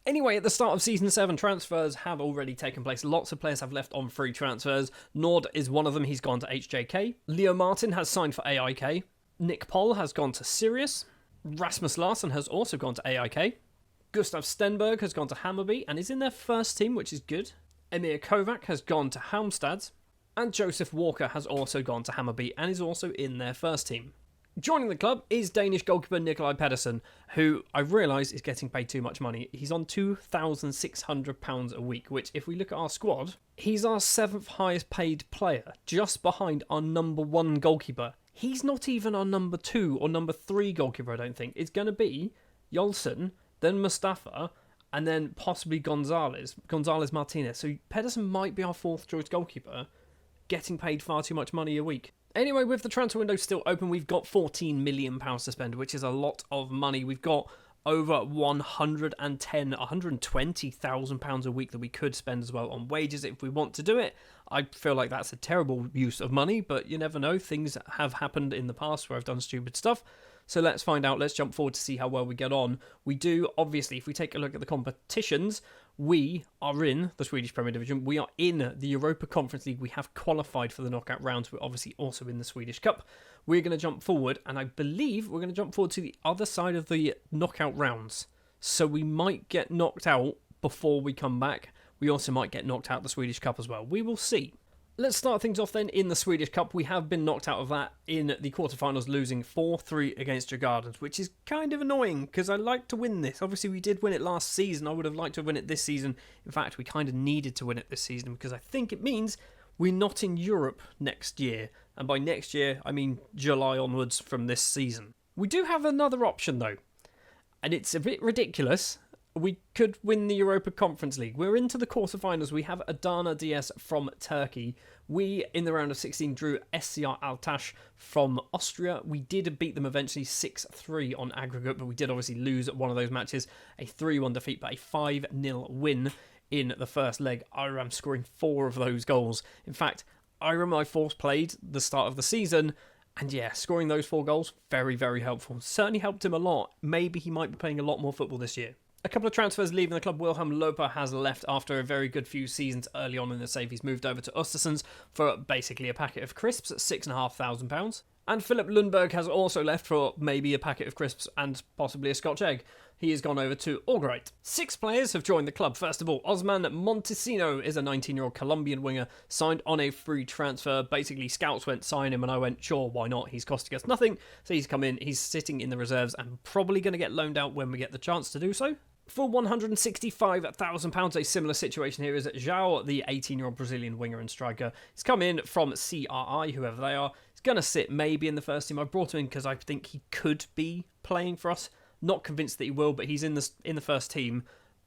Anyway, at the start of Season 7, transfers have already taken place. Lots of players have left on free transfers. Nord is one of them. He's gone to HJK. Leo Martin has signed for AIK. Nick Poll has gone to Sirius. Rasmus Larsson has also gone to AIK. Gustav Stenberg has gone to Hammarby and is in their first team, which is good. Emir Kovac has gone to Halmstad. And Joseph Walker has also gone to Hammarby and is also in their first team. Joining the club is Danish goalkeeper Nikolaj Pedersen, who I realise is getting paid too much money. He's on £2,600 a week, which if we look at our squad, he's our 7th highest paid player, just behind our number 1 goalkeeper. He's not even our number 2 or number 3 goalkeeper, I don't think. It's going to be Jolson, then Mustafa, and then possibly Gonzalez Martinez. So Pedersen might be our 4th choice goalkeeper, getting paid far too much money a week. Anyway, with the transfer window still open, we've got £14 million to spend, which is a lot of money. We've got over £120,000 a week that we could spend as well on wages if we want to do it. I feel like that's a terrible use of money, but you never know. Things have happened in the past where I've done stupid stuff. So let's find out. Let's jump forward to see how well we get on. We do, obviously, if we take a look at the competitions, we are in the Swedish Premier Division. We are in the Europa Conference League. We have qualified for the knockout rounds. We're obviously also in the Swedish Cup. We're going to jump forward, and I believe we're going to jump forward to the other side of the knockout rounds. So we might get knocked out before we come back. We also might get knocked out the Swedish Cup as well. We will see. Let's start things off then in the Swedish Cup. We have been knocked out of that in the quarterfinals, losing 4-3 against Djurgårdens, which is kind of annoying because I like to win this. Obviously, we did win it last season. I would have liked to win it this season. In fact, we kind of needed to win it this season because I think it means we're not in Europe next year. And by next year, I mean July onwards from this season. We do have another option, though, and it's a bit ridiculous. We could win the Europa Conference League. We're into the quarterfinals. We have Adana DS from Turkey. We, in the round of 16, drew SCR Altash from Austria. We did beat them eventually 6-3 on aggregate, but we did obviously lose one of those matches. A 3-1 defeat, but a 5-0 win in the first leg. Iram scoring 4 of those goals. In fact, Iram I force played the start of the season, and yeah, scoring those 4 goals, very, very helpful. Certainly helped him a lot. Maybe he might be playing a lot more football this year. A couple of transfers leaving the club. Wilhelm Loper has left after a very good few seasons early on in the save. He's moved over to Östersund for basically a packet of crisps at £6,500. And Philip Lundberg has also left for maybe a packet of crisps and possibly a Scotch egg. He has gone over to Albright. 6 players have joined the club. First of all, Osman Montesino is a 19-year-old Colombian winger signed on a free transfer. Basically, scouts went sign him and I went, sure, why not? He's costing us nothing. So he's come in, he's sitting in the reserves and probably going to get loaned out when we get the chance to do so. For £165,000, a similar situation here is João, the 18-year-old Brazilian winger and striker. He's come in from CRI, whoever they are. He's going to sit maybe in the first team. I brought him in because I think he could be playing for us. Not convinced that he will, but he's in the first team.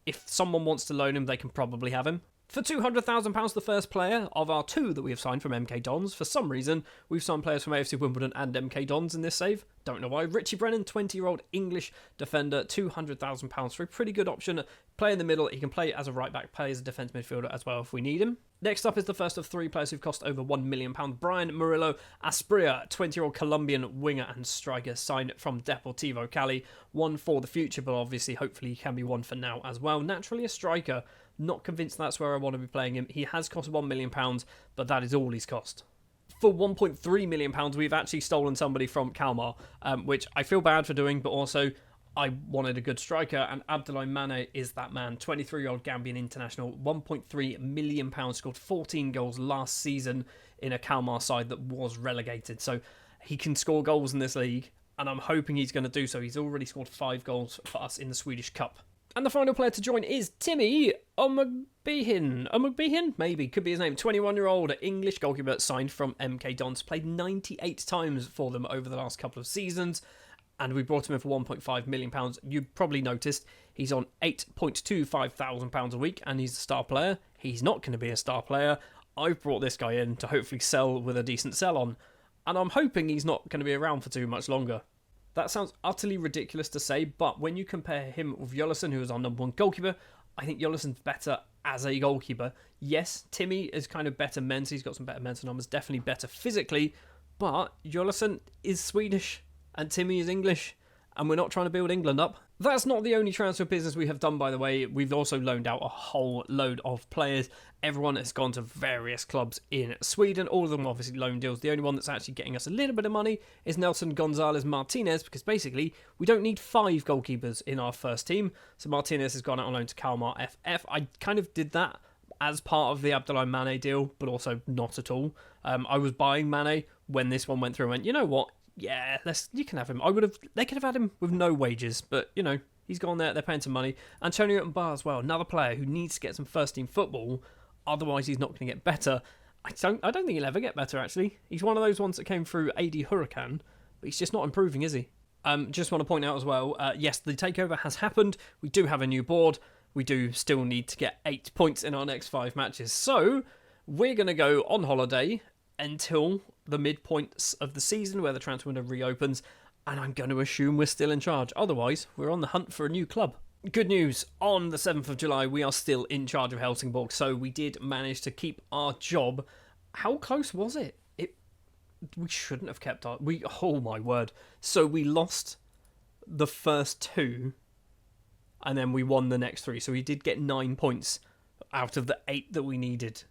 If someone wants to loan him, they can probably have him. For £200,000, the first player of our 2 that we have signed from MK Dons. For some reason, we've signed players from AFC Wimbledon and MK Dons in this save. Don't know why. Richie Brennan, 20-year-old English defender, £200,000 for a pretty good option. Play in the middle. He can play as a right-back, play as a defence midfielder as well if we need him. Next up is the first of 3 players who've cost over £1 million. Brian Murillo Aspria, 20-year-old Colombian winger and striker, signed from Deportivo Cali. One for the future, but obviously, hopefully, he can be one for now as well. Naturally a striker. Not convinced that's where I want to be playing him. He has cost £1 million, but that is all he's cost. For £1.3 million, we've actually stolen somebody from Kalmar, which I feel bad for doing, but also I wanted a good striker, and Abdoulaye Mane is that man. 23-year-old Gambian international, £1.3 million, scored 14 goals last season in a Kalmar side that was relegated. So he can score goals in this league, and I'm hoping he's going to do so. He's already scored 5 goals for us in the Swedish Cup. And the final player to join is Timmy Omugbihin, maybe, could be his name. 21-year-old English goalkeeper signed from MK Dons. Played 98 times for them over the last couple of seasons. And we brought him in for £1.5 million. You probably noticed he's on £8,250 a week and he's a star player. He's not going to be a star player. I've brought this guy in to hopefully sell with a decent sell on. And I'm hoping he's not going to be around for too much longer. That sounds utterly ridiculous to say, but when you compare him with Jolison, who is our number 1 goalkeeper, I think Jolison's better as a goalkeeper. Yes, Timmy is kind of better mentally, he's got some better mental numbers, definitely better physically, but Jolison is Swedish and Timmy is English, and we're not trying to build England up. That's not the only transfer business we have done, by the way. We've also loaned out a whole load of players. Everyone has gone to various clubs in Sweden. All of them obviously loan deals. The only one that's actually getting us a little bit of money is Nelson Gonzalez Martinez, because basically we don't need 5 goalkeepers in our first team. So Martinez has gone out on loan to Kalmar FF. I kind of did that as part of the Abdoulaye Mane deal, but also not at all. I was buying Mane when this one went through and went, you know what? Yeah, you can have him. They could have had him with no wages, but, you know, he's gone there, they're paying some money. Antonio Mbar as well, another player who needs to get some first-team football, otherwise he's not going to get better. I don't think he'll ever get better, actually. He's one of those ones that came through AD Huracan, but he's just not improving, is he? Just want to point out as well, yes, the takeover has happened. We do have a new board. We do still need to get 8 points in our next 5 matches. So, we're going to go on holiday until the midpoints of the season where the transfer window reopens, and I'm going to assume we're still in charge. Otherwise, we're on the hunt for a new club. Good news, on the 7th of July, we are still in charge of Helsingborgs, so we did manage to keep our job. How close was it? We shouldn't have kept our... Oh my word. So we lost the first 2, and then we won the next 3, so we did get 9 points out of the 8 that we needed.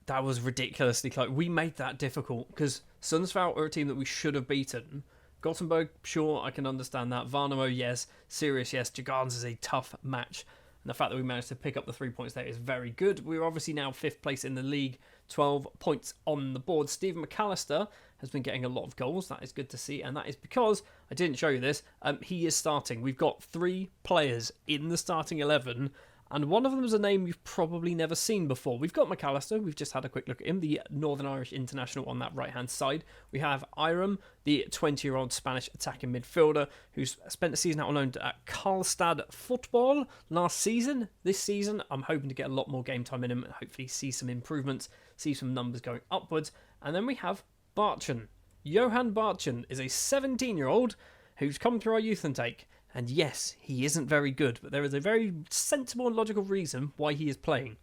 That was ridiculously close. We made that difficult because Sundsvall are a team that we should have beaten. Gothenburg, sure, I can understand that. Varnamo, yes. Sirius, yes. Jagans is a tough match. And the fact that we managed to pick up the 3 points there is very good. We're obviously now 5th place in the league, 12 points on the board. Stephen McAllister has been getting a lot of goals. That is good to see. And that is because, I didn't show you this, he is starting. We've got 3 players in the starting 11. And one of them is a name you've probably never seen before. We've got McAllister. We've just had a quick look at him, the Northern Irish international on that right-hand side. We have Iram, the 20-year-old Spanish attacking midfielder who's spent the season out on loan at Karlstad Football last season. This season, I'm hoping to get a lot more game time in him and hopefully see some improvements, see some numbers going upwards. And then we have Barchen. Johan Barchen is a 17-year-old who's come through our youth intake. And yes, he isn't very good, but there is a very sensible and logical reason why he is playing.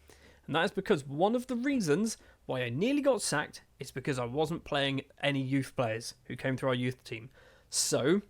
And that is because one of the reasons why I nearly got sacked is because I wasn't playing any youth players who came through our youth team. So,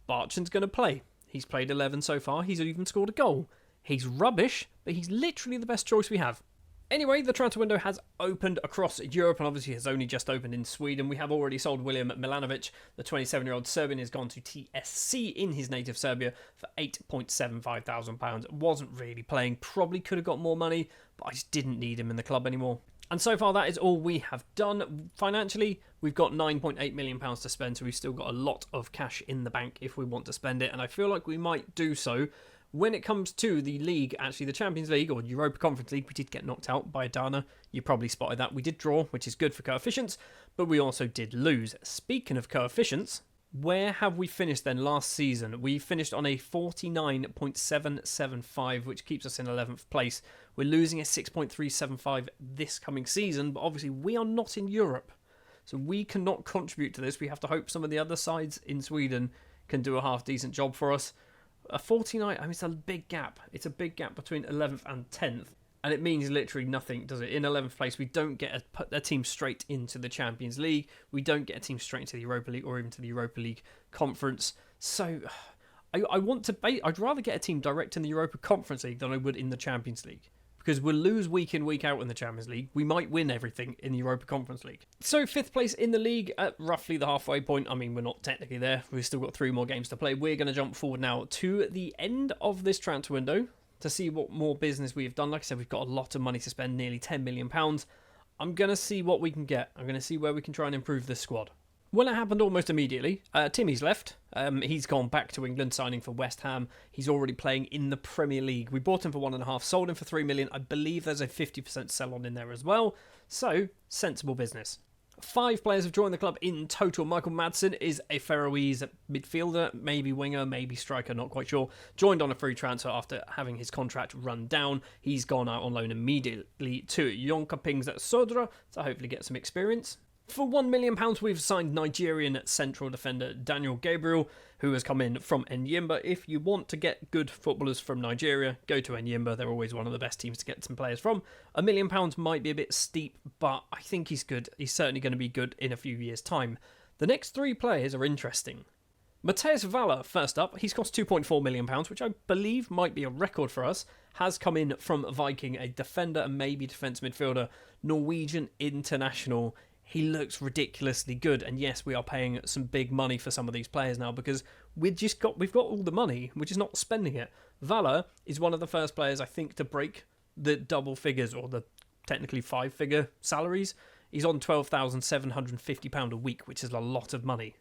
Barchen's going to play. He's played 11 so far. He's even scored a goal. He's rubbish, but he's literally the best choice we have. Anyway, the transfer window has opened across Europe and obviously has only just opened in Sweden. We have already sold William Milanovic. The 27-year-old Serbian has gone to TSC in his native Serbia for £8.75 thousand. Wasn't really playing, probably could have got more money, but I just didn't need him in the club anymore. And so far, that is all we have done. Financially, we've got £9.8 million to spend, so we've still got a lot of cash in the bank if we want to spend it, and I feel like we might do so. When it comes to the league, actually the Champions League or Europa Conference League, we did get knocked out by Adana. You probably spotted that. We did draw, which is good for coefficients, but we also did lose. Speaking of coefficients, where have we finished then last season? We finished on a 49.775, which keeps us in 11th place. We're losing a 6.375 this coming season, but obviously we are not in Europe, so we cannot contribute to this. We have to hope some of the other sides in Sweden can do a half-decent job for us. A 49, I mean, it's a big gap. It's a big gap between 11th and 10th. And it means literally nothing, does it? In 11th place, we don't get a team straight into the Champions League. We don't get a team straight into the Europa League or even to the Europa League Conference. So I'd rather get a team direct in the Europa Conference League than I would in the Champions League. Because we'll lose week in, week out in the Champions League. We might win everything in the Europa Conference League. So 5th place in the league at roughly the halfway point. I mean, we're not technically there. We've still got 3 more games to play. We're going to jump forward now to the end of this transfer window to see what more business we've done. Like I said, we've got a lot of money to spend, nearly £10 million. I'm going to see what we can get. I'm going to see where we can try and improve this squad. Well, it happened almost immediately. Timmy's left. He's gone back to England, signing for West Ham. He's already playing in the Premier League. We bought him for 1.5, sold him for 3 million. I believe there's a 50% sell-on in there as well. So, sensible business. 5 players have joined the club in total. Michael Madsen is a Faroese midfielder, maybe winger, maybe striker, not quite sure. Joined on a free transfer after having his contract run down. He's gone out on loan immediately to Jonkopings Södra to hopefully get some experience. For £1 million, we've signed Nigerian central defender Daniel Gabriel, who has come in from Enyimba. If you want to get good footballers from Nigeria, go to Enyimba. They're always one of the best teams to get some players from. £1 million might be a bit steep, but I think he's good. He's certainly going to be good in a few years' time. The next 3 players are interesting. Mateus Valler, first up, he's cost £2.4 million, which I believe might be a record for us, has come in from Viking, a defender and maybe defence midfielder, Norwegian international. He looks ridiculously good, and yes, we are paying some big money for some of these players now because we've got all the money, we're just not spending it. Valler is one of the first players, I think, to break the double figures or the technically 5-figure salaries. He's on £12,750 a week, which is a lot of money.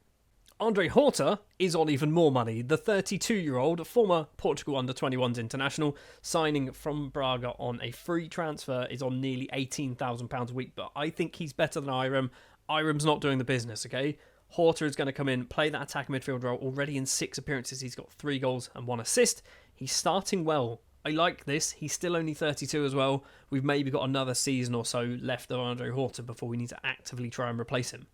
Andre Horta is on even more money. The 32-year-old, former Portugal under-21s international, signing from Braga on a free transfer, is on nearly £18,000 a week, but I think he's better than Iram. Iram's not doing the business, okay? Horta is going to come in, play that attack midfield role. Already in 6 appearances, he's got 3 goals and 1 assist. He's starting well. I like this. He's still only 32 as well. We've maybe got another season or so left of Andre Horta before we need to actively try and replace him.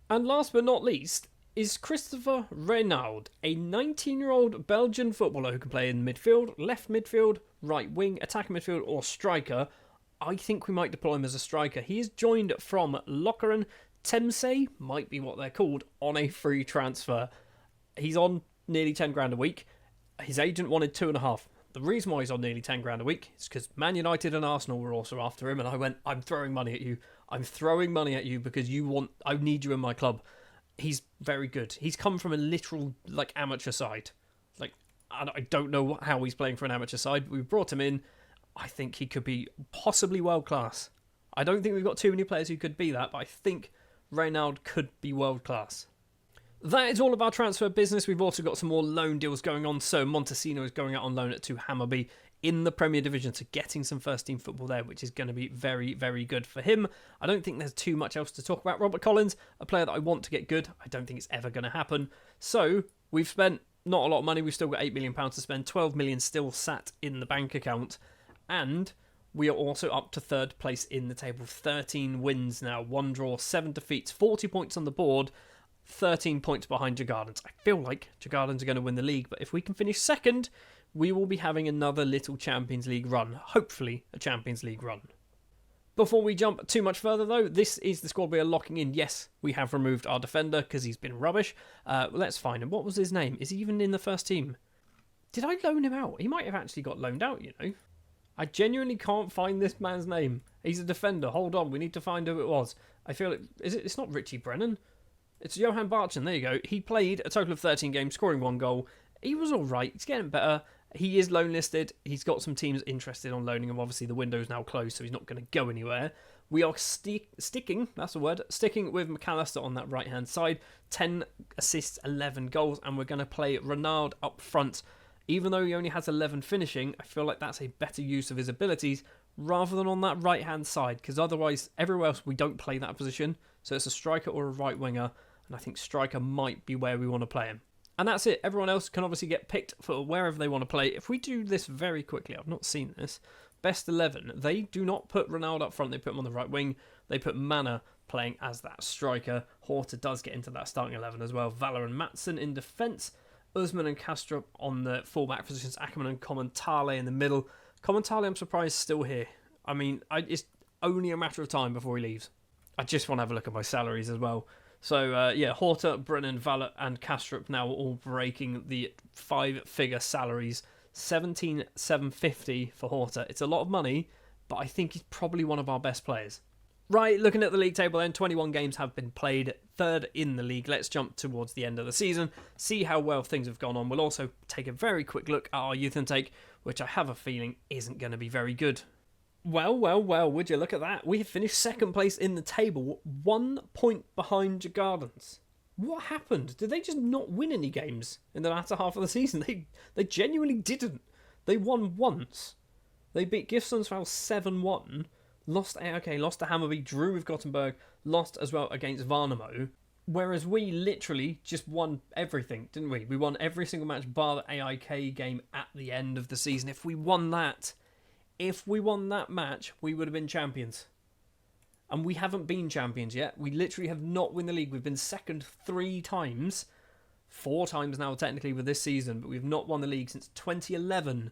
And last but not least is Christopher Renaud, a 19-year-old Belgian footballer who can play in midfield, left midfield, right wing, attack midfield or striker. I think we might deploy him as a striker. He is joined from Lokeren. Temse might be what they're called, on a free transfer. He's on nearly 10 grand a week. His agent wanted 2.5. The reason why he's on nearly 10 grand a week is because Man United and Arsenal were also after him, and I went, I'm throwing money at you. I'm throwing money at you because I need you in my club. He's very good. He's come from a literal, amateur side. I don't know how he's playing for an amateur side. We brought him in. I think he could be possibly world class. I don't think we've got too many players who could be that, but I think Renaud could be world class. That is all of our transfer business. We've also got some more loan deals going on. So Montesino is going out on loan to Hammarby in the Premier Division, so getting some first-team football there, which is going to be very, very good for him. I don't think there's too much else to talk about. Robert Collins, a player that I want to get good. I don't think it's ever going to happen. So we've spent not a lot of money. We've still got £8 million to spend. 12 million still sat in the bank account. And we are also up to 3rd place in the table. 13 wins now, 1 draw, 7 defeats, 40 points on the board, 13 points behind Djurgårdens. I feel like Djurgårdens are going to win the league, but if we can finish 2nd, we will be having another little Champions League run. Hopefully, a Champions League run. Before we jump too much further, though, this is the squad we are locking in. Yes, we have removed our defender because he's been rubbish. Let's find him. What was his name? Is he even in the first team? Did I loan him out? He might have actually got loaned out, you know. I genuinely can't find this man's name. He's a defender. Hold on, we need to find who it was. I feel it's not Richie Brennan. It's Johan Barchen. There you go. He played a total of 13 games, scoring 1 goal. He was all right. He's getting better. He is loan listed. He's got some teams interested on loaning him. Obviously, the window's now closed, so he's not going to go anywhere. We are sticking, that's the word, sticking with McAllister on that right-hand side. 10 assists, 11 goals, and we're going to play Renard up front. Even though he only has 11 finishing, I feel like that's a better use of his abilities rather than on that right-hand side, because otherwise, everywhere else, we don't play that position. So it's a striker or a right winger, and I think striker might be where we want to play him. And that's it. Everyone else can obviously get picked for wherever they want to play. If we do this very quickly, I've not seen this. Best 11, they do not put Ronaldo up front. They put him on the right wing. They put Mana playing as that striker. Horta does get into that starting 11 as well. Valor and Matson in defence. Usman and Kastrup on the fullback positions. Ackerman and Commentale in the middle. Commentale, I'm surprised, still here. I mean, it's only a matter of time before he leaves. I just want to have a look at my salaries as well. So, Horta, Brennan, Valor and Kastrup now all breaking the 5-figure salaries. 17,750 for Horta. It's a lot of money, but I think he's probably one of our best players. Right, looking at the league table then, 21 games have been played, 3rd in the league. Let's jump towards the end of the season, see how well things have gone on. We'll also take a very quick look at our youth intake, which I have a feeling isn't going to be very good. Well, would you look at that? We have finished 2nd place in the table, 1 point behind Gardens. What happened? Did they just not win any games in the latter half of the season? They genuinely didn't. They won once. They beat GIF Sundsvall 7-1. Lost to Hammarby, drew with Gothenburg, lost as well against Varnamo. Whereas we literally just won everything, didn't we? We won every single match bar the AIK game at the end of the season. If we won that match, we would have been champions. And we haven't been champions yet. We literally have not won the league. We've been second 3 times. 4 times now, technically, with this season. But we've not won the league since 2011.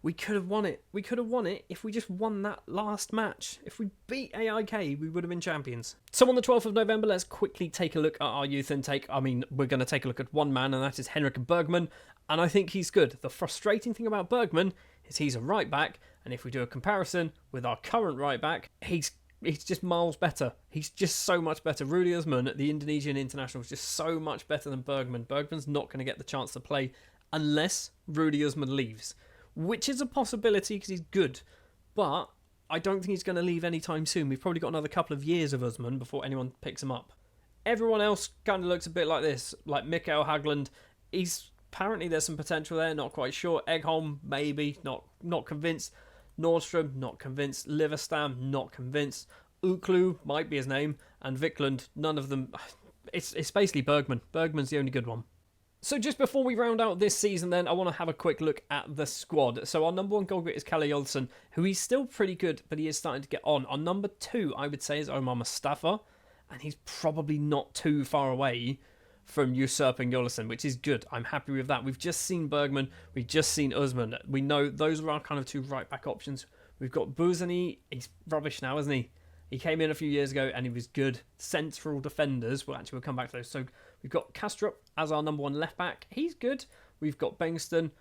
We could have won it. We could have won it if we just won that last match. If we beat AIK, we would have been champions. So on the 12th of November, let's quickly take a look at our youth intake. I mean, we're going to take a look at one man, and that is Henrik Bergman. And I think he's good. The frustrating thing about Bergman is he's a right back. And if we do a comparison with our current right back, he's just miles better. He's just so much better. Rudi Usman, the Indonesian international, is just so much better than Bergman. Bergman's not going to get the chance to play unless Rudi Usman leaves, which is a possibility because he's good. But I don't think he's going to leave anytime soon. We've probably got another couple of years of Usman before anyone picks him up. Everyone else kind of looks a bit like this, like Mikael Haglund. Apparently there's some potential there, not quite sure. Egholm, maybe, not convinced. Nordstrom, not convinced. Liverstam, not convinced. Uklu might be his name. And Vikland, none of them. It's basically Bergman. Bergman's the only good one. So just before we round out this season then, I want to have a quick look at the squad. So our number 1 goalkeeper is Kalle Olsson, who he's still pretty good, but he is starting to get on. Our number 2, I would say, is Omar Mustafa. And he's probably not too far away from usurping Jollison, which is good. I'm happy with that. We've just seen Bergman. We've just seen Usman. We know those are our kind of 2 right-back options. We've got Buzani. He's rubbish now, isn't he? He came in a few years ago and he was good. Central defenders. We'll come back to those. So we've got Kastrup as our number 1 left-back. He's good. We've got Bengston.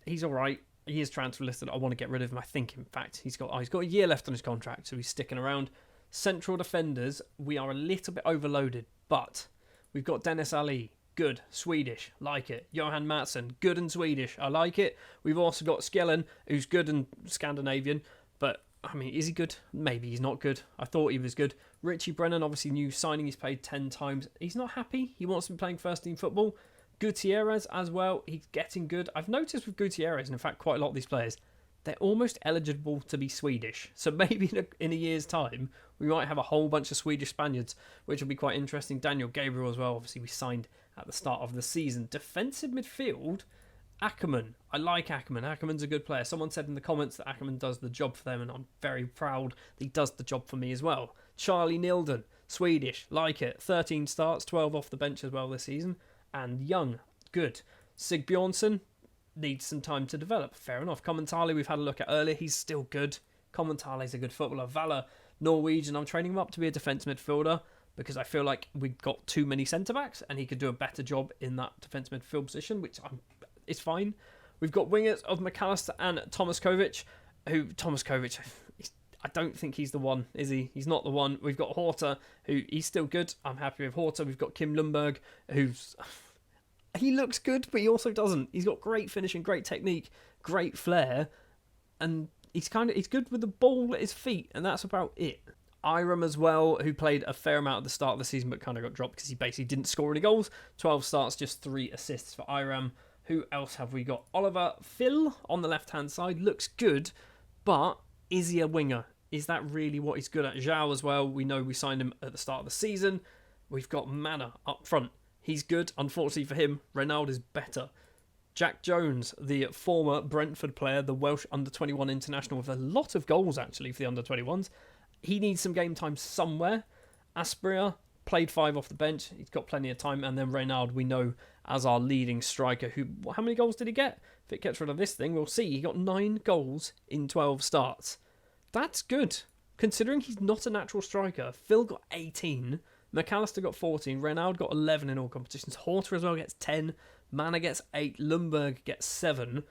He's all right. He is transfer listed. I want to get rid of him. I think, in fact, he's got a year left on his contract, so he's sticking around. Central defenders, we are a little bit overloaded, but we've got Dennis Ali, good, Swedish, like it. Johan Matson, good and Swedish, I like it. We've also got Skellen, who's good and Scandinavian, but, I mean, is he good? Maybe he's not good. I thought he was good. Richie Brennan, obviously new signing, he's played 10 times. He's not happy. He wants to be playing first team football. Gutierrez as well, he's getting good. I've noticed with Gutierrez, and in fact quite a lot of these players, they're almost eligible to be Swedish. So maybe in a year's time, we might have a whole bunch of Swedish Spaniards, which will be quite interesting. Daniel Gabriel as well, obviously we signed at the start of the season. Defensive midfield, Ackerman. I like Ackerman. Ackerman's a good player. Someone said in the comments that Ackerman does the job for them, and I'm very proud that he does the job for me as well. Charlie Nilden, Swedish, like it. 13 starts, 12 off the bench as well this season. And Young, good. Sig Bjornsson, needs some time to develop. Fair enough. Commentale, we've had a look at earlier. He's still good. Commentale's a good footballer. Valor, Norwegian. I'm training him up to be a defence midfielder because I feel like we've got too many centre-backs and he could do a better job in that defence midfield position, which is fine. We've got wingers of McAllister and Tomaskovic, I don't think he's the one, is he? He's not the one. We've got Horta, who he's still good. I'm happy with Horta. We've got Kim Lundberg, who's... He looks good, but he also doesn't. He's got great finishing, great technique, great flair, and he's good with the ball at his feet, and that's about it. Iram as well, who played a fair amount at the start of the season, but kind of got dropped because he basically didn't score any goals. 12 starts, just 3 assists for Iram. Who else have we got? Oliver Phil on the left-hand side looks good, but is he a winger? Is that really what he's good at? Zhao as well. We know we signed him at the start of the season. We've got Mana up front. He's good. Unfortunately for him, Renaud is better. Jack Jones, the former Brentford player, the Welsh under-21 international with a lot of goals actually for the under-21s. He needs some game time somewhere. Aspria played 5 off the bench. He's got plenty of time. And then Renaud, we know as our leading striker. How many goals did he get? If it gets rid of this thing, we'll see. He got 9 goals in 12 starts. That's good. Considering he's not a natural striker. Phil got 18. McAllister got 14, Renaud got 11 in all competitions, Horta as well gets 10, Mana gets 8, Lundberg gets 7.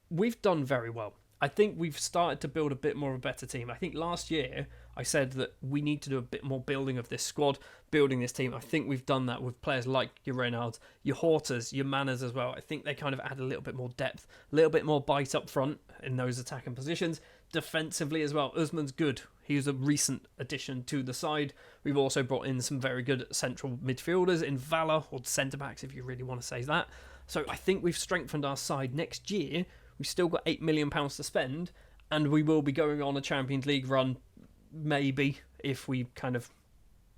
We've done very well. I think we've started to build a bit more of a better team. I think last year I said that we need to do a bit more building of this squad, building this team. I think we've done that with players like your Reynolds, your Hortas, your Manas as well. I think they kind of add a little bit more depth, a little bit more bite up front in those attacking positions. Defensively as well, Usman's good. He was a recent addition to the side. We've also brought in some very good central midfielders in Valor, or centre-backs if you really want to say that. So I think we've strengthened our side. Next year, we've still got £8 million to spend, and we will be going on a Champions League run, maybe, if we kind of...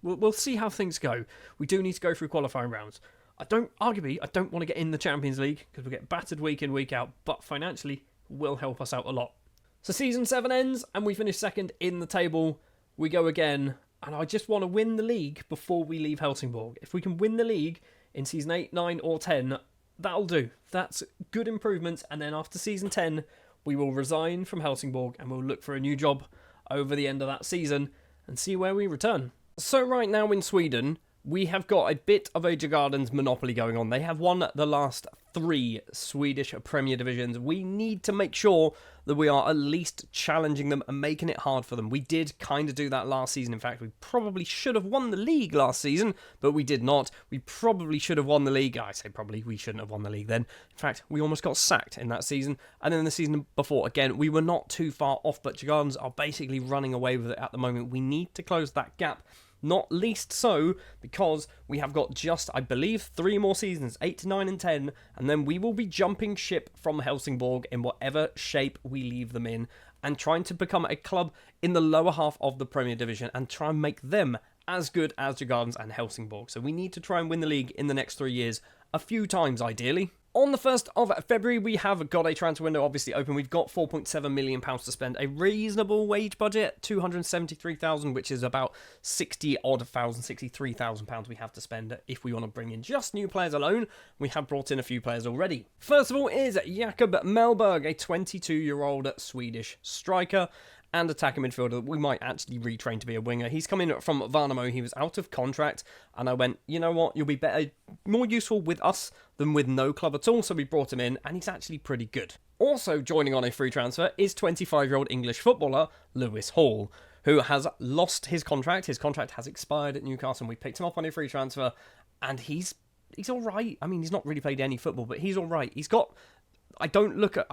We'll see how things go. We do need to go through qualifying rounds. I don't want to get in the Champions League, because we get battered week in, week out, but financially will help us out a lot. So Season 7 ends, and we finish second in the table. We go again, and I just want to win the league before we leave Helsingborg. If we can win the league in Season 8, 9 or 10, that'll do. That's good improvements, and then after Season 10, we will resign from Helsingborg, and we'll look for a new job over the end of that season, and see where we return. So right now in Sweden, we have got a bit of a Djurgårdens monopoly going on. They have won the last 3 Swedish Premier Divisions. We need to make sure that we are at least challenging them and making it hard for them. We did kind of do that last season. In fact, we probably should have won the league last season, but we did not. We probably should have won the league. I say probably, we shouldn't have won the league then. In fact, we almost got sacked in that season. And then the season before, again, we were not too far off, but Djurgårdens are basically running away with it at the moment. We need to close that gap. Not least so because we have got just, I believe, 3 more seasons, 8, 9 and 10, and then we will be jumping ship from Helsingborg in whatever shape we leave them in and trying to become a club in the lower half of the Premier Division and try and make them as good as Djurgårdens and Helsingborg. So we need to try and win the league in the next 3 years, a few times ideally. On the 1st of February, we have got a transfer window obviously open. We've got £4.7 million to spend. A reasonable wage budget, £273,000, which is about £63,000 we have to spend if we want to bring in just new players alone. We have brought in a few players already. First of all is Jakob Mellberg, a 22-year-old Swedish striker and attacking midfielder that we might actually retrain to be a winger. He's coming from Värnamo. He was out of contract, and I went, you know what, you'll be better, more useful with us than with no club at all, so we brought him in, and he's actually pretty good. Also joining on a free transfer is 25-year-old English footballer Lewis Hall, who has lost his contract. His contract has expired at Newcastle, and we picked him up on a free transfer, and he's all right. I mean, he's not really played any football, but he's all right. He's got... I always look at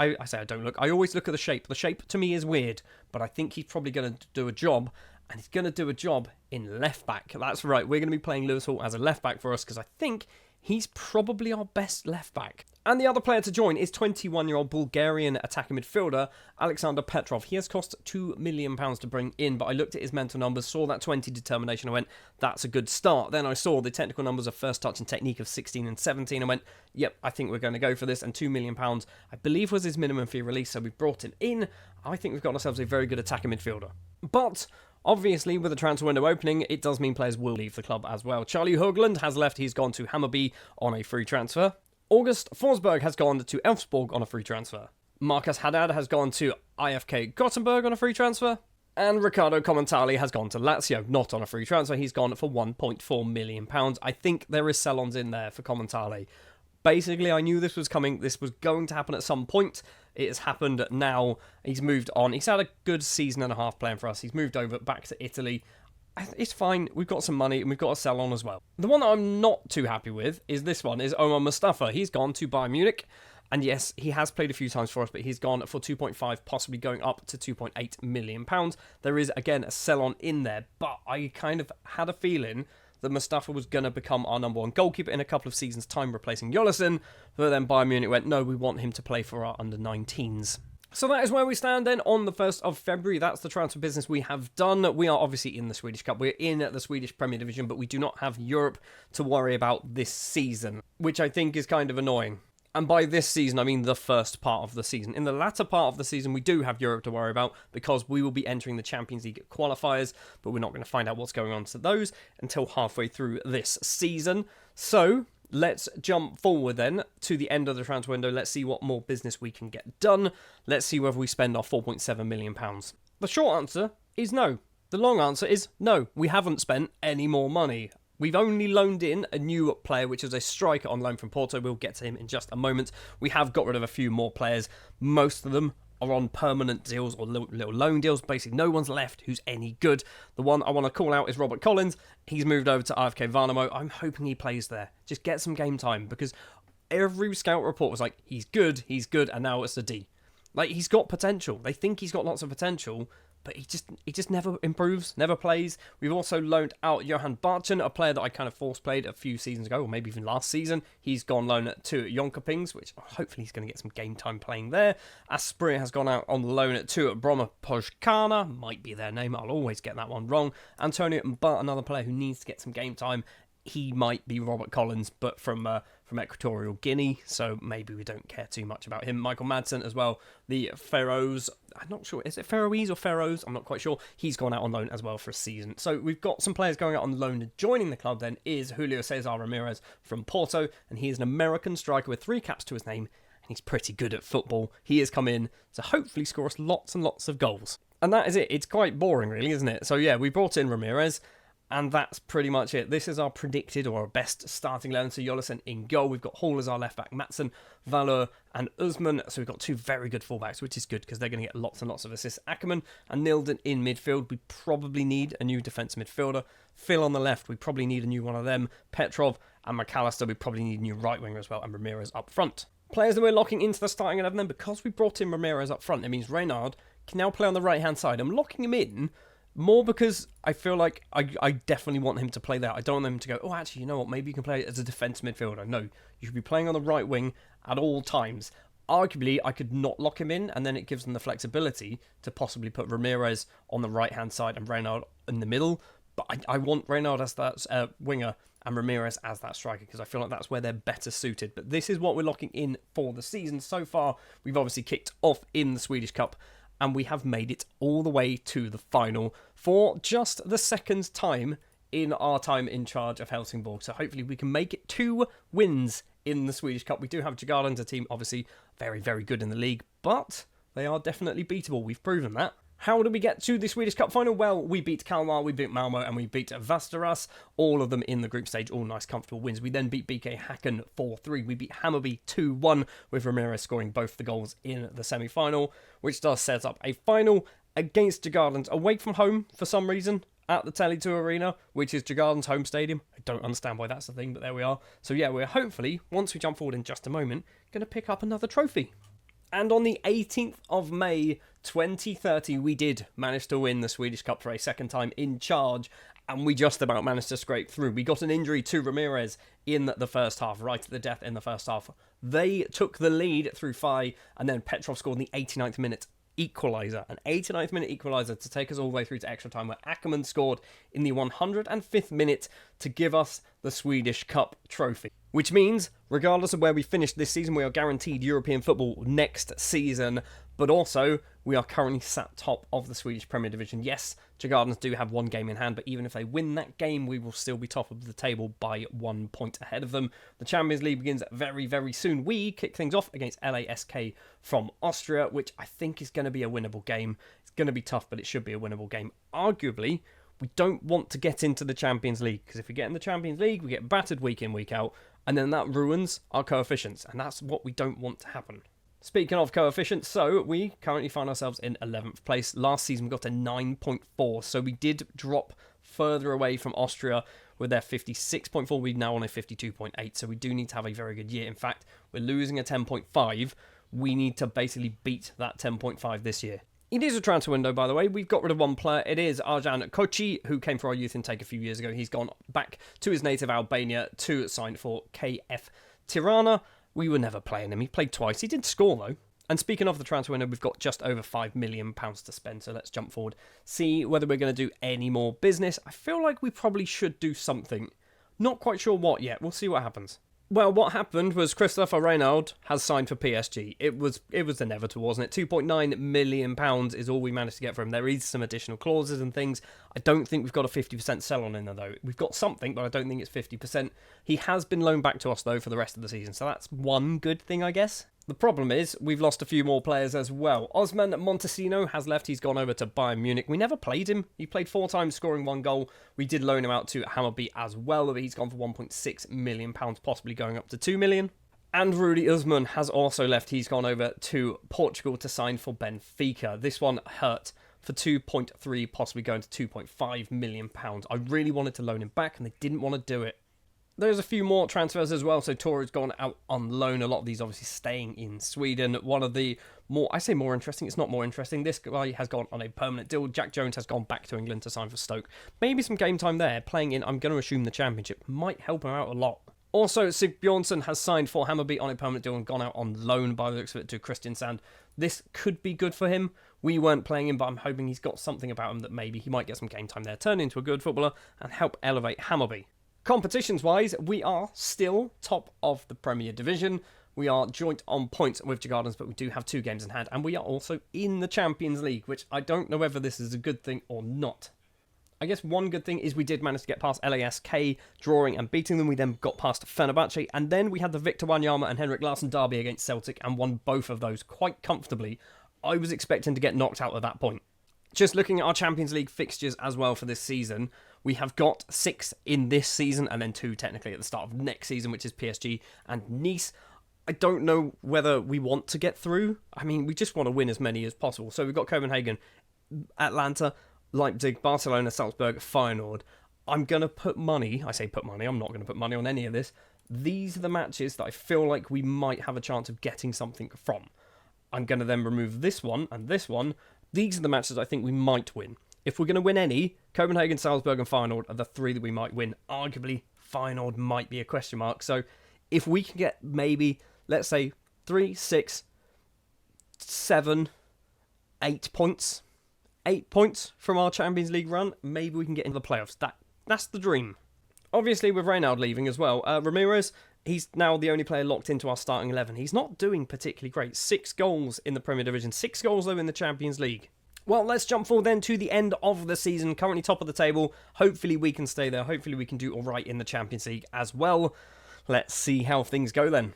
the shape. The shape to me is weird, but I think he's probably going to do a job, and he's going to do a job in left back. That's right, we're going to be playing Lewis Hall as a left back for us, because I think he's probably our best left back. And the other player to join is 21-year-old Bulgarian attacking midfielder Alexander Petrov. He has cost £2 million to bring in, but I looked at his mental numbers, saw that 20 determination, I went, that's a good start. Then I saw the technical numbers of first touch and technique of 16 and 17, I went, yep, I think we're going to go for this, and £2 million, I believe, was his minimum fee release, so we brought him in. I think we've got ourselves a very good attacking midfielder. But obviously, with the transfer window opening, it does mean players will leave the club as well. Charlie Höglund has left. He's gone to Hammarby on a free transfer. August Forsberg has gone to Elfsborg on a free transfer. Marcus Haddad has gone to IFK Gothenburg on a free transfer. And Riccardo Commentali has gone to Lazio, not on a free transfer. He's gone for £1.4 million. I think there is sell-ons in there for Commentali. Basically, I knew this was coming. This was going to happen at some point. It has happened now. He's moved on. He's had a good season and a half playing for us. He's moved over back to Italy. It's fine. We've got some money and we've got to sell on as well. The one that I'm not too happy with is this one, is Omar Mustafa. He's gone to Bayern Munich. And yes, he has played a few times for us, but he's gone for 2.5, possibly going up to 2.8 million pounds. There is, again, a sell-on in there, but I kind of had a feeling that Mustafa was going to become our number one goalkeeper in a couple of seasons' time, replacing Jolison. But then Bayern Munich went, no, we want him to play for our under-19s. So that is where we stand then on the 1st of February. That's the transfer business we have done. We are obviously in the Swedish Cup. We're in the Swedish Premier Division, but we do not have Europe to worry about this season, which I think is kind of annoying. And by this season, I mean the first part of the season. In the latter part of the season, we do have Europe to worry about because we will be entering the Champions League qualifiers, but we're not going to find out what's going on to those until halfway through this season. So let's jump forward then to the end of the transfer window. Let's see what more business we can get done. Let's see whether we spend our £4.7 million. The short answer is no. The long answer is no. We haven't spent any more money. We've only loaned in a new player, which is a striker on loan from Porto. We'll get to him in just a moment. We have got rid of a few more players. Most of them are on permanent deals or little loan deals. Basically, no one's left who's any good. The one I want to call out is Robert Collins. He's moved over to AFK Värnamo. I'm hoping he plays there. Just get some game time, because every scout report was like, he's good, and now it's a D. Like, he's got potential. They think he's got lots of potential, but he just never improves, never plays. We've also loaned out Johan Barchen, a player that I kind of force played a few seasons ago, or maybe even last season. He's gone loan to Jonkopings, which hopefully he's going to get some game time playing there. Asprey has gone out on loan to Broma Pojkana, might be their name, I'll always get that one wrong. Antonio Mbart, another player who needs to get some game time. He might be Robert Collins, but from Equatorial Guinea, so maybe we don't care too much about him. Michael Madsen as well, the Faroes. I'm not sure, is it Faroese or Faroes? I'm not quite sure. He's gone out on loan as well for a season. So we've got some players going out on loan. Joining the club then is Julio Cesar Ramirez from Porto, and he is an American striker with 3 caps to his name, and he's pretty good at football. He has come in to hopefully score us lots and lots of goals. And that is it. It's quite boring, really, isn't it? So yeah, we brought in Ramirez, and that's pretty much it. This is our predicted or our best starting 11. So Jolison in goal. We've got Hall as our left back, Matson, Valur, and Usman. So we've got 2 very good fullbacks, which is good because they're going to get lots and lots of assists. Ackerman and Nilden in midfield. We probably need a new defensive midfielder. Phil on the left. We probably need a new one of them. Petrov and McAllister. We probably need a new right winger as well. And Ramirez up front. Players that we're locking into the starting 11 then, because we brought in Ramirez up front, it means Reynard can now play on the right hand side. I'm locking him in more because I feel like I definitely want him to play there. I don't want him to go, oh, actually, you know what, maybe you can play as a defensive midfielder. No, you should be playing on the right wing at all times. Arguably, I could not lock him in, and then it gives them the flexibility to possibly put Ramirez on the right-hand side and Reynard in the middle. But I want Reynard as that winger and Ramirez as that striker, because I feel like that's where they're better suited. But this is what we're locking in for the season. So far, we've obviously kicked off in the Swedish Cup, and we have made it all the way to the final for just the second time in our time in charge of Helsingborgs. So hopefully we can make it 2 wins in the Swedish Cup. We do have Djurgården, a team obviously very, very good in the league, but they are definitely beatable. We've proven that. How did we get to the Swedish Cup final? Well, we beat Kalmar, we beat Malmo, and we beat Västerås. All of them in the group stage, all nice, comfortable wins. We then beat BK Häcken 4-3. We beat Hammarby 2-1, with Ramirez scoring both the goals in the semi-final, which does set up a final against Djurgården away from home for some reason at the Tele2 Arena, which is Djurgården's home stadium. I don't understand why that's the thing, but there we are. So yeah, we're hopefully, once we jump forward in just a moment, going to pick up another trophy. And on the 18th of May 2030, we did manage to win the Swedish Cup for a second time in charge, and we just about managed to scrape through. We got an injury to Ramirez in the first half, right at the death in the first half. They took the lead through Fai, and then Petrov scored in the 89th minute equaliser, an 89th minute equaliser to take us all the way through to extra time, where Ackerman scored in the 105th minute to give us the Swedish Cup trophy. Which means, regardless of where we finish this season, we are guaranteed European football next season, but also we are currently sat top of the Swedish Premier Division. Yes, Djurgården do have 1 game in hand, but even if they win that game, we will still be top of the table by 1 point ahead of them. The Champions League begins very, very soon. We kick things off against LASK from Austria, which I think is going to be a winnable game. It's going to be tough, but it should be a winnable game. Arguably, we don't want to get into the Champions League, because if we get in the Champions League, we get battered week in, week out, and then that ruins our coefficients, and that's what we don't want to happen. Speaking of coefficients, so we currently find ourselves in 11th place. Last season we got to 9.4, so we did drop further away from Austria with their 56.4. We're now on a 52.8, so we do need to have a very good year. In fact, we're losing a 10.5. We need to basically beat that 10.5 this year. It is a transfer window, by the way. We've got rid of one player. It is Arjan Kochi, who came for our youth intake a few years ago. He's gone back to his native Albania to sign for KF Tirana. We were never playing him. He played twice. He did score, though. And speaking of the transfer window, we've got just over £5 million to spend. So let's jump forward, see whether we're going to do any more business. I feel like we probably should do something. Not quite sure what yet. We'll see what happens. Well, what happened was Christopher Reynald has signed for PSG. It was inevitable, wasn't it? £2.9 million is all we managed to get from him. There is some additional clauses and things. I don't think we've got a 50% sell on in there, though. We've got something, but I don't think it's 50%. He has been loaned back to us, though, for the rest of the season. So that's one good thing, I guess. The problem is, we've lost a few more players as well. Osman Montesino has left. He's gone over to Bayern Munich. We never played him. He played 4 times, scoring 1 goal. We did loan him out to Hammarby as well, but he's gone for £1.6 million, possibly going up to £2 million. And Rudy Usman has also left. He's gone over to Portugal to sign for Benfica. This one hurt for 2.3, possibly going to £2.5 million. I really wanted to loan him back, and they didn't want to do it. There's a few more transfers as well. So Tore's gone out on loan. A lot of these obviously staying in Sweden. One of the more interesting. It's not more interesting. This guy has gone on a permanent deal. Jack Jones has gone back to England to sign for Stoke. Maybe some game time there. Playing in, I'm going to assume, the Championship might help him out a lot. Also, Sig Bjornsson has signed for Hammarby on a permanent deal and gone out on loan by the looks of it to Christian Sand. This could be good for him. We weren't playing him, but I'm hoping he's got something about him that maybe he might get some game time there, turn into a good footballer and help elevate Hammarby. Competitions-wise, we are still top of the Premier Division. We are joint on points with Gardens, but we do have 2 games in hand, and we are also in the Champions League, which I don't know whether this is a good thing or not. I guess one good thing is we did manage to get past LASK, drawing and beating them. We then got past Fenerbahce, and then we had the Victor Wanyama and Henrik Larsson derby against Celtic and won both of those quite comfortably. I was expecting to get knocked out at that point. Just looking at our Champions League fixtures as well for this season, we have got 6 in this season and then 2 technically at the start of next season, which is PSG and Nice. I don't know whether we want to get through. I mean, we just want to win as many as possible. So we've got Copenhagen, Atlanta, Leipzig, Barcelona, Salzburg, Feyenoord. I'm going to put money. I say put money. I'm not going to put money on any of this. These are the matches that I feel like we might have a chance of getting something from. I'm going to then remove this one and this one. These are the matches I think we might win. If we're going to win any, Copenhagen, Salzburg and Feyenoord are the 3 that we might win. Arguably, Feyenoord might be a question mark. So if we can get maybe, let's say, 3, 6, 7, 8 points, 8 points from our Champions League run, maybe we can get into the playoffs. That's the dream. Obviously, with Reynald leaving as well, Ramirez, he's now the only player locked into our starting 11. He's not doing particularly great. 6 goals in the Premier Division. 6 goals, though, in the Champions League. Well, let's jump forward then to the end of the season. Currently top of the table. Hopefully we can stay there. Hopefully we can do all right in the Champions League as well. Let's see how things go then.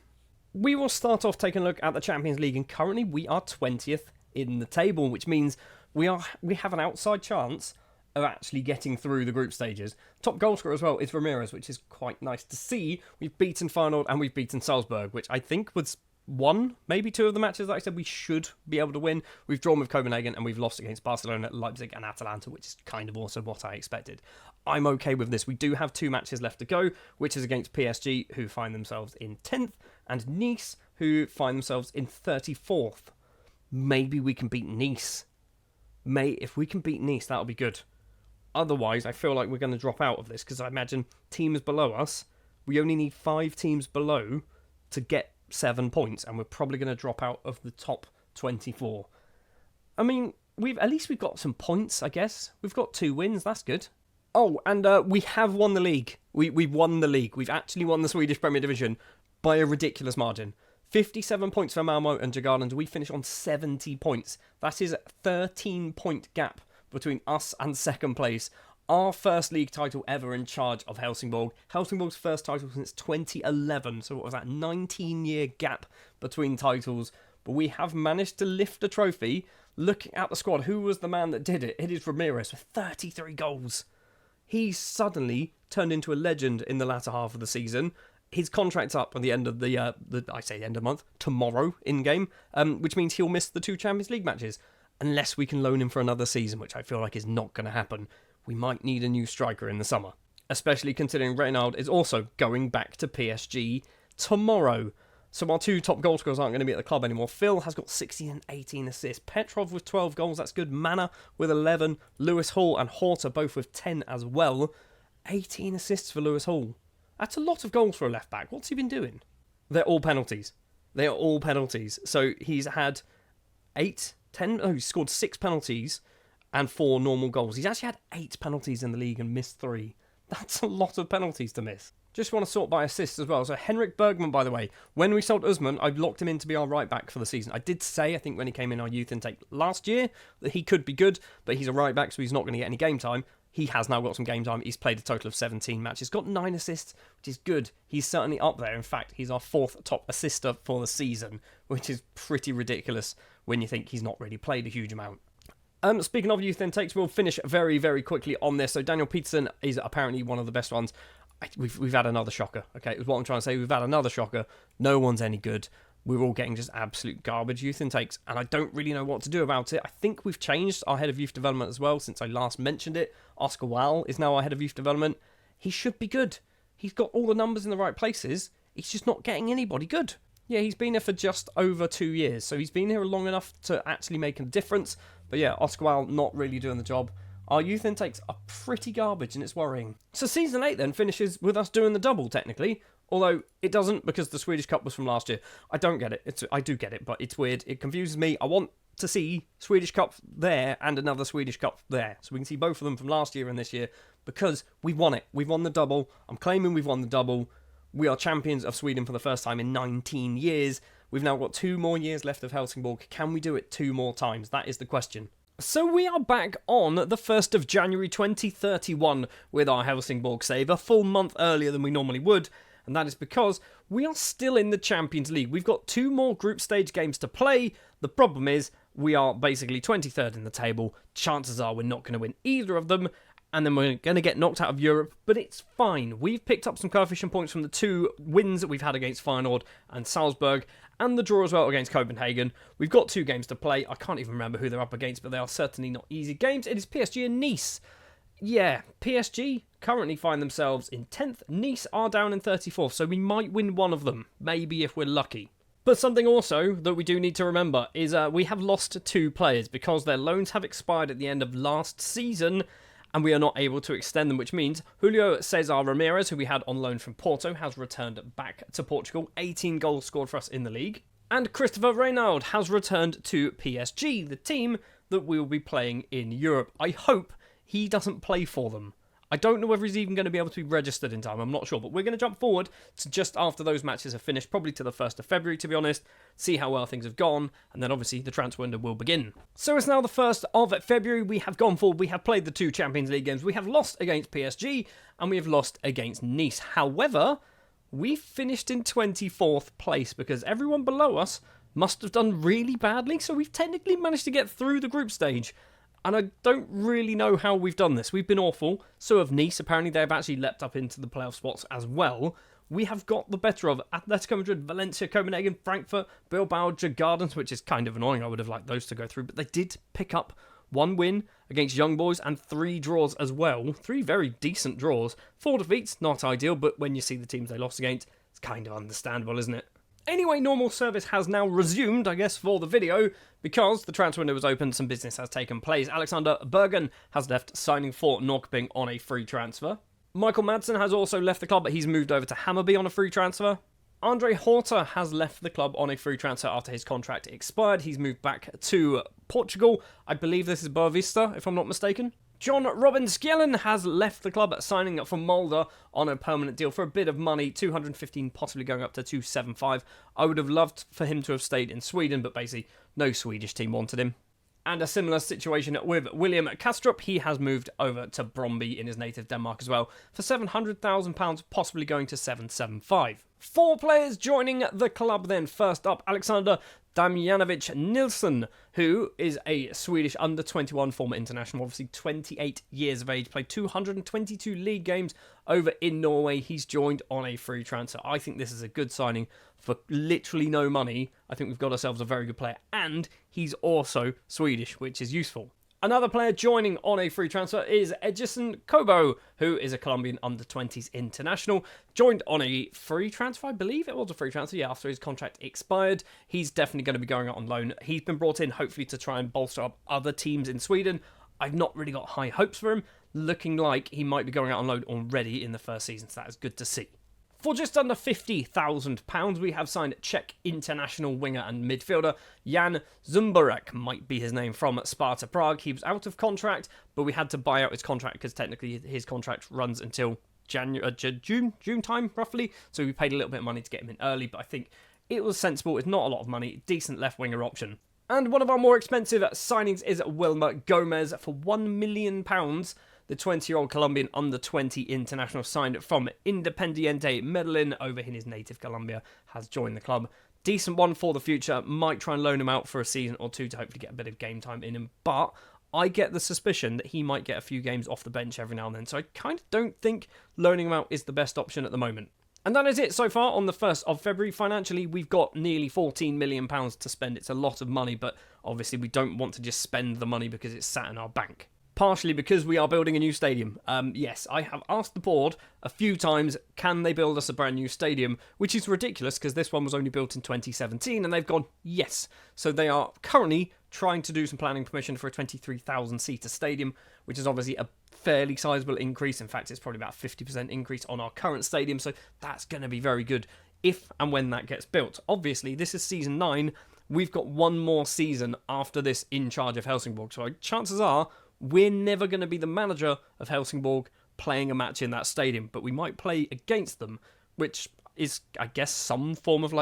We will start off taking a look at the Champions League, and currently we are 20th in the table, which means we have an outside chance of actually getting through the group stages. Top goal scorer as well is Ramirez, which is quite nice to see. We've beaten Feyenoord and we've beaten Salzburg, which I think was 1, maybe 2 of the matches that I said we should be able to win. We've drawn with Copenhagen and we've lost against Barcelona, Leipzig and Atalanta, which is kind of also what I expected. I'm okay with this. We do have 2 matches left to go, which is against PSG, who find themselves in 10th, and Nice, who find themselves in 34th. Maybe we can beat Nice. If we can beat Nice, that'll be good. Otherwise, I feel like we're going to drop out of this, because I imagine teams below us, we only need 5 teams below to get 7 points, and we're probably going to drop out of the top 24. I mean, at least we've got some points, I guess. We've got 2 wins, that's good. Oh, and we have won the league. We've won the league. We've actually won the Swedish Premier Division by a ridiculous margin. 57 points for Malmo and Djurgården. We finish on 70 points. That is a 13-point gap between us and second place. Our first league title ever in charge of Helsingborg. Helsingborg's first title since 2011. So what was that? 19-year gap between titles. But we have managed to lift a trophy. Looking at the squad, who was the man that did it? It is Ramirez with 33 goals. He's suddenly turned into a legend in the latter half of the season. his contract's up at the end of I say the end of the month, tomorrow in-game, which means he'll miss the 2 Champions League matches. Unless we can loan him for another season, which I feel like is not going to happen. We might need a new striker in the summer. Especially considering Reynald is also going back to PSG tomorrow. So our 2 top goal scorers aren't going to be at the club anymore. Phil has got 16 and 18 assists. Petrov with 12 goals, that's good. Mana with 11. Lewis Hall and Horta both with 10 as well. 18 assists for Lewis Hall. That's a lot of goals for a left-back. What's he been doing? They're all penalties. They are all penalties. So he's had 8, 10... Oh, he's scored 6 penalties and 4 normal goals. He's actually had 8 penalties in the league and missed 3. That's a lot of penalties to miss. Just want to sort by assists as well. So Henrik Bergman, by the way, when we sold Usman, I locked him in to be our right back for the season. I did say, I think when he came in our youth intake last year, that he could be good, but he's a right back, so he's not going to get any game time. He has now got some game time. He's played a total of 17 matches, got 9 assists, which is good. He's certainly up there. In fact, he's our 4th top assister for the season, which is pretty ridiculous when you think he's not really played a huge amount. Speaking of youth intakes, we'll finish very, very quickly on this. So Daniel Peterson is apparently one of the best ones. We've had another shocker, okay? Is what I'm trying to say. We've had another shocker. No one's any good. We're all getting just absolute garbage youth intakes, and I don't really know what to do about it. I think we've changed our head of youth development as well since I last mentioned it. Oscar Wall is now our head of youth development. He should be good. He's got all the numbers in the right places. He's just not getting anybody good. Yeah, he's been here for just over 2 years, so he's been here long enough to actually make a difference. But yeah, Oscar Wall not really doing the job. Our youth intakes are pretty garbage, and it's worrying. So Season 8 then finishes with us doing the double, technically. Although it doesn't, because the Swedish Cup was from last year. I don't get it. I do get it, but it's weird. It confuses me. I want to see Swedish Cup there and another Swedish Cup there. So we can see both of them from last year and this year, because we won it. We've won the double. I'm claiming we've won the double. We are champions of Sweden for the first time in 19 years. We've now got 2 more years left of Helsingborg. Can we do it 2 more times? That is the question. So we are back on the 1st of January 2031 with our Helsingborg save, a full month earlier than we normally would, and that is because we are still in the Champions League. We've got 2 more group stage games to play. The problem is we are basically 23rd in the table. Chances are we're not going to win either of them, and then we're going to get knocked out of Europe, but it's fine. We've picked up some coefficient points from the 2 wins that we've had against Feyenoord and Salzburg, and the draw as well against Copenhagen. We've got 2 games to play. I can't even remember who they're up against, but they are certainly not easy games. It is PSG and Nice. Yeah, PSG currently find themselves in 10th. Nice are down in 34th, so we might win one of them, maybe if we're lucky. But something also that we do need to remember is we have lost 2 players because their loans have expired at the end of last season, and we are not able to extend them, which means Julio Cesar Ramirez, who we had on loan from Porto, has returned back to Portugal. 18 goals scored for us in the league. And Christopher Reynald has returned to PSG, the team that we will be playing in Europe. I hope he doesn't play for them. I don't know whether he's even going to be able to be registered in time, I'm not sure, but we're going to jump forward to just after those matches have finished, probably to the 1st of February, to be honest, see how well things have gone, and then obviously the transfer window will begin. So it's now the 1st of February, we have gone forward, we have played the 2 Champions League games, we have lost against PSG, and we have lost against Nice. However, we finished in 24th place, because everyone below us must have done really badly, so we've technically managed to get through the group stage. And I don't really know how we've done this. We've been awful. So have Nice. Apparently they've actually leapt up into the playoff spots as well. We have got the better of Atletico Madrid, Valencia, Copenhagen, Frankfurt, Bilbao, Gardens, which is kind of annoying. I would have liked those to go through. But they did pick up 1 win against Young Boys and 3 draws as well. 3 very decent draws. 4 defeats, not ideal. But when you see the teams they lost against, it's kind of understandable, isn't it? Anyway, normal service has now resumed, I guess, for the video, because the transfer window was open, some business has taken place. Alexander Bergen has left, signing for Norrköping on a free transfer. Michael Madsen has also left the club, but he's moved over to Hammarby on a free transfer. Andre Horta has left the club on a free transfer after his contract expired. He's moved back to Portugal. I believe this is Boa Vista, if I'm not mistaken. John Robin Skjellen has left the club, signing up for Mulder on a permanent deal for a bit of money, 215, possibly going up to 275. I would have loved for him to have stayed in Sweden, but basically no Swedish team wanted him. And a similar situation with William Kastrup. He has moved over to Bromby in his native Denmark as well for £700,000, possibly going to 775. 4 players joining the club then. First up, Alexander Damjanovic Nilsson, who is a Swedish under-21 former international, obviously 28 years of age, played 222 league games over in Norway. He's joined on a free transfer. I think this is a good signing for literally no money. I think we've got ourselves a very good player, and he's also Swedish, which is useful. Another player joining on a free transfer is Edison Kobo, who is a Colombian under-20s international. Joined on a free transfer, I believe it was a free transfer, yeah, after his contract expired. He's definitely going to be going out on loan. He's been brought in, hopefully, to try and bolster up other teams in Sweden. I've not really got high hopes for him. Looking like he might be going out on loan already in the first season, so that is good to see. For just under £50,000, we have signed Czech international winger and midfielder Jan Zumborek, might be his name, from Sparta Prague. He was out of contract, but we had to buy out his contract because technically his contract runs until June time, roughly. So we paid a little bit of money to get him in early, but I think it was sensible. It's not a lot of money, decent left winger option. And one of our more expensive signings is Wilmer Gomez for £1 million. The 20-year-old Colombian under-20 international signed from Independiente Medellin over in his native Colombia has joined the club. Decent one for the future. Might try and loan him out for a season or two to hopefully get a bit of game time in him. But I get the suspicion that he might get a few games off the bench every now and then. So I kind of don't think loaning him out is the best option at the moment. And that is it so far on the 1st of February. Financially, we've got nearly £14 million to spend. It's a lot of money, but obviously we don't want to just spend the money because it's sat in our bank. Partially because we are building a new stadium. Yes, I have asked the board a few times, can they build us a brand new stadium? Which is ridiculous because this one was only built in 2017 and they've gone, yes. So they are currently trying to do some planning permission for a 23,000-seater stadium, which is obviously a fairly sizable increase. In fact, it's probably about a 50% increase on our current stadium. So that's going to be very good if and when that gets built. Obviously, this is season 9. We've got one more season after this in charge of Helsingborgs. So chances are we're never going to be the manager of Helsingborg playing a match in that stadium, but we might play against them, which is, I guess, some form of,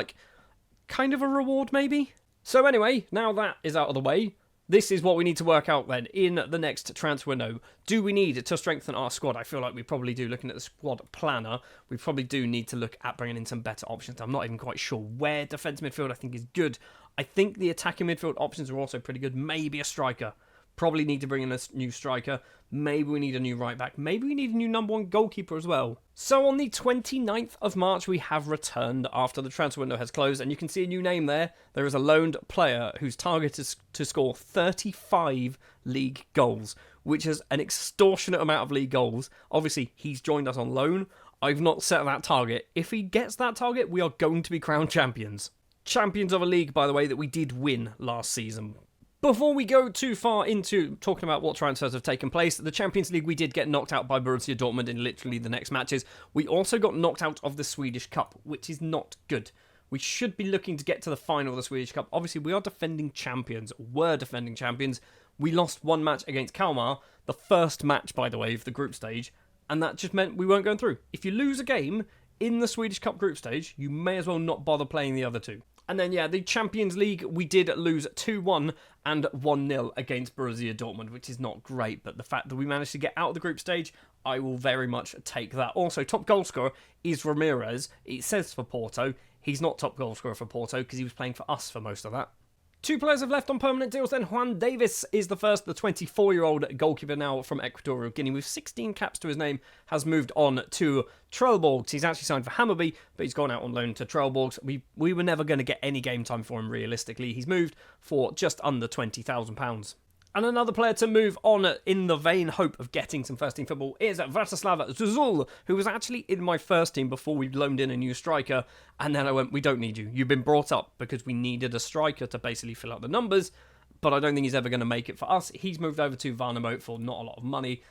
kind of a reward, maybe? So anyway, now that is out of the way, this is what we need to work out then in the next transfer window. Do we need to strengthen our squad? I feel like we probably do. Looking at the squad planner, we probably do need to look at bringing in some better options. I'm not even quite sure where defence midfield I think is good. I think the attacking midfield options are also pretty good. Maybe a striker. Probably need to bring in a new striker. Maybe we need a new right back. Maybe we need a new number 1 goalkeeper as well. So on the 29th of March, we have returned after the transfer window has closed. And you can see a new name there. There is a loaned player whose target is to score 35 league goals, which is an extortionate amount of league goals. Obviously, he's joined us on loan. I've not set that target. If he gets that target, we are going to be crowned champions. Champions of a league, by the way, that we did win last season. Before we go too far into talking about what transfers have taken place, the Champions League, we did get knocked out by Borussia Dortmund in literally the next matches. We also got knocked out of the Swedish Cup, which is not good. We should be looking to get to the final of the Swedish Cup. Obviously, we are defending champions. We're defending champions. We lost one match against Kalmar, the first match, by the way, of the group stage, and that just meant we weren't going through. If you lose a game in the Swedish Cup group stage, you may as well not bother playing the other two. And then, yeah, the Champions League, we did lose 2-1 and 1-0 against Borussia Dortmund, which is not great. But the fact that we managed to get out of the group stage, I will very much take that. Also, top goal scorer is Ramirez. It says for Porto. He's not top goal scorer for Porto because he was playing for us for most of that. 2 players have left on permanent deals then. Juan Davis is the first, the 24-year-old goalkeeper now from Equatorial Guinea with 16 caps to his name, has moved on to Trelleborgs. He's actually signed for Hammarby, but he's gone out on loan to Trelleborgs. We were never going to get any game time for him realistically. He's moved for just under £20,000. And another player to move on in the vain hope of getting some first-team football is Vratislav Zuzul, who was actually in my first team before we loaned in a new striker. And then I went, we don't need you. You've been brought up because we needed a striker to basically fill out the numbers. But I don't think he's ever going to make it for us. He's moved over to Varnamo for not a lot of money.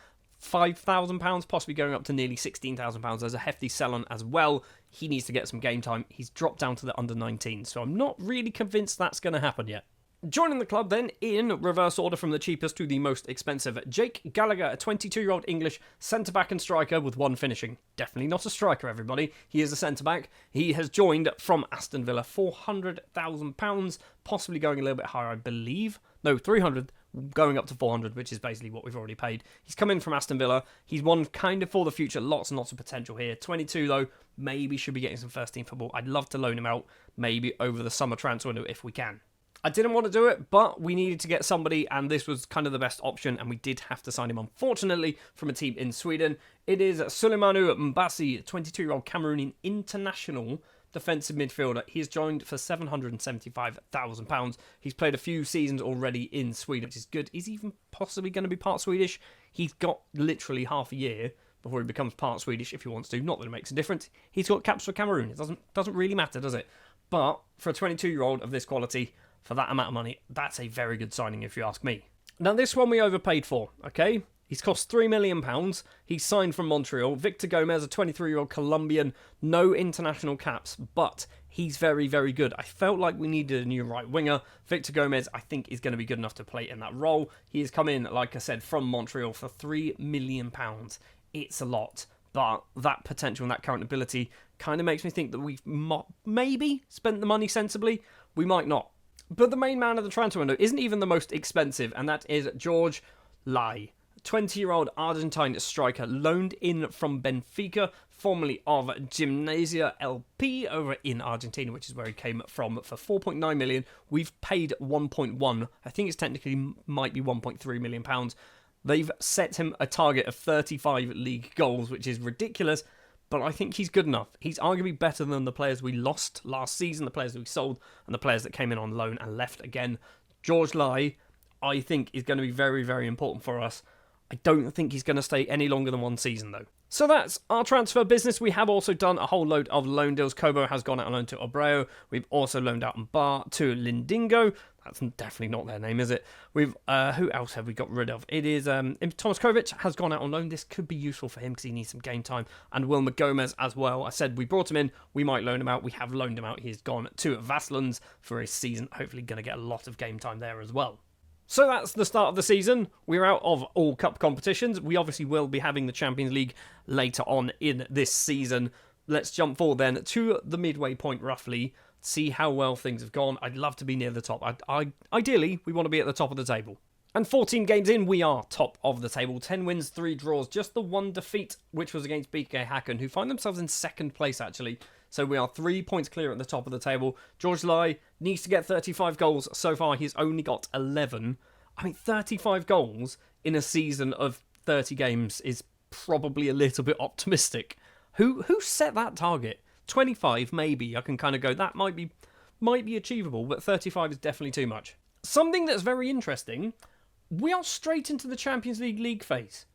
£5,000, possibly going up to nearly £16,000. There's a hefty sell-on as well. He needs to get some game time. He's dropped down to the under-19, so I'm not really convinced that's going to happen yet. Joining the club then, in reverse order from the cheapest to the most expensive, Jake Gallagher, a 22-year-old English centre-back and striker with 1 finishing. Definitely not a striker, everybody. He is a centre-back. He has joined from Aston Villa, £400,000, possibly going a little bit higher, I believe. No, 300, going up to 400, which is basically what we've already paid. He's come in from Aston Villa. He's one kind of for the future. Lots and lots of potential here. 22, though, maybe should be getting some first-team football. I'd love to loan him out, maybe over the summer transfer window if we can. I didn't want to do it, but we needed to get somebody, and this was kind of the best option, and we did have to sign him, unfortunately, from a team in Sweden. It is Suleimanu Mbasi, 22-year-old Cameroonian international defensive midfielder. He has joined for £775,000. He's played a few seasons already in Sweden, which is good. Is he even possibly going to be part Swedish? He's got literally half a year before he becomes part Swedish, if he wants to. Not that it makes a difference. He's got caps for Cameroon. It doesn't really matter, does it? But for a 22-year-old of this quality, for that amount of money, that's a very good signing if you ask me. Now, this one we overpaid for, okay? He's cost £3 million. He's signed from Montreal. Victor Gomez, a 23-year-old Colombian, no international caps, but he's very, very good. I felt like we needed a new right winger. Victor Gomez, I think, is going to be good enough to play in that role. He has come in, like I said, from Montreal for £3 million. It's a lot, but that potential and that current ability kind of makes me think that we've maybe spent the money sensibly. We might not. But the main man of the transfer window isn't even the most expensive, and that is George Lai, 20-year-old Argentine striker loaned in from Benfica, formerly of Gimnasia LP over in Argentina, which is where he came from, for 4.9 million. We've paid 1.1. I think it's technically might be 1.3 million pounds. They've set him a target of 35 league goals, which is ridiculous, but I think he's good enough. He's arguably better than the players we lost last season, the players that we sold, and the players that came in on loan and left again. George Lai, I think, is going to be very, very important for us. I don't think he's going to stay any longer than one season, though. So that's our transfer business. We have also done a whole load of loan deals. Kobo has gone out on loan to Obreo. We've also loaned out Bar to Lindingo. That's definitely not their name, is it? We've who else have we got rid of? It is Thomas Kovic has gone out on loan. This could be useful for him because he needs some game time. And Wilmer Gomez as well. I said we brought him in. We might loan him out. We have loaned him out. He's gone to Vasslands for his season. Hopefully going to get a lot of game time there as well. So that's the start of the season. We're out of all cup competitions. We obviously will be having the Champions League later on in this season. Let's jump forward then to the midway point roughly, see how well things have gone. I'd love to be near the top. Ideally, we want to be at the top of the table. And 14 games in, we are top of the table. 10 wins, 3 draws, just the one defeat, which was against BK Häcken, who find themselves in second place, actually. So we are 3 points clear at the top of the table. George Lai needs to get 35 goals. So far, he's only got 11. I mean, 35 goals in a season of 30 games is probably a little bit optimistic. Who set that target? 25, maybe. I can kind of go, that might be achievable, but 35 is definitely too much. Something that's very interesting, we are straight into the Champions League phase.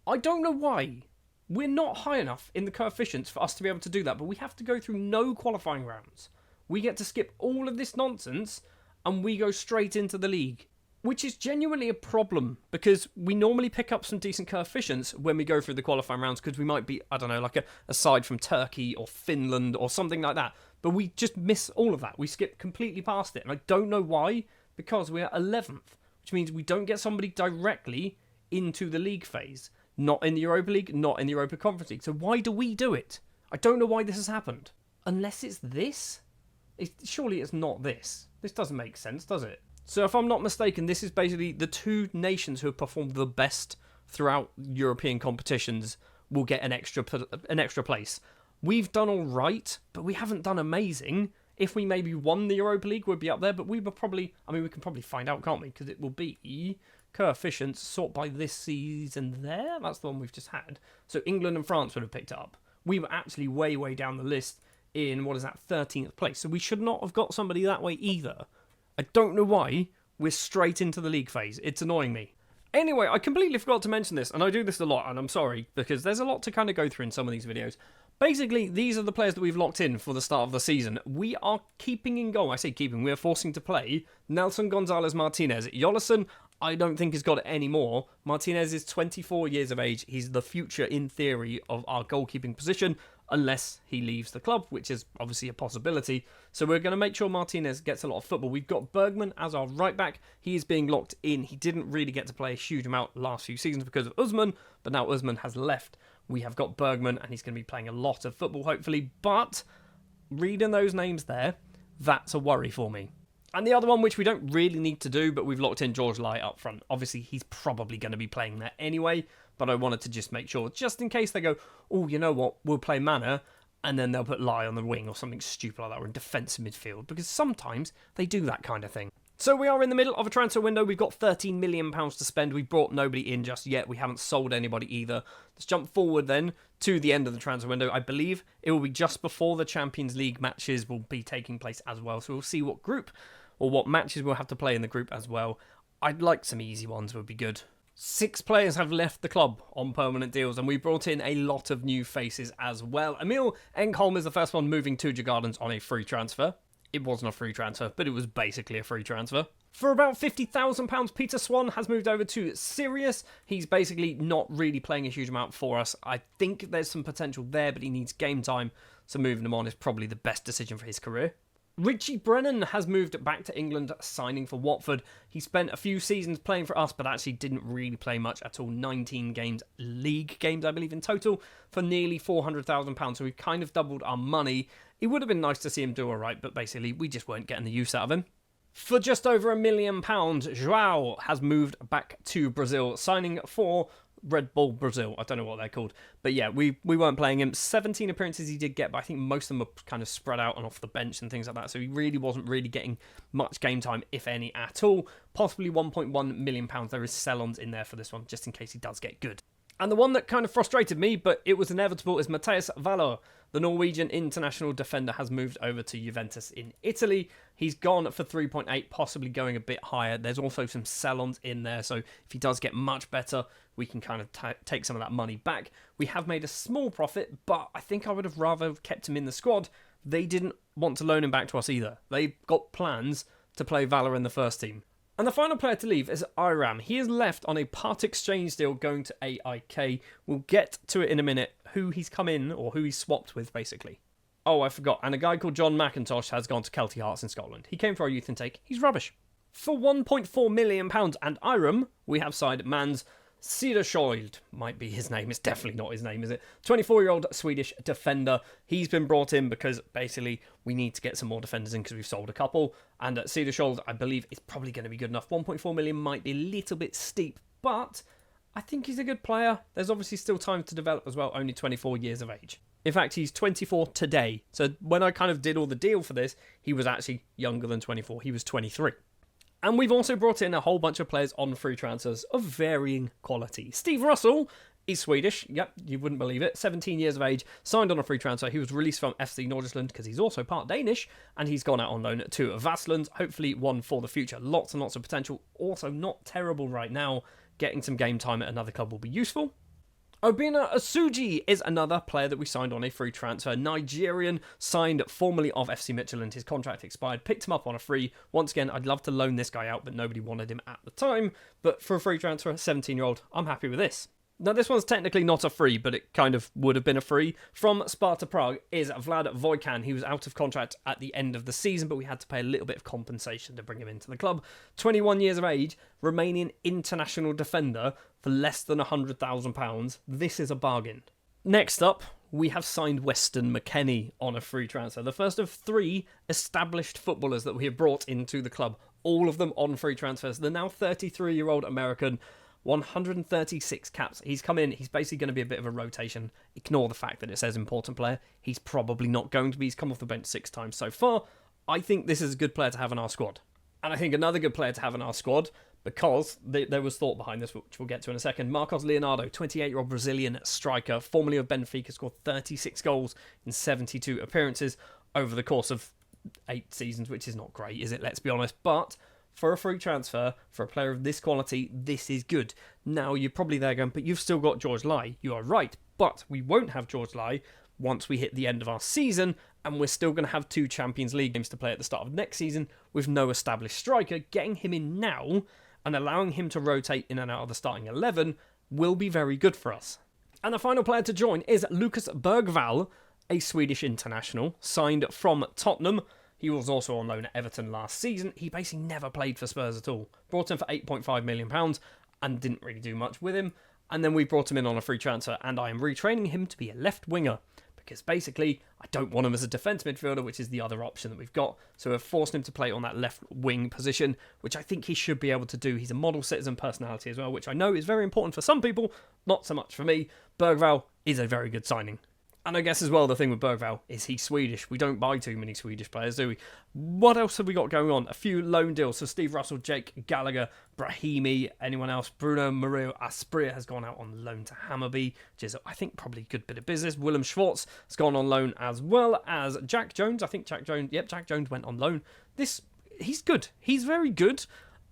I don't know why. We're not high enough in the coefficients for us to be able to do that, but we have to go through no qualifying rounds. We get to skip all of this nonsense, and we go straight into the league. Which is genuinely a problem, because we normally pick up some decent coefficients when we go through the qualifying rounds, because we might be, I don't know, like a side from Turkey or Finland or something like that. But we just miss all of that. We skip completely past it. And I don't know why, because we're 11th, which means we don't get somebody directly into the league phase. Not in the Europa League, not in the Europa Conference League. So why do we do it? I don't know why this has happened. Unless it's this? Surely it's not this. This doesn't make sense, does it? So if I'm not mistaken, this is basically the two nations who have performed the best throughout European competitions will get an extra place. We've done all right, but we haven't done amazing. If we maybe won the Europa League, we'd be up there, but we were probably, we can probably find out, can't we? Because it will be coefficients sort by this season there. That's the one we've just had. So England and France would have picked it up. We were actually way, way down the list in, 13th place. So we should not have got somebody that way either. I don't know why we're straight into the league phase. It's annoying me. Anyway, I completely forgot to mention this, and I do this a lot, and I'm sorry, because there's a lot to kind of go through in some of these videos. Basically, these are the players that we've locked in for the start of the season. We are keeping in goal. I say keeping, we are forcing to play Nelson Gonzalez Martinez. Yollison, I don't think has got it anymore. Martinez is 24 years of age. He's the future, in theory, of our goalkeeping position, unless he leaves the club, which is obviously a possibility. So we're going to make sure Martinez gets a lot of football. We've got Bergman as our right back. He is being locked in. He didn't really get to play a huge amount last few seasons because of Usman, but now Usman has left. We have got Bergman, and he's going to be playing a lot of football, hopefully. But reading those names there, that's a worry for me. And the other one, which we don't really need to do, but we've locked in George Lai up front. Obviously, he's probably going to be playing there anyway, but I wanted to just make sure, just in case they go, oh, you know what, we'll play Manor, and then they'll put Lai on the wing or something stupid like that, or in defensive midfield, because sometimes they do that kind of thing. So we are in the middle of a transfer window. We've got £13 million to spend. We've brought nobody in just yet. We haven't sold anybody either. Let's jump forward then to the end of the transfer window. I believe it will be just before the Champions League matches will be taking place as well. So we'll see what group or what matches we'll have to play in the group as well. I'd like some easy ones, would be good. 6 players have left the club on permanent deals, and we brought in a lot of new faces as well. Emil Engholm is the first one moving to Djurgårdens on a free transfer. It wasn't a free transfer, but it was basically a free transfer. For about £50,000, Peter Swan has moved over to Sirius. He's basically not really playing a huge amount for us. I think there's some potential there, but he needs game time, so moving him on is probably the best decision for his career. Richie Brennan has moved back to England, signing for Watford. He spent a few seasons playing for us, but actually didn't really play much at all. 19 games, league games, I believe, in total, for nearly £400,000. So we've kind of doubled our money. It would have been nice to see him do all right, but basically we just weren't getting the use out of him. For just over £1 million, João has moved back to Brazil, signing for Red Bull Brazil. I don't know what they're called. But yeah, we weren't playing him. 17 appearances he did get, but I think most of them were kind of spread out and off the bench and things like that. So he really wasn't really getting much game time, if any, at all. Possibly £1.1 million. There is sell-ons in there for this one, just in case he does get good. And the one that kind of frustrated me, but it was inevitable, is Matthias Valor. The Norwegian international defender has moved over to Juventus in Italy. He's gone for 3.8, possibly going a bit higher. There's also some sell-ons in there, so if he does get much better, we can kind of take some of that money back. We have made a small profit, but I think I would have rather kept him in the squad. They didn't want to loan him back to us either. They've got plans to play Valor in the first team. And the final player to leave is Iram. He is left on a part exchange deal going to AIK. We'll get to it in a minute, who he's come in, or who he's swapped with, basically. Oh, I forgot. And a guy called John McIntosh has gone to Kelty Hearts in Scotland. He came for our youth intake. He's rubbish. For £1.4 million and Iram, we have signed Mans Cederschiöld, might be his name. It's definitely not his name, is it? 24-year-old Swedish defender. He's been brought in because basically we need to get some more defenders in because we've sold a couple. And Cederschiöld, I believe, is probably going to be good enough. 1.4 million might be a little bit steep, but I think he's a good player. There's obviously still time to develop as well, only 24 years of age. In fact, he's 24 today. So when I kind of did all the deal for this, he was actually younger than 24. He was 23. And we've also brought in a whole bunch of players on free transfers of varying quality. Steve Russell is Swedish. Yep, you wouldn't believe it. 17 years of age, signed on a free transfer. He was released from FC Nordsjælland because he's also part Danish, and he's gone out on loan to Vassland. Hopefully one for the future. Lots and lots of potential. Also not terrible right now. Getting some game time at another club will be useful. Obina Asuji is another player that we signed on a free transfer. Nigerian, signed formerly of FC Midtjylland. His contract expired, picked him up on a free. Once again, I'd love to loan this guy out, but nobody wanted him at the time. But for a free transfer, 17-year-old, I'm happy with this. Now, this one's technically not a free, but it kind of would have been a free. From Sparta Prague is Vlad Vojkan. He was out of contract at the end of the season, but we had to pay a little bit of compensation to bring him into the club. 21 years of age, Romanian international defender for less than £100,000. This is a bargain. Next up, we have signed Weston McKennie on a free transfer. The first of 3 established footballers that we have brought into the club. All of them on free transfers. The now 33-year-old American, 136 caps. He's come in. He's basically going to be a bit of a rotation. Ignore the fact that it says important player. He's probably not going to be. He's come off the bench 6 times so far. I think this is a good player to have in our squad. And I think another good player to have in our squad, because there was thought behind this, which we'll get to in a second. Marcos Leonardo, 28-year-old Brazilian striker, formerly of Benfica, scored 36 goals in 72 appearances over the course of 8 seasons, which is not great, is it? Let's be honest. But for a free transfer, for a player of this quality, this is good. Now, you're probably there going, but you've still got George Lai. You are right, but we won't have George Lai once we hit the end of our season, and we're still going to have 2 Champions League games to play at the start of next season with no established striker. Getting him in now and allowing him to rotate in and out of the starting 11 will be very good for us. And the final player to join is Lucas Bergvall, a Swedish international, signed from Tottenham. He was also on loan at Everton last season. He basically never played for Spurs at all. Brought him for £8.5 million and didn't really do much with him. And then we brought him in on a free transfer, and I am retraining him to be a left winger. Because basically, I don't want him as a defence midfielder, which is the other option that we've got. So we've forced him to play on that left wing position, which I think he should be able to do. He's a model citizen personality as well, which I know is very important for some people, not so much for me. Bergvall is a very good signing. And I guess as well, the thing with Bergvall is he's Swedish. We don't buy too many Swedish players, do we? What else have we got going on? A few loan deals. So Steve Russell, Jake Gallagher, Brahimi, anyone else? Bruno Mario Aspria has gone out on loan to Hammarby, which is, I think, probably a good bit of business. Willem Schwartz has gone on loan, as well as Jack Jones. I think Jack Jones went on loan. He's good. He's very good.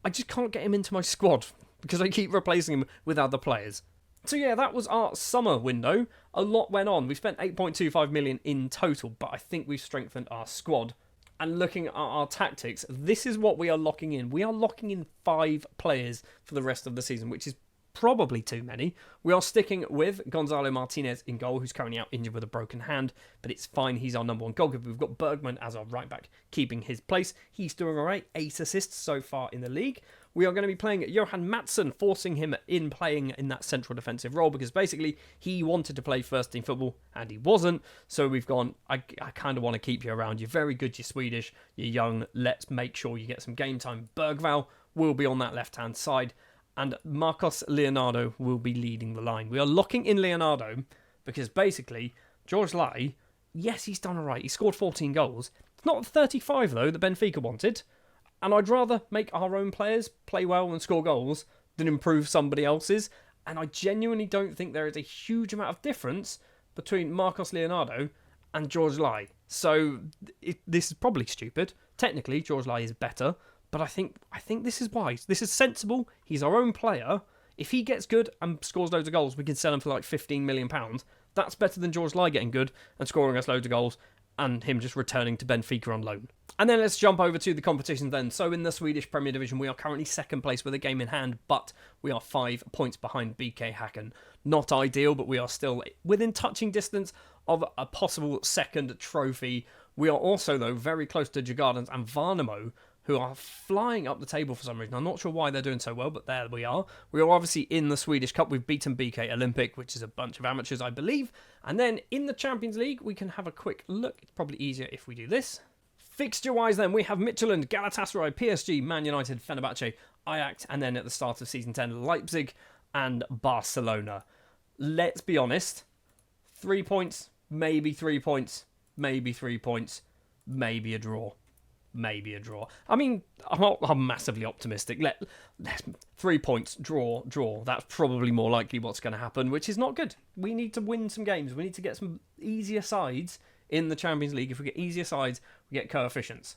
I just can't get him into my squad because I keep replacing him with other players. So yeah, that was our summer window. A lot went on. We spent 8.25 million in total, but I think we've strengthened our squad. And looking at our tactics, this is what we are locking in. We are locking in 5 players for the rest of the season, which is probably too many. We are sticking with Gonzalo Martinez in goal, who's currently out injured with a broken hand, but it's fine. He's our number 1 goalkeeper. We've got Bergman as our right back, keeping his place. He's doing all right. 8 assists so far in the league. We are going to be playing Johan Mattsson, forcing him in playing in that central defensive role, because basically he wanted to play first team football and he wasn't. So we've gone, I kind of want to keep you around. You're very good, you're Swedish, you're young. Let's make sure you get some game time. Bergvall will be on that left-hand side, and Marcos Leonardo will be leading the line. We are locking in Leonardo because basically George Lai, yes, he's done all right. He scored 14 goals. It's not 35, though, that Benfica wanted. And I'd rather make our own players play well and score goals than improve somebody else's. And I genuinely don't think there is a huge amount of difference between Marcos Leonardo and George Lai. So this is probably stupid. Technically, George Lai is better. But I think this is wise. This is sensible. He's our own player. If he gets good and scores loads of goals, we can sell him for like £15 million. That's better than George Lai getting good and scoring us loads of goals and him just returning to Benfica on loan. And then let's jump over to the competition then. So in the Swedish Premier Division, we are currently second place with a game in hand, but we are 5 points behind BK Häcken. Not ideal, but we are still within touching distance of a possible second trophy. We are also, though, very close to Djurgårdens and Värnamo, who are flying up the table for some reason. I'm not sure why they're doing so well, but there we are. We are obviously in the Swedish Cup. We've beaten BK Olympic, which is a bunch of amateurs, I believe. And then in the Champions League, we can have a quick look. It's probably easier if we do this. Fixture-wise then, we have Midtjylland, Galatasaray, PSG, Man United, Fenerbahce, Ajax, and then at the start of Season 10, Leipzig and Barcelona. Let's be honest. 3 points, maybe 3 points, maybe 3 points, maybe a draw. Maybe a draw. I mean, I'm massively optimistic. Let 3 points, draw. That's probably more likely what's going to happen, which is not good. We need to win some games. We need to get some easier sides in the Champions League. If we get easier sides, we get coefficients.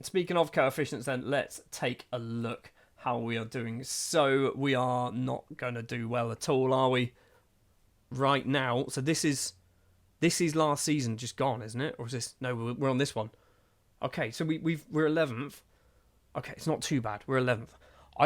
Speaking of coefficients then, let's take a look how we are doing. So we are not going to do well at all, are we? Right now. So this is last season just gone, isn't it? Or is this... No, we're on this one. Okay, so we're 11th. Okay, it's not too bad. We're 11th.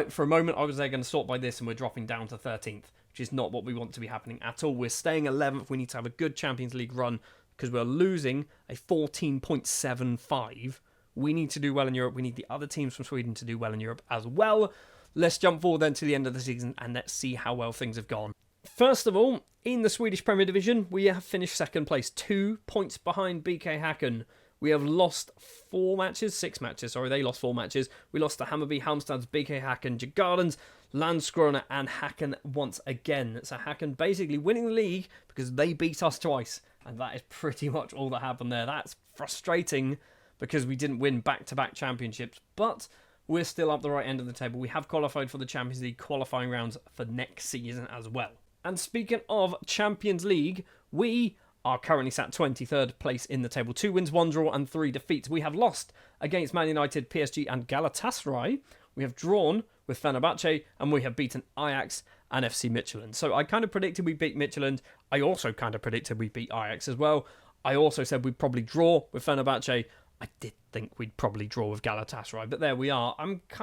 For a moment, I was going to sort by this and we're dropping down to 13th, which is not what we want to be happening at all. We're staying 11th. We need to have a good Champions League run because we're losing a 14.75. We need to do well in Europe. We need the other teams from Sweden to do well in Europe as well. Let's jump forward then to the end of the season and let's see how well things have gone. First of all, in the Swedish Premier Division, we have finished second place, 2 points behind BK Häcken. We have lost 6 matches, sorry, they lost 4 matches. We lost to Hammarby, Halmstads, BK Häcken, Djurgårdens, Landskrona and Häcken once again. So Häcken basically winning the league because they beat us twice. And that is pretty much all that happened there. That's frustrating because we didn't win back-to-back championships. But we're still up the right end of the table. We have qualified for the Champions League qualifying rounds for next season as well. And speaking of Champions League, we are currently sat 23rd place in the table. 2 wins, 1 draw and 3 defeats. We have lost against Man United, PSG and Galatasaray. We have drawn with Fenerbahce and we have beaten Ajax and FC Midtjylland. So I kind of predicted we'd beat Midtjylland. I also kind of predicted we'd beat Ajax as well. I also said we'd probably draw with Fenerbahce. I did think we'd probably draw with Galatasaray, but there we are.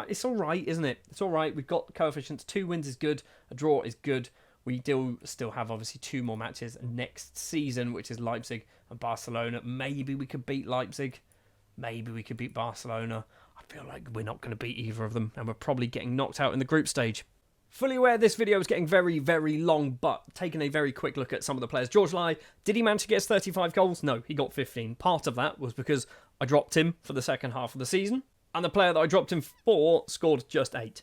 It's all right, isn't it? It's all right. We've got coefficients. 2 wins is good. A draw is good. We do still have, obviously, 2 more matches next season, which is Leipzig and Barcelona. Maybe we could beat Leipzig. Maybe we could beat Barcelona. I feel like we're not going to beat either of them, and we're probably getting knocked out in the group stage. Fully aware this video is getting very, very long, but taking a very quick look at some of the players. George Lai, did he manage to get his 35 goals? No, he got 15. Part of that was because I dropped him for the second half of the season, and the player that I dropped him for scored just 8.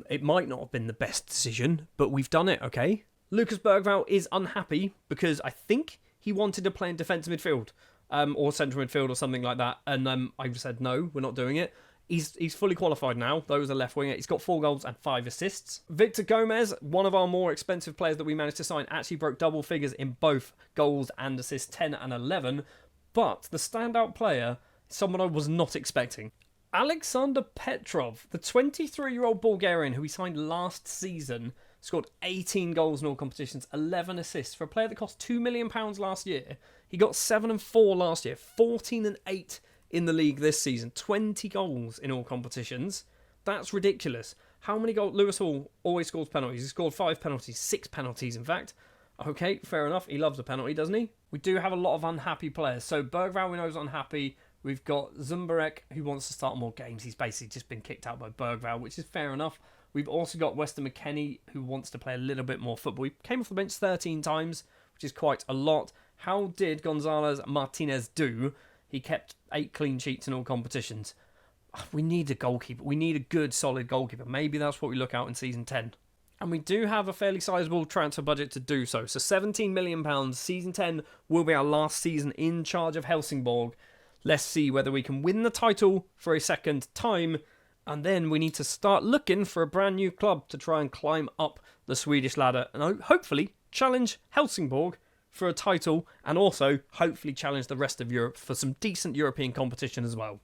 It might not have been the best decision, but we've done it, okay? Lucas Bergvall is unhappy because I think he wanted to play in defensive midfield or central midfield or something like that. And I said, no, we're not doing it. He's fully qualified now. Those are left winger. He's got 4 goals and 5 assists. Victor Gomez, one of our more expensive players that we managed to sign, actually broke double figures in both goals and assists, 10 and 11. But the standout player, someone I was not expecting. Alexander Petrov, the 23-year-old Bulgarian who we signed last season, scored 18 goals in all competitions, 11 assists. For a player that cost £2 million last year, he got 7 and 4 last year, 14 and 8 in the league this season, 20 goals in all competitions. That's ridiculous. How many goals? Lewis Hall always scores penalties. He scored 5 penalties, 6 penalties in fact. Okay, fair enough. He loves a penalty, doesn't he? We do have a lot of unhappy players. So Bergvall we know is unhappy. We've got Zumbarek who wants to start more games. He's basically just been kicked out by Bergvall, which is fair enough. We've also got Weston McKennie who wants to play a little bit more football. He came off the bench 13 times, which is quite a lot. How did Gonzalez Martinez do? He kept 8 clean sheets in all competitions. We need a goalkeeper. We need a good, solid goalkeeper. Maybe that's what we look out in Season 10. And we do have a fairly sizable transfer budget to do so. So £17 million. Season 10 will be our last season in charge of Helsingborg. Let's see whether we can win the title for a second time. And then we need to start looking for a brand new club to try and climb up the Swedish ladder. And hopefully challenge Helsingborg for a title, and also hopefully challenge the rest of Europe for some decent European competition as well.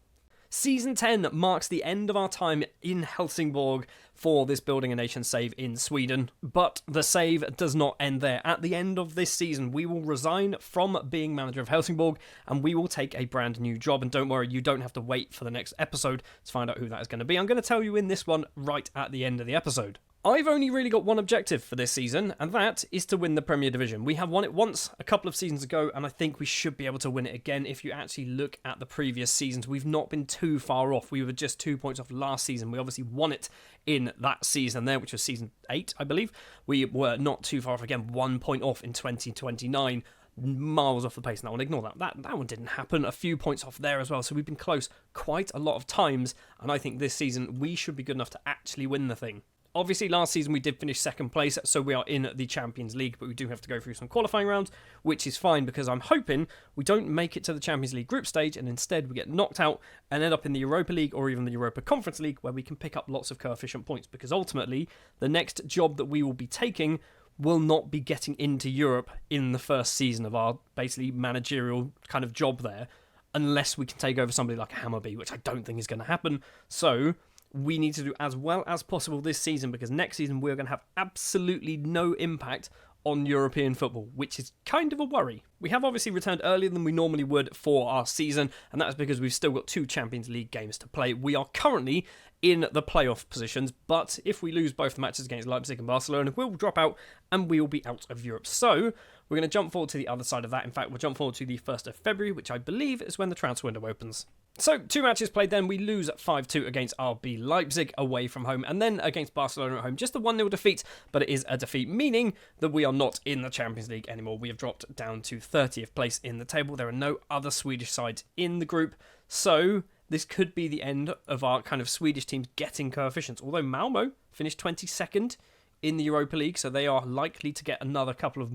Season 10 marks the end of our time in Helsingborg for this Building a Nation save in Sweden, but the save does not end there. At the end of this season, we will resign from being manager of Helsingborg and we will take a brand new job. And don't worry, you don't have to wait for the next episode to find out who that is going to be. I'm going to tell you in this one right at the end of the episode. I've only really got one objective for this season, and that is to win the Premier Division. We have won it once a couple of seasons ago, and I think we should be able to win it again. If you actually look at the previous seasons, we've not been too far off. We were just 2 points off last season. We obviously won it in that season there, which was season 8, I believe. We were not too far off again, 1 point off in 2029. Miles off the pace. Now, ignore that. That one didn't happen. A few points off there as well. So we've been close quite a lot of times, and I think this season we should be good enough to actually win the thing. Obviously, last season we did finish second place, so we are in the Champions League, but we do have to go through some qualifying rounds, which is fine because I'm hoping we don't make it to the Champions League group stage and instead we get knocked out and end up in the Europa League or even the Europa Conference League where we can pick up lots of coefficient points, because ultimately the next job that we will be taking will not be getting into Europe in the first season of our basically managerial kind of job there, unless we can take over somebody like Hammarby, which I don't think is going to happen. So we need to do as well as possible this season, because next season we're going to have absolutely no impact on European football, which is kind of a worry. We have obviously returned earlier than we normally would for our season, and that is because we've still got 2 Champions League games to play. We are currently in the playoff positions, but if we lose both the matches against Leipzig and Barcelona, we'll drop out and we'll be out of Europe. So we're going to jump forward to the other side of that. In fact, we'll jump forward to the 1st of February, which I believe is when the transfer window opens. So 2 matches played then. We lose 5-2 against RB Leipzig away from home, and then against Barcelona at home. Just a 1-0 defeat, but it is a defeat, meaning that we are not in the Champions League anymore. We have dropped down to 30th place in the table. There are no other Swedish sides in the group, so this could be the end of our kind of Swedish teams getting coefficients. Although Malmo finished 22nd in the Europa League, so they are likely to get another couple of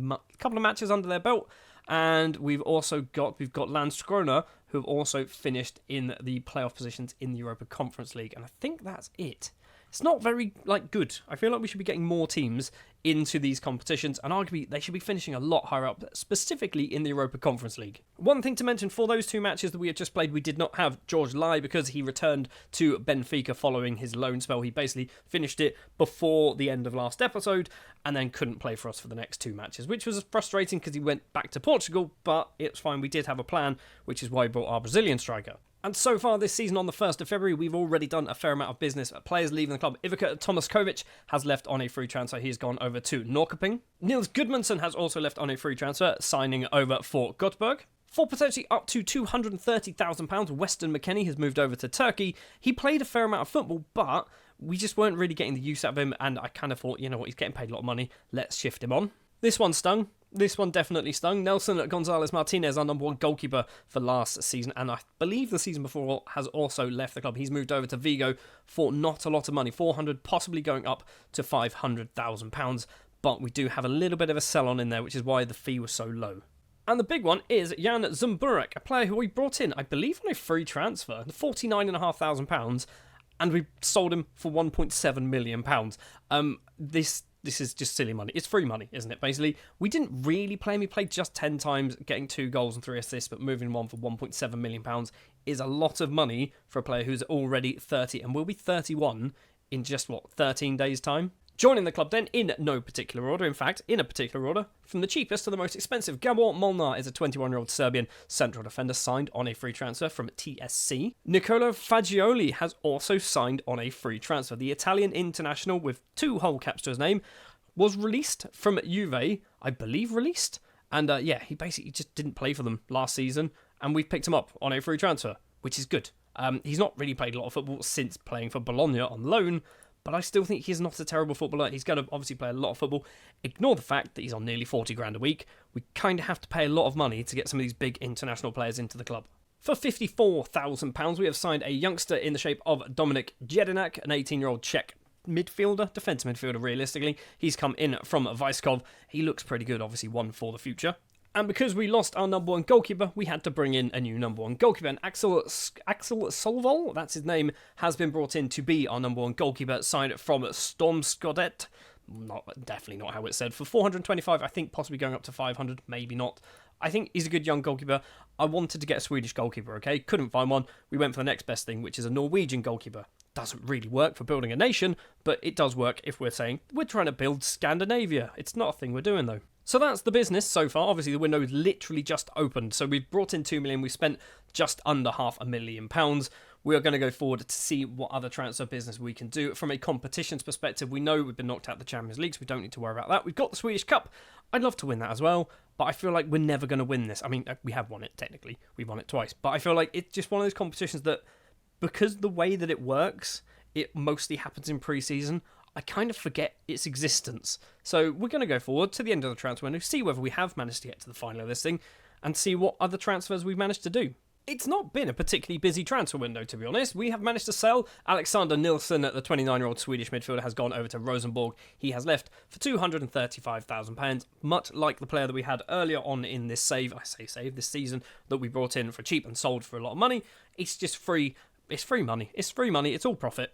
matches under their belt. And we've got Landskrona, who have also finished in the playoff positions in the Europa Conference League. And I think that's it. It's not very good. I feel like we should be getting more teams into these competitions, and arguably they should be finishing a lot higher up, specifically in the Europa Conference League. One thing to mention, for those 2 matches that we have just played, we did not have George Lai because he returned to Benfica following his loan spell. He basically finished it before the end of last episode and then couldn't play for us for the next 2 matches, which was frustrating because he went back to Portugal, but it's fine. We did have a plan, which is why we brought our Brazilian striker. And so far this season, on the 1st of February, we've already done a fair amount of business. Players leaving the club. Ivica Tomaskovic has left on a free transfer. He's gone over to Norrköping. Niels Gudmundsson has also left on a free transfer, signing over for Göteborg. For potentially up to £230,000, Weston McKennie has moved over to Turkey. He played a fair amount of football, but we just weren't really getting the use out of him, and I kind of thought, you know what, he's getting paid a lot of money. Let's shift him on. This one stung. This one definitely stung. Nelson Gonzalez Martinez, our number 1 goalkeeper for last season, and I believe the season before, has also left the club. He's moved over to Vigo for not a lot of money, 400, possibly going up to £500,000. But we do have a little bit of a sell-on in there, which is why the fee was so low. And the big one is Jan Zumburek, a player who we brought in, I believe, on a free transfer, £49,500, and we sold him for £1.7 million. This is just silly money. It's free money, isn't it, basically? We didn't really play him. He played just 10 times, getting 2 goals and 3 assists, but moving him on for £1.7 million is a lot of money for a player who's already 30 and will be 31 in just, 13 days' time? Joining the club then, in no particular order, in fact, in a particular order, from the cheapest to the most expensive, Gabor Molnar is a 21-year-old Serbian central defender signed on a free transfer from TSC. Nicola Fagioli has also signed on a free transfer. The Italian international, with 2 whole caps to his name, was released from Juve, I believe and he basically just didn't play for them last season, and we've picked him up on a free transfer, which is good. He's not really played a lot of football since playing for Bologna on loan, but I still think he's not a terrible footballer. He's going to obviously play a lot of football. Ignore the fact that he's on nearly 40 grand a week. We kind of have to pay a lot of money to get some of these big international players into the club. For £54,000, we have signed a youngster in the shape of Dominik Jedinak, an 18-year-old Czech midfielder, defensive midfielder realistically. He's come in from Vyskov. He looks pretty good, obviously one for the future. And because we lost our number 1 goalkeeper, we had to bring in a new number 1 goalkeeper. And Axel Solvol, that's his name, has been brought in to be our number 1 goalkeeper, signed from Stormskodet. Definitely not how it's said. For 425, I think possibly going up to 500, maybe not. I think he's a good young goalkeeper. I wanted to get a Swedish goalkeeper, okay? Couldn't find one. We went for the next best thing, which is a Norwegian goalkeeper. Doesn't really work for building a nation, but it does work if we're saying we're trying to build Scandinavia. It's not a thing we're doing, though. So that's the business so far. Obviously, the window is literally just opened. So we've brought in 2 million. We spent just under £500,000. We are going to go forward to see what other transfer business we can do. From a competitions perspective, we know we've been knocked out of the Champions League, so we don't need to worry about that. We've got the Swedish Cup. I'd love to win that as well, but I feel like we're never going to win this. I mean, we have won it, technically. We've won it twice. But I feel like it's just one of those competitions that, because the way that it works, it mostly happens in pre-season, I kind of forget its existence. So we're going to go forward to the end of the transfer window, see whether we have managed to get to the final of this thing, and see what other transfers we've managed to do. It's not been a particularly busy transfer window, to be honest. We have managed to sell Alexander Nilsson, the 29-year-old Swedish midfielder, has gone over to Rosenborg. He has left for £235,000, much like the player that we had earlier on in this this season, that we brought in for cheap and sold for a lot of money. It's just free. It's free money. It's free money. It's all profit.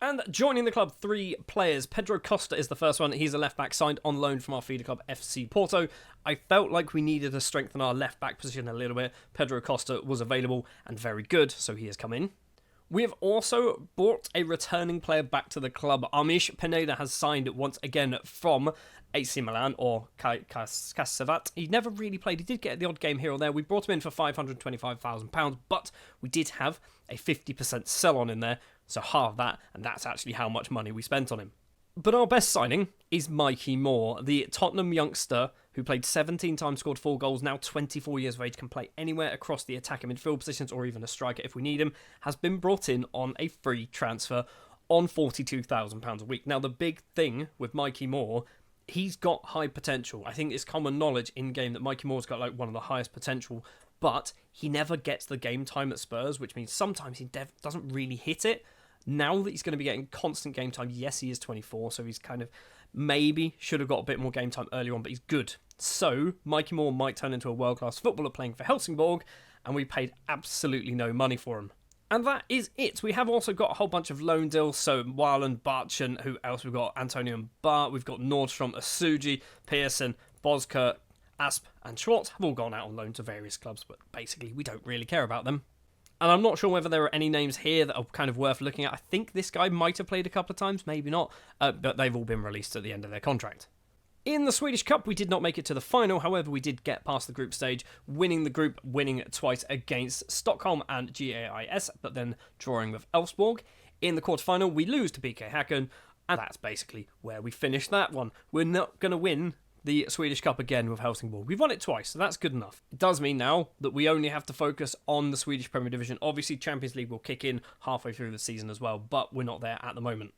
And joining the club, 3 players. Pedro Costa is the first one. He's a left-back signed on loan from our feeder club, FC Porto. I felt like we needed to strengthen our left-back position a little bit. Pedro Costa was available and very good, so he has come in. We have also brought a returning player back to the club. Amish Pineda has signed once again from AC Milan, or Kasavat. He never really played. He did get the odd game here or there. We brought him in for £525,000, but we did have a 50% sell-on in there, so half that, and that's actually how much money we spent on him. But our best signing is Mikey Moore, the Tottenham youngster who played 17 times, scored 4 goals, now 24 years of age, can play anywhere across the attack and midfield positions or even a striker if we need him, has been brought in on a free transfer on £42,000 a week. Now, the big thing with Mikey Moore, he's got high potential. I think it's common knowledge in-game that Mikey Moore's got one of the highest potential, but he never gets the game time at Spurs, which means sometimes he doesn't really hit it. Now that he's going to be getting constant game time, yes, he is 24, so he's kind of maybe should have got a bit more game time earlier on, but he's good. So Mikey Moore might turn into a world-class footballer playing for Helsingborg, and we paid absolutely no money for him. And that is it. We have also got a whole bunch of loan deals. So Weiland, Barchen, who else we've got? Antonio and Bart. We've got Nordstrom, Asuji, Pearson, Boskert, Asp and Schwartz have all gone out on loan to various clubs, but basically we don't really care about them. And I'm not sure whether there are any names here that are kind of worth looking at. I think this guy might have played a couple of times, maybe not, but they've all been released at the end of their contract. In the Swedish Cup, we did not make it to the final. However, we did get past the group stage, winning twice against Stockholm and GAIS, but then drawing with Elfsborg. In the quarterfinal, we lose to BK Häcken, and that's basically where we finished that one. We're not going to win the Swedish Cup again with Helsingborg. We've won it twice, so that's good enough. It does mean now that we only have to focus on the Swedish Premier Division. Obviously, Champions League will kick in halfway through the season as well, but we're not there at the moment.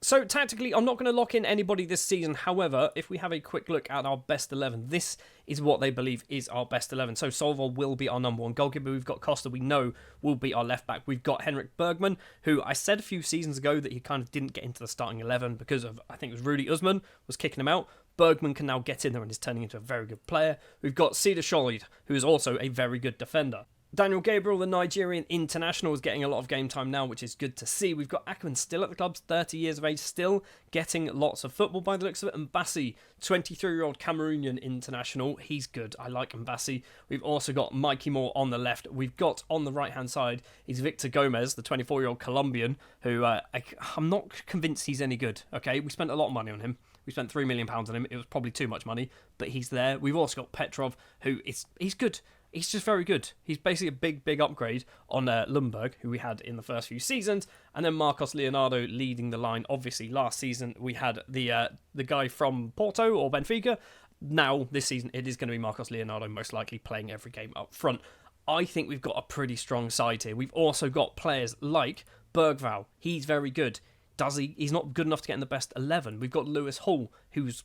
So, tactically, I'm not going to lock in anybody this season. However, if we have a quick look at our best 11, this is what they believe is our best 11. So, Solvol will be our number 1 goalkeeper. We've got Costa, we know, will be our left back. We've got Henrik Bergman, who I said a few seasons ago that he kind of didn't get into the starting 11 because of, I think it was Rudy Usman was kicking him out. Bergman can now get in there and is turning into a very good player. We've got Cedar Sholid, who is also a very good defender. Daniel Gabriel, the Nigerian international, is getting a lot of game time now, which is good to see. We've got Ackerman still at the club, 30 years of age, still getting lots of football by the looks of it. And Mbassi, 23-year-old Cameroonian international, he's good. I like Mbassi. We've also got Mikey Moore on the left. We've got on the right-hand side is Victor Gomez, the 24-year-old Colombian, who I'm not convinced he's any good. Okay, we spent a lot of money on him. We spent £3 million on him. It was probably too much money, but he's there. We've also got Petrov, he's good. He's just very good. He's basically a big upgrade on Lundberg, who we had in the first few seasons. And then Marcos Leonardo leading the line. Obviously, last season we had the guy from Porto or Benfica. Now, this season, it is going to be Marcos Leonardo most likely playing every game up front. I think we've got a pretty strong side here. We've also got players like Bergvall. He's very good. He's not good enough to get in the best 11. We've got Lewis Hall, he's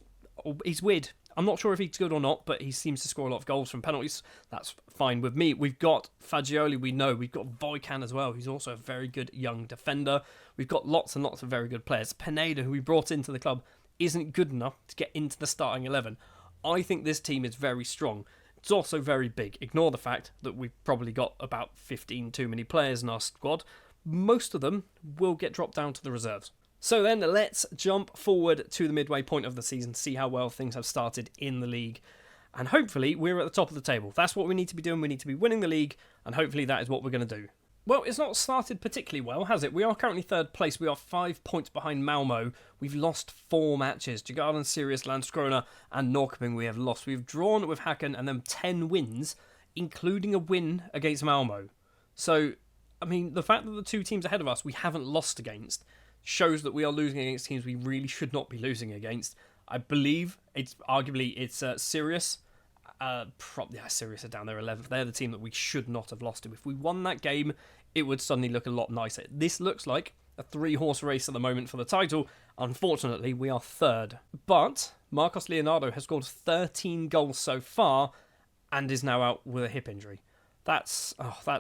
weird. I'm not sure if he's good or not, but he seems to score a lot of goals from penalties. That's fine with me. We've got Fagioli, we know. We've got Voican as well, who's also a very good young defender. We've got lots and lots of very good players. Pineda, who we brought into the club, isn't good enough to get into the starting 11. I think this team is very strong. It's also very big. Ignore the fact that we've probably got about 15 too many players in our squad. Most of them will get dropped down to the reserves. So then let's jump forward to the midway point of the season, see how well things have started in the league. And hopefully we're at the top of the table. That's what we need to be doing. We need to be winning the league, and hopefully that is what we're going to do. Well, it's not started particularly well, has it? We are currently third place. We are 5 points behind Malmo. We've lost 4 matches. Djurgården, Sirius, Landskrona and Norrköping we have lost. We've drawn with Häcken and then 10 wins, including a win against Malmo. So, I mean, the fact that the 2 teams ahead of us we haven't lost against shows that we are losing against teams we really should not be losing against. I believe it's Sirius. Sirius are down there 11th. They're the team that we should not have lost to. If we won that game, it would suddenly look a lot nicer. This looks like a 3-horse race at the moment for the title. Unfortunately, we are third. But Marcos Leonardo has scored 13 goals so far and is now out with a hip injury. That's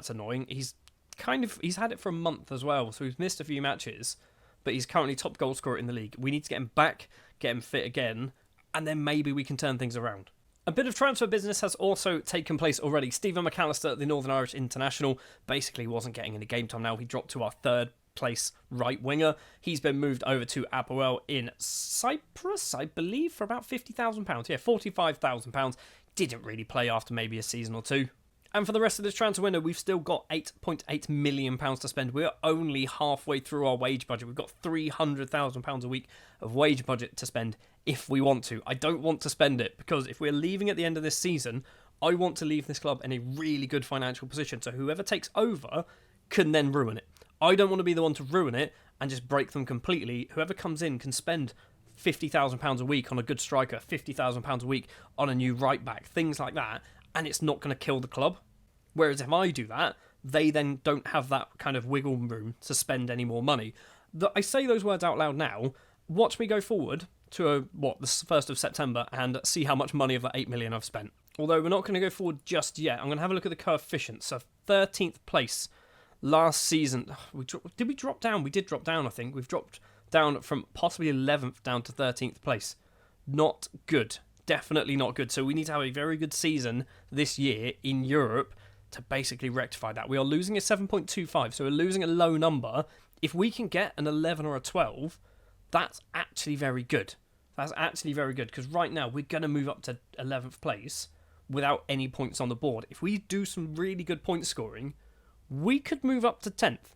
annoying. He's had it for a month as well, so he's missed a few matches. But he's currently top goal scorer in the league. We need to get him back, get him fit again, and then maybe we can turn things around. A bit of transfer business has also taken place already. Stephen McAllister, the Northern Irish international, basically wasn't getting any game time now. He dropped to our third place right winger. He's been moved over to Apoel in Cyprus, I believe, for about £50,000. Yeah, £45,000. Didn't really play after maybe a season or two. And for the rest of this transfer window, we've still got £8.8 million to spend. We're only halfway through our wage budget. We've got £300,000 a week of wage budget to spend if we want to. I don't want to spend it because if we're leaving at the end of this season, I want to leave this club in a really good financial position. So whoever takes over can then ruin it. I don't want to be the one to ruin it and just break them completely. Whoever comes in can spend £50,000 a week on a good striker, £50,000 a week on a new right back, things like that. And it's not going to kill the club. Whereas if I do that, they then don't have that kind of wiggle room to spend any more money. I say those words out loud now. Watch me go forward to the 1st of September and see how much money of that 8 million I've spent. Although we're not going to go forward just yet. I'm going to have a look at the coefficients. So 13th place last season. Did we drop down? We did drop down, I think. We've dropped down from possibly 11th down to 13th place. Not good. Definitely not good. So we need to have a very good season this year in Europe to basically rectify that. We are losing a 7.25, so we're losing a low number. If we can get an 11 or a 12, that's actually very good. That's actually very good because right now we're going to move up to 11th place without any points on the board. If we do some really good point scoring, we could move up to 10th.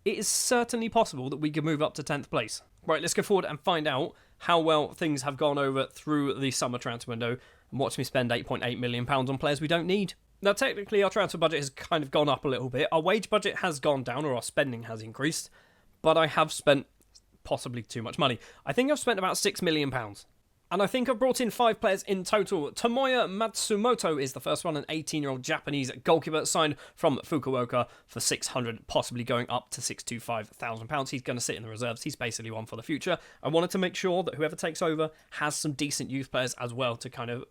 It is certainly possible that we could move up to 10th place. Right, let's go forward and find out how well things have gone over through the summer transfer window and watch me spend £8.8 million on players we don't need. Now, technically, our transfer budget has kind of gone up a little bit. Our wage budget has gone down, or our spending has increased, but I have spent possibly too much money. I think I've spent about £6 million. And I think I've brought in 5 players in total. Tomoya Matsumoto is the first one, an 18-year-old Japanese goalkeeper signed from Fukuoka for £600,000, possibly going up to £625,000. He's going to sit in the reserves. He's basically one for the future. I wanted to make sure that whoever takes over has some decent youth players as well to kind of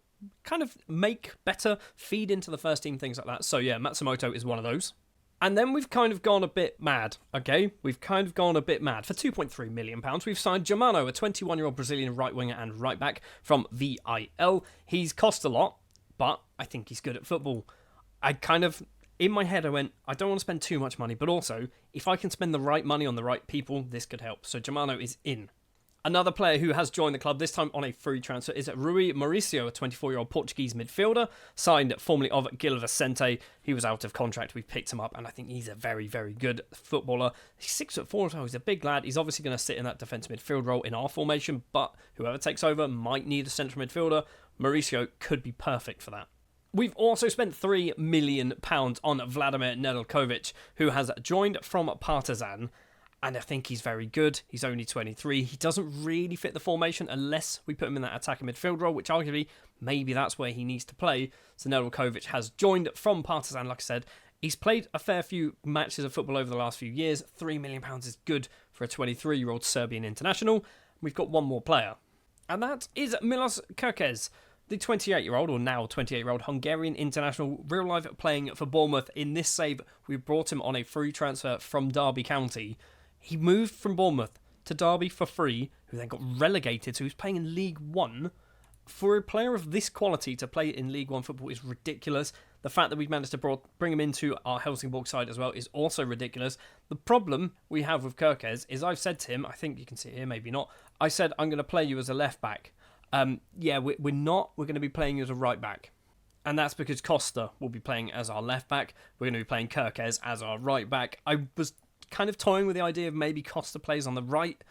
make better, feed into the first team, things like that. So yeah, Matsumoto is one of those. And then we've kind of gone a bit mad, okay? We've kind of gone a bit mad. For £2.3 million, we've signed Germano, a 21-year-old Brazilian right-winger and right-back from VIL. He's cost a lot, but I think he's good at football. I kind of, in my head, I went, I don't want to spend too much money, but also, if I can spend the right money on the right people, this could help. So Germano is in. Another player who has joined the club, this time on a free transfer, is Rui Mauricio, a 24-year-old Portuguese midfielder, signed formerly of Gil Vicente. He was out of contract. We've picked him up, and I think he's a very, very good footballer. He's 6'4", so he's a big lad. He's obviously going to sit in that defensive midfield role in our formation, but whoever takes over might need a central midfielder. Mauricio could be perfect for that. We've also spent £3 million on Vladimir Nedeljkovic, who has joined from Partizan. And I think he's very good. He's only 23. He doesn't really fit the formation unless we put him in that attacking midfield role, which arguably, maybe that's where he needs to play. So Nedeljkovic has joined from Partizan, like I said. He's played a fair few matches of football over the last few years. £3 million is good for a 23-year-old Serbian international. We've got one more player. And that is Milos Kerkez, the 28-year-old, or now 28-year-old Hungarian international, real life playing for Bournemouth. In this save, we brought him on a free transfer from Derby County. He moved from Bournemouth to Derby for free, who then got relegated, so he's playing in League One. For a player of this quality to play in League One football is ridiculous. The fact that we've managed to bring him into our Helsingborgs side as well is also ridiculous. The problem we have with Kerkez is I've said to him, I think you can see it here, maybe not, I said, I'm going to play you as a left-back. We're not. We're going to be playing you as a right-back. And that's because Costa will be playing as our left-back. We're going to be playing Kerkez as our right-back. I was kind of toying with the idea of maybe Costa plays on the right,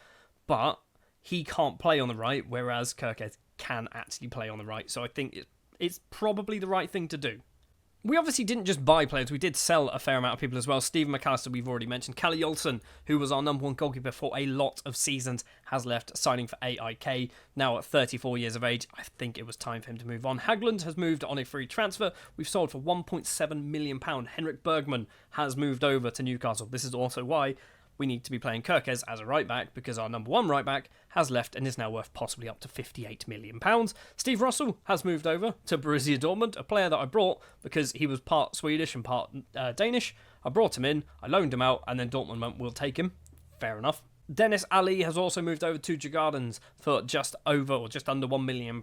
but he can't play on the right, whereas Kerkez can actually play on the right. So I think it's probably the right thing to do. We obviously didn't just buy players, we did sell a fair amount of people as well. Stephen McAllister, we've already mentioned. Kalle Olsen, who was our number one goalkeeper for a lot of seasons, has left, signing for AIK. Now at 34 years of age, I think it was time for him to move on. Hagland has moved on a free transfer. We've sold for £1.7 million. Henrik Bergman has moved over to Newcastle. This is also why we need to be playing Kerkez as a right-back, because our number one right-back has left and is now worth possibly up to £58 million. Steve Russell has moved over to Borussia Dortmund, a player that I brought because he was part Swedish and part Danish. I brought him in, I loaned him out, and then Dortmund went, we'll take him. Fair enough. Dennis Ali has also moved over to Djurgårdens for just under £1 million.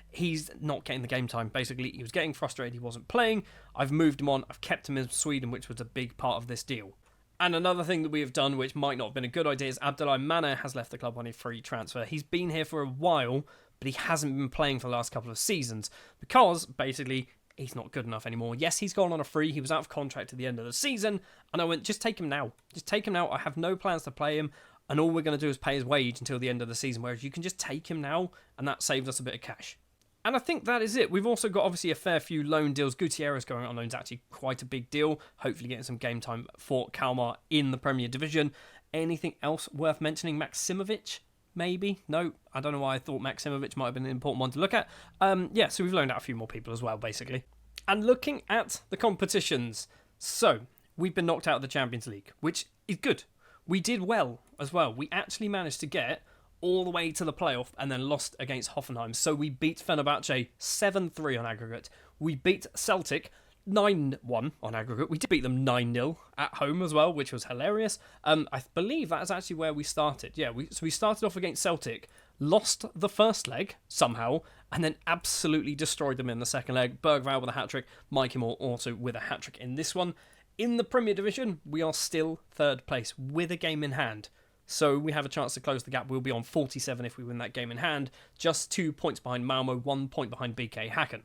He's not getting the game time, basically. He was getting frustrated he wasn't playing. I've moved him on, I've kept him in Sweden, which was a big part of this deal. And another thing that we have done, which might not have been a good idea, is Abdullah Mane has left the club on a free transfer. He's been here for a while, but he hasn't been playing for the last couple of seasons because, basically, he's not good enough anymore. Yes, he's gone on a free. He was out of contract at the end of the season, and I went, just take him now. Just take him now. I have no plans to play him, and all we're going to do is pay his wage until the end of the season, whereas you can just take him now, and that saves us a bit of cash. And I think that is it. We've also got, obviously, a fair few loan deals. Gutierrez going on loan is actually quite a big deal. Hopefully getting some game time for Kalmar in the Premier Division. Anything else worth mentioning? Maximovic, maybe? No, I don't know why I thought Maximovic might have been an important one to look at. So we've loaned out a few more people as well, basically. And looking at the competitions. So, we've been knocked out of the Champions League, which is good. We did well as well. We actually managed to get all the way to the playoff and then lost against Hoffenheim. So we beat Fenerbahce 7-3 on aggregate. We beat Celtic 9-1 on aggregate. We did beat them 9-0 at home as well, which was hilarious. I believe that's actually where we started. Yeah, we started off against Celtic, lost the first leg somehow, and then absolutely destroyed them in the second leg. Bergvall with a hat-trick, Mikey Moore also with a hat-trick in this one. In the Premier Division, we are still third place with a game in hand. So we have a chance to close the gap. We'll be on 47 if we win that game in hand. Just 2 points behind Malmo, 1 point behind BK Häcken.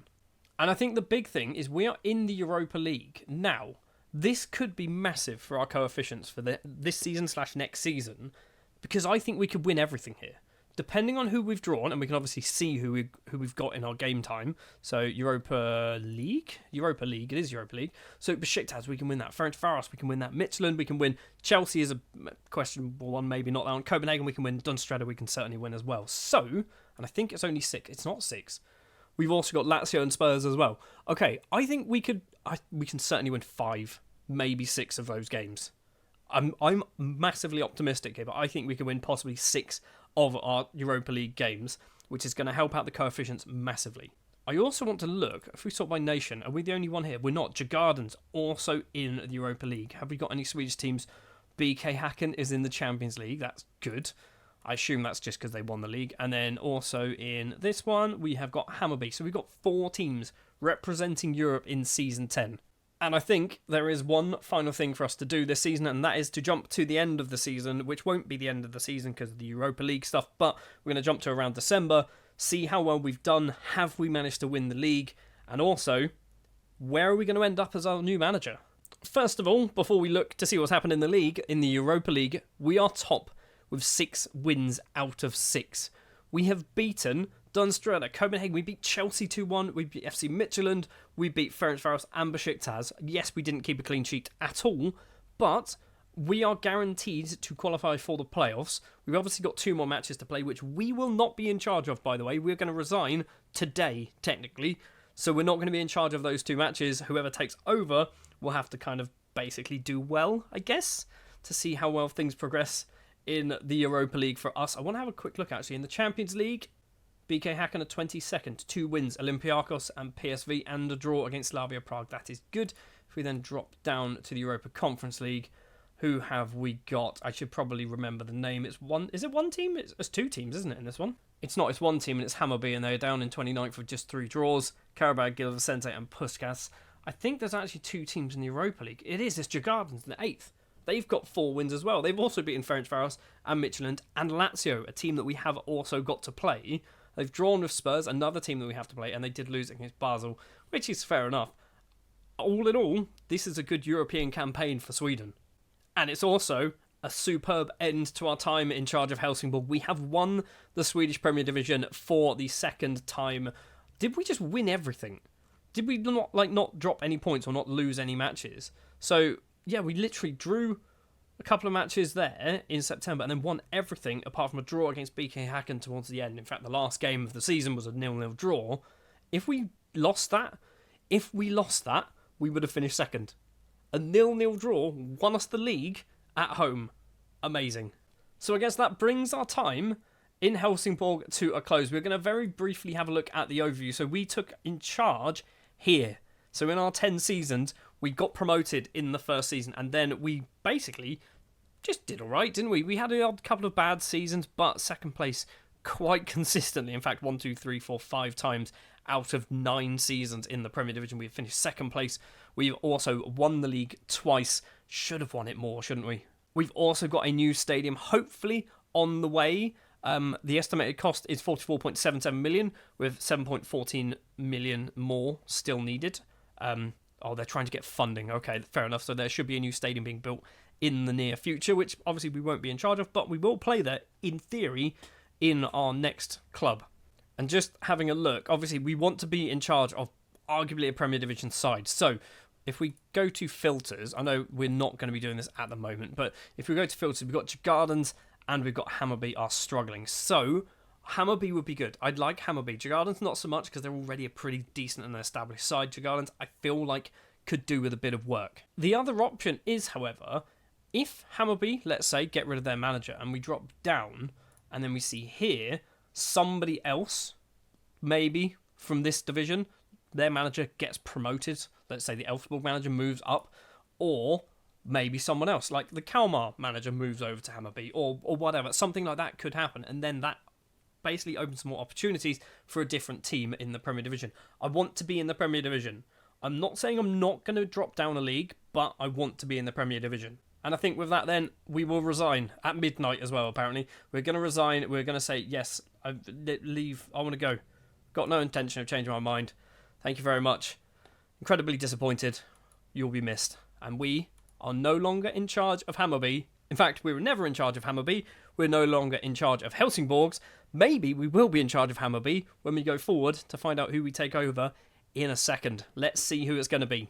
And I think the big thing is we are in the Europa League. Now, this could be massive for our coefficients for this season/next season, because I think we could win everything here. Depending on who we've drawn, and we can obviously see who we've got in our game time. So Europa League, it is Europa League. So Besiktas, we can win that. Ferencváros, we can win that. Midtjylland, we can win. Chelsea is a questionable one, maybe not that one. Copenhagen, we can win. Dunstrada, we can certainly win as well. So, and I think it's only 6. It's not 6. We've also got Lazio and Spurs as well. Okay, I think we can certainly win 5, maybe 6 of those games. I'm massively optimistic here, but I think we can win possibly 6 of our Europa League games, which is going to help out the coefficients massively. I also want to look, if we sort by nation, are we the only one here? We're not. Djurgården's also in the Europa League. Have we got any Swedish teams? BK Häcken is in the Champions League. That's good. I assume that's just because they won the league. And then also in this one, we have got Hammarby. So we've got 4 teams representing Europe in Season 10. And I think there is one final thing for us to do this season, and that is to jump to the end of the season, which won't be the end of the season because of the Europa League stuff, but we're going to jump to around December, see how well we've done, have we managed to win the league, and also, where are we going to end up as our new manager? First of all, before we look to see what's happened in the league, in the Europa League, we are top with 6 wins out of 6. We have beaten Dunström, Copenhagen, we beat Chelsea 2-1, we beat FC Midtjylland, we beat Ferencváros and Besiktas. Yes, we didn't keep a clean sheet at all, but we are guaranteed to qualify for the playoffs. We've obviously got 2 more matches to play, which we will not be in charge of, by the way. We're going to resign today, technically, so we're not going to be in charge of those 2 matches. Whoever takes over will have to kind of basically do well, I guess, to see how well things progress in the Europa League for us. I want to have a quick look, actually, in the Champions League. BK Häcken are 22nd, 2 wins, Olympiacos and PSV, and a draw against Slavia Prague. That is good. If we then drop down to the Europa Conference League, who have we got? I should probably remember the name. Is it one team? It's 2 teams, isn't it, in this one? It's not, it's 1 team, and it's Hammarby, and they're down in 29th with just 3 draws. Karabag, Gil Vicente, and Puskas. I think there's actually 2 teams in the Europa League. It's Djurgården's in the 8th. They've got 4 wins as well. They've also beaten Ferencváros and Midtjylland and Lazio, a team that we have also got to play. They've drawn with Spurs, another team that we have to play, and they did lose against Basel, which is fair enough. All in all, this is a good European campaign for Sweden. And it's also a superb end to our time in charge of Helsingborg. We have won the Swedish Premier Division for the 2nd time. Did we just win everything? Did we not drop any points or not lose any matches? So, yeah, we literally drew a couple of matches there in September and then won everything apart from a draw against BK Häcken towards the end. In fact, the last game of the season was a 0-0 draw. If we lost that, we would have finished 2nd. A 0-0 draw won us the league at home. Amazing. So I guess that brings our time in Helsingborg to a close. We're going to very briefly have a look at the overview. So we took in charge here. So in our 10 seasons, we got promoted in the first season, and then we basically just did all right, didn't we? We had a couple of bad seasons, but 2nd place quite consistently. In fact, 1, 2, 3, 4, 5 times out of 9 seasons in the Premier Division, we've finished 2nd place. We've also won the league twice. Should have won it more, shouldn't we? We've also got a new stadium, hopefully on the way. The estimated cost is 44.77 million, with 7.14 million more still needed. They're trying to get funding. Okay, fair enough. So there should be a new stadium being built in the near future, which obviously we won't be in charge of, but we will play there, in theory, in our next club. And just having a look, obviously we want to be in charge of arguably a Premier Division side. So if we go to filters, I know we're not going to be doing this at the moment, but if we go to filters, we've got Djurgårdens and we've got Hammarby are struggling. So Hammarby would be good. I'd like Hammarby. Djurgårdens not so much because they're already a pretty decent and established side. Djurgårdens, I feel like, could do with a bit of work. The other option is, however, if Hammarby, let's say, get rid of their manager and we drop down, and then we see here somebody else, maybe from this division, their manager gets promoted. Let's say the Elfsborg manager moves up, or maybe someone else, like the Kalmar manager moves over to Hammarby, or whatever. Something like that could happen, and then that basically opens more opportunities for a different team in the Premier Division. I want to be in the Premier Division. I'm not saying I'm not going to drop down a league, but I want to be in the Premier Division. And I think with that then, we will resign at midnight as well, apparently. We're going to resign. We're going to say, yes, I leave. I want to go. Got no intention of changing my mind. Thank you very much. Incredibly disappointed. You'll be missed. And we are no longer in charge of Hammarby. In fact, we were never in charge of Hammarby. We're no longer in charge of Helsingborgs. Maybe we will be in charge of Hammarby when we go forward to find out who we take over in a second. Let's see who it's going to be.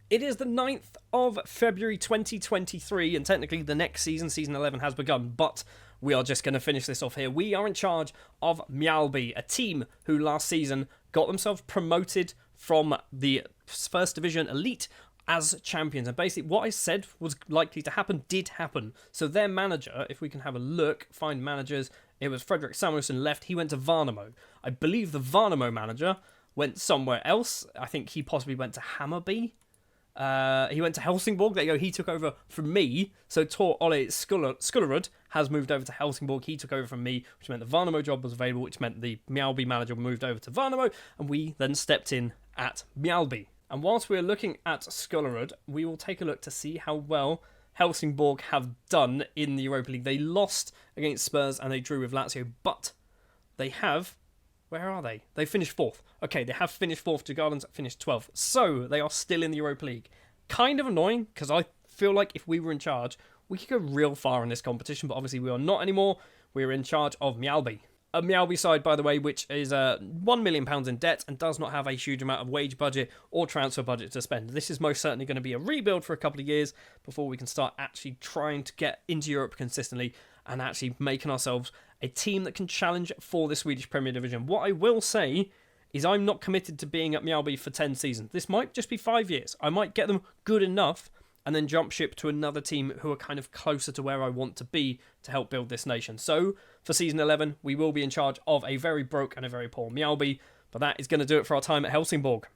It is the 9th of February 2023, and technically the next season, Season 11, has begun, but we are just going to finish this off here. We are in charge of Mjällby, a team who last season got themselves promoted from the First Division Elite as champions. And basically what I said was likely to happen did happen. So their manager, if we can have a look, find managers, it was Fredrik Samuelsson left. He went to Värnamo. I believe the Värnamo manager went somewhere else. I think he possibly went to Hammarby. He went to Helsingborg. There you go. He took over from me. So Tor Ole Skullerud has moved over to Helsingborg. He took over from me, which meant the Värnamo job was available, which meant the Mjällby manager moved over to Värnamo, and we then stepped in at Mjällby. And whilst we're looking at Skullerud, we will take a look to see how well Helsingborg have done in the Europa League. They lost against Spurs and they drew with Lazio, but they have... Where are they? They finished 4th. Okay, they have finished 4th. Djurgården's finished 12th. So, they are still in the Europa League. Kind of annoying, because I feel like if we were in charge, we could go real far in this competition, but obviously we are not anymore. We're in charge of Mjällby. A Mjällby side, by the way, which is £1 million in debt and does not have a huge amount of wage budget or transfer budget to spend. This is most certainly going to be a rebuild for a couple of years before we can start actually trying to get into Europe consistently and actually making ourselves a team that can challenge for the Swedish Premier Division. What I will say is I'm not committed to being at Mjällby for 10 seasons. This might just be 5 years. I might get them good enough and then jump ship to another team who are kind of closer to where I want to be to help build this nation. So for season 11, we will be in charge of a very broke and a very poor Mjällby, but that is going to do it for our time at Helsingborg.